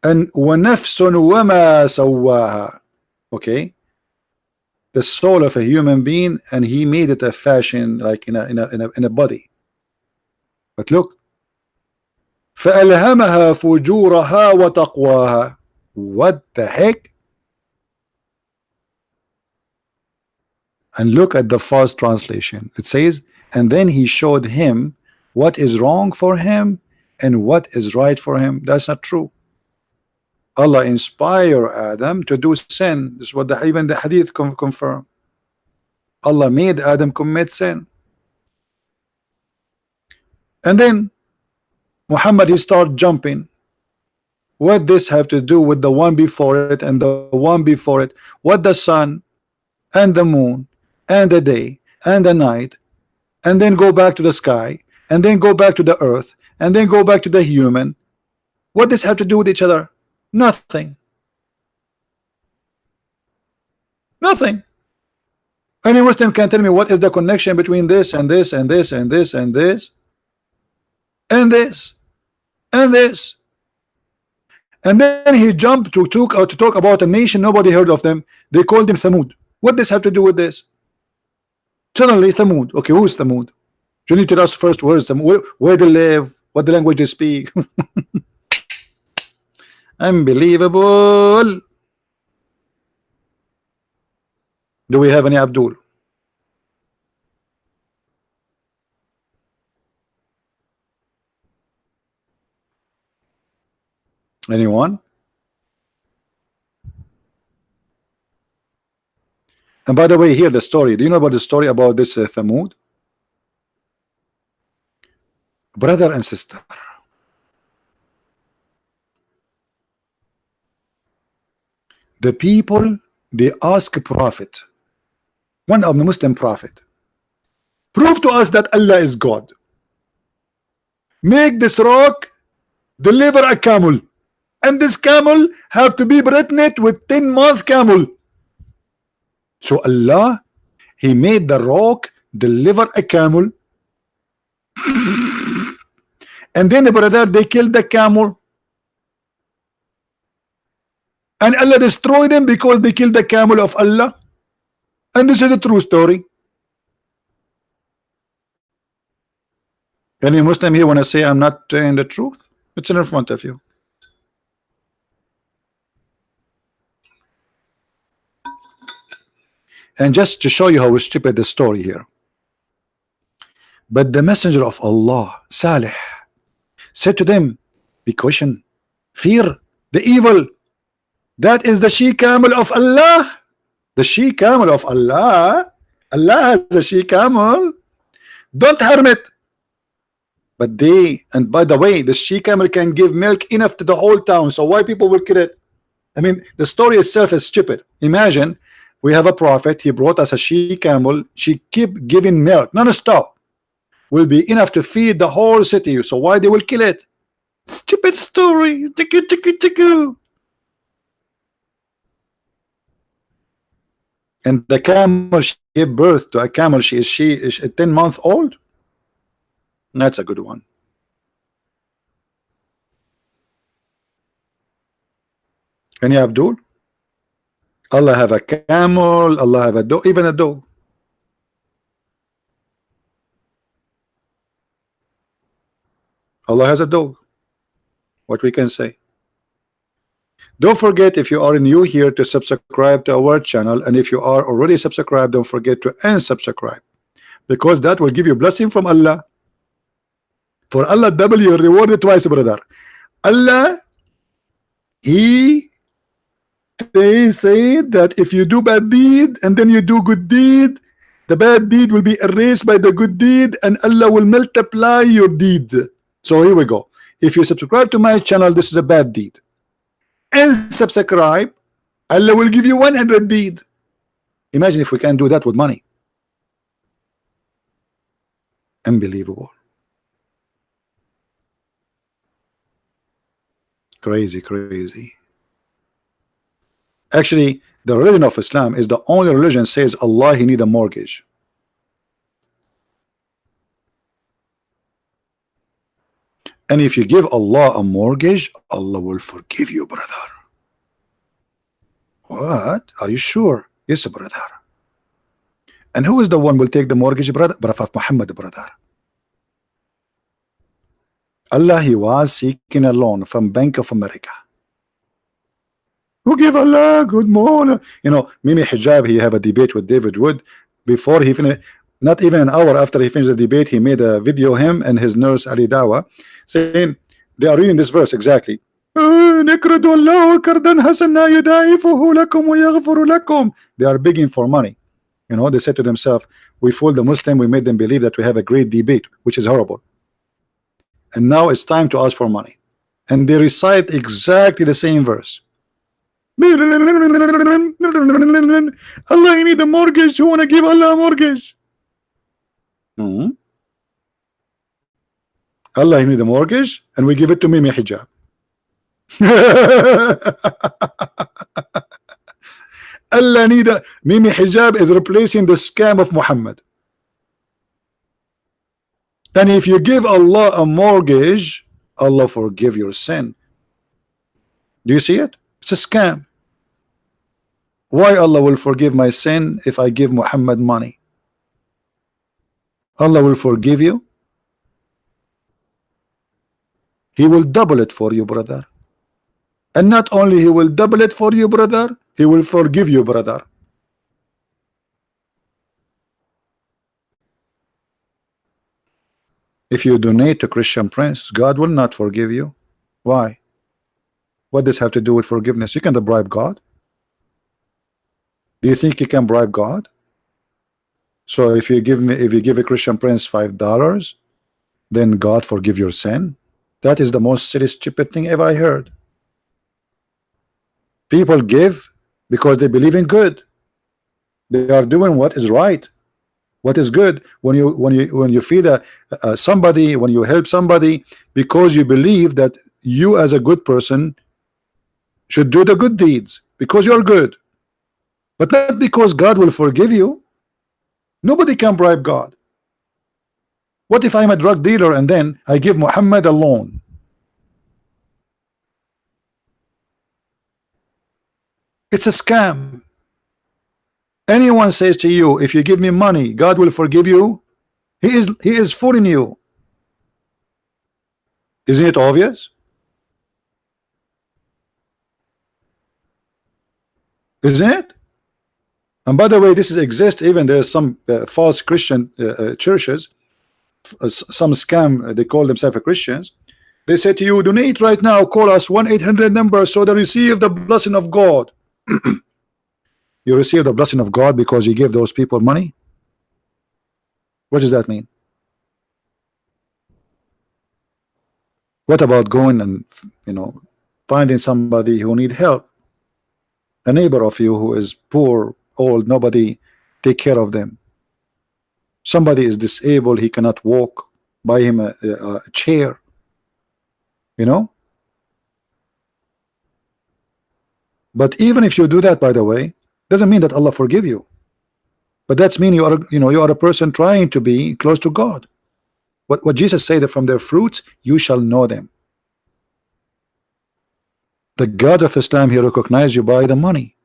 And وَنَفْسٌ وَمَا سَوَّاهَا. Okay, the soul of a human being, and he made it a fashion, like in a body. But look, فَأَلْهَمَهَا فُجُورَهَا وَتَقْوَاهَا. What the heck? And look at the false translation. It says, and then he showed him what is wrong for him and what is right for him. That's not true. Allah inspired Adam to do sin. This is what even the hadith confirm. Allah made Adam commit sin. And then Muhammad, he start jumping. What this have to do with the one before it and the one before it? What the sun and the moon and the day and the night, and then go back to the sky, and then go back to the earth, and then go back to the human. What does have to do with each other? Nothing. Nothing. Any Muslim can tell me what is the connection between this and this and this and this and this and this and this. And then he jumped to talk about a nation nobody heard of them. They called him Thamud. What does have to do with this? Suddenly Thamud. Okay, who's Thamud? You need to ask first where is Thamud, where they live, what the language they speak. Unbelievable. Do we have any Abdul? Anyone? And by the way, here the story. Do you know about the story about this Thamud? Brother and sister. The people, they ask a prophet, one of the Muslim prophet, prove to us that Allah is God. Make this rock deliver a camel, and this camel have to be pregnant with 10-month camel. So Allah, he made the rock deliver a camel, and then the brother, they killed the camel, and Allah destroyed them because they killed the camel of Allah. And this is a true story. Any Muslim here want to say I'm not telling the truth? It's in front of you. And just to show you how stupid the story here. But the messenger of Allah, Salih, said to them, be caution, fear the evil. That is the she camel of Allah. The she camel of Allah. Allah has a she camel. Don't harm it. But and by the way, the she camel can give milk enough to the whole town. So why people will kill it? I mean, the story itself is stupid. Imagine we have a prophet. He brought us a she camel. She keep giving milk non-stop. Will be enough to feed the whole city. So why they will kill it? Stupid story. Tiku. And the camel, she gave birth to a camel. She is 10 months old. That's a good one. Any Abdul? Allah have a camel. Allah have a dog. Even a dog. Allah has a dog. What we can say. Don't forget, if you are new here, to subscribe to our channel, and if you are already subscribed, don't forget to unsubscribe, because that will give you blessing from Allah. For Allah double your reward twice, brother. Allah, they say that if you do bad deed and then you do good deed, the bad deed will be erased by the good deed, and Allah will multiply your deed. So here we go. If you subscribe to my channel, this is a bad deed. And subscribe, Allah will give you 100 deed. Imagine if we can do that with money. Unbelievable. Crazy, crazy. Actually, the religion of Islam is the only religion says Allah he need a mortgage. And if you give Allah a mortgage, Allah will forgive you, brother. What? Are you sure? Yes, brother. And who is the one will take the mortgage, brother? Prophet Muhammad, brother. Allah, he was seeking a loan from Bank of America. Who give Allah good morning? You know, Mimi Hijab, he have a debate with David Wood before he finished. Not even an hour after he finished the debate, he made a video, him and his nurse Ali Dawa, saying they are reading this verse exactly. They are begging for money. You know, they said to themselves, we fooled the Muslim, we made them believe that we have a great debate, which is horrible. And now it's time to ask for money. And they recite exactly the same verse. Allah, you need a mortgage. You want to give Allah a mortgage? Allah, you need a mortgage, and we give it to Mimi Hijab. Allah need a Mimi Hijab is replacing the scam of Muhammad. And if you give Allah a mortgage, Allah forgive your sin. Do you see it? It's a scam. Why Allah will forgive my sin if I give Muhammad money? Allah will forgive you. He will double it for you, brother. And not only he will double it for you, brother, he will forgive you, brother. If you donate to Christian Prince, God will not forgive you. Why? What does have to do with forgiveness? You can't bribe God. Do you think you can bribe God? So if you give a Christian Prince $5, then God forgive your sin? That is the most silly, stupid thing ever I heard. People give because they believe in good. They are doing what is right, what is good. When you feed somebody, when you help somebody, because you believe that you as a good person should do the good deeds because you are good, but not because God will forgive you. Nobody can bribe God. What if I'm a drug dealer and then I give Muhammad a loan? It's a scam. Anyone says to you, if you give me money, God will forgive you, he is fooling you. Isn't it obvious? Isn't it? And by the way, this exists. Even there's some false Christian churches, some scam. They call themselves Christians. They say to you, donate right now. Call us 1-800 number so they receive the blessing of God. You receive the blessing of God because you give those people money. What does that mean? What about going and finding somebody who need help, a neighbor of you who is poor, old, nobody take care of them, somebody is disabled, he cannot walk, buy him a chair, But even if you do that, by the way, doesn't mean that Allah forgive you, but that's mean you are a person trying to be close to God. What Jesus said, that from their fruits you shall know them. The God of Islam, he recognizes you by the money.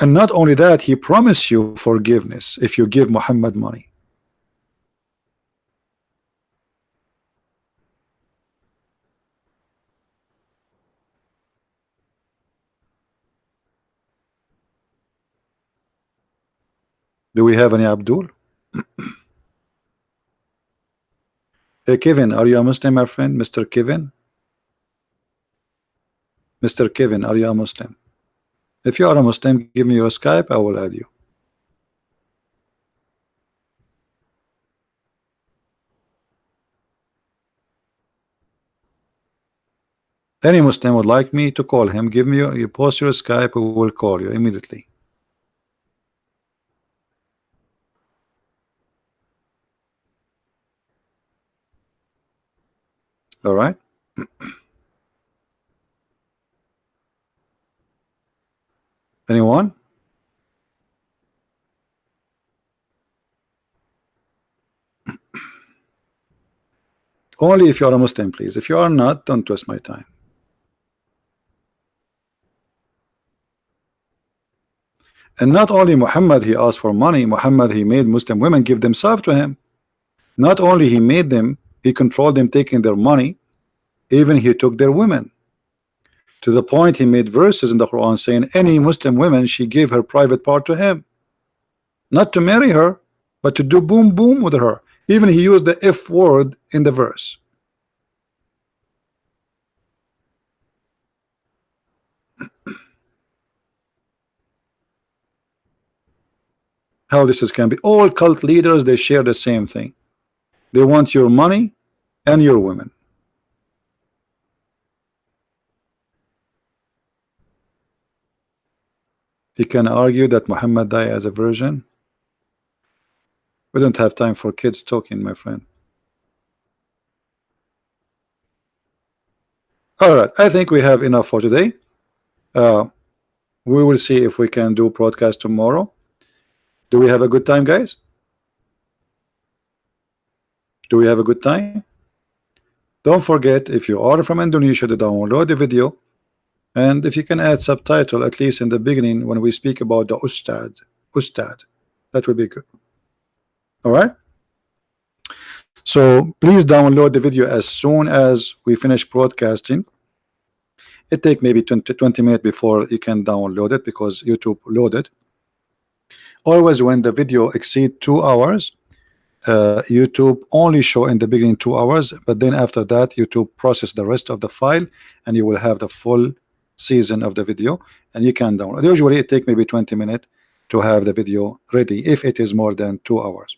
And not only that, he promised you forgiveness if you give Muhammad money. Do we have any Abdul? Hey Kevin, are you a Muslim, my friend? Mr. Kevin? Mr. Kevin, are you a Muslim? If you are a Muslim, give me your Skype, I will add you. Any Muslim would like me to call him, give me you post your Skype, we will call you immediately. All right. Anyone? Only if you are a Muslim, please. If you are not, don't waste my time. And not only Muhammad he asked for money, Muhammad he made Muslim women give themselves to him. Not only he made them, he controlled them taking their money, even he took their women. To the point he made verses in the Quran saying any Muslim woman, she gave her private part to him. Not to marry her, but to do boom boom with her. Even he used the F word in the verse. How this can be? All cult leaders, they share the same thing. They want your money and your women. He can argue that Muhammad died as a virgin. We don't have time for kids talking, my friend. All right, I think we have enough for today. We will see if we can do broadcast tomorrow. Do we have a good time, guys? Do we have a good time? Don't forget, if you are from Indonesia, to download the video, and if you can add subtitle at least in the beginning when we speak about the Ustad, that would be good. All right. So please download the video as soon as we finish broadcasting. It takes maybe 20 minutes before you can download it because YouTube loaded. Always when the video exceeds 2 hours, YouTube only show in the beginning 2 hours, but then after that YouTube process the rest of the file and you will have the full season of the video and you can download. Usually it takes maybe 20 minutes to have the video ready if it is more than 2 hours.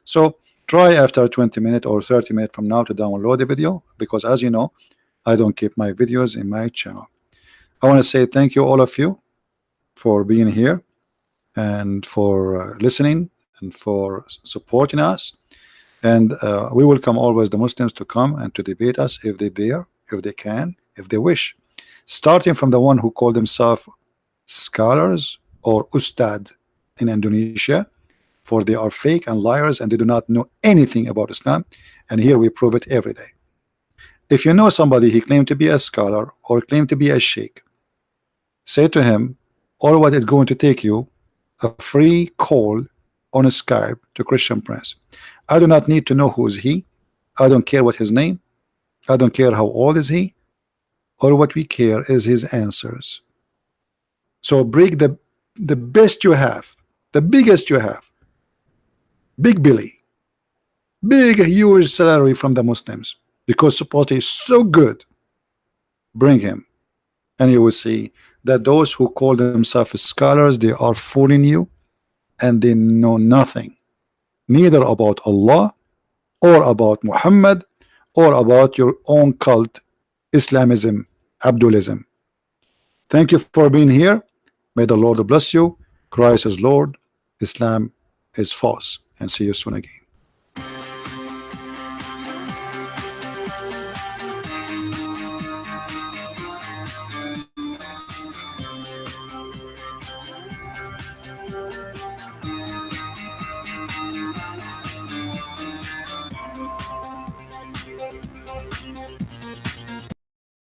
So try after 20 minutes or 30 minutes from now to download the video, because as you know, I don't keep my videos in my channel. I want to say thank you all of you for being here and for listening and for supporting us. And we welcome always the Muslims to come and to debate us if they dare, if they can, if they wish, starting from the one who call themselves scholars or Ustad in Indonesia, for they are fake and liars and they do not know anything about Islam, and here we prove it every day. If you know somebody he claimed to be a scholar or claimed to be a sheikh, say to him, all what it's going to take you a free call on a Skype to Christian Prince. I do not need to know who is he. I don't care what his name. I don't care how old is he. All what we care is his answers. So bring the best you have, the biggest you have. Big Billy, big huge salary from the Muslims because support is so good. Bring him and you will see that those who call themselves scholars, they are fooling you and they know nothing, neither about Allah or about Muhammad or about your own cult, Islamism, Abdulism. Thank you for being here. May the Lord bless you. Christ is Lord, Islam is false, and see you soon again.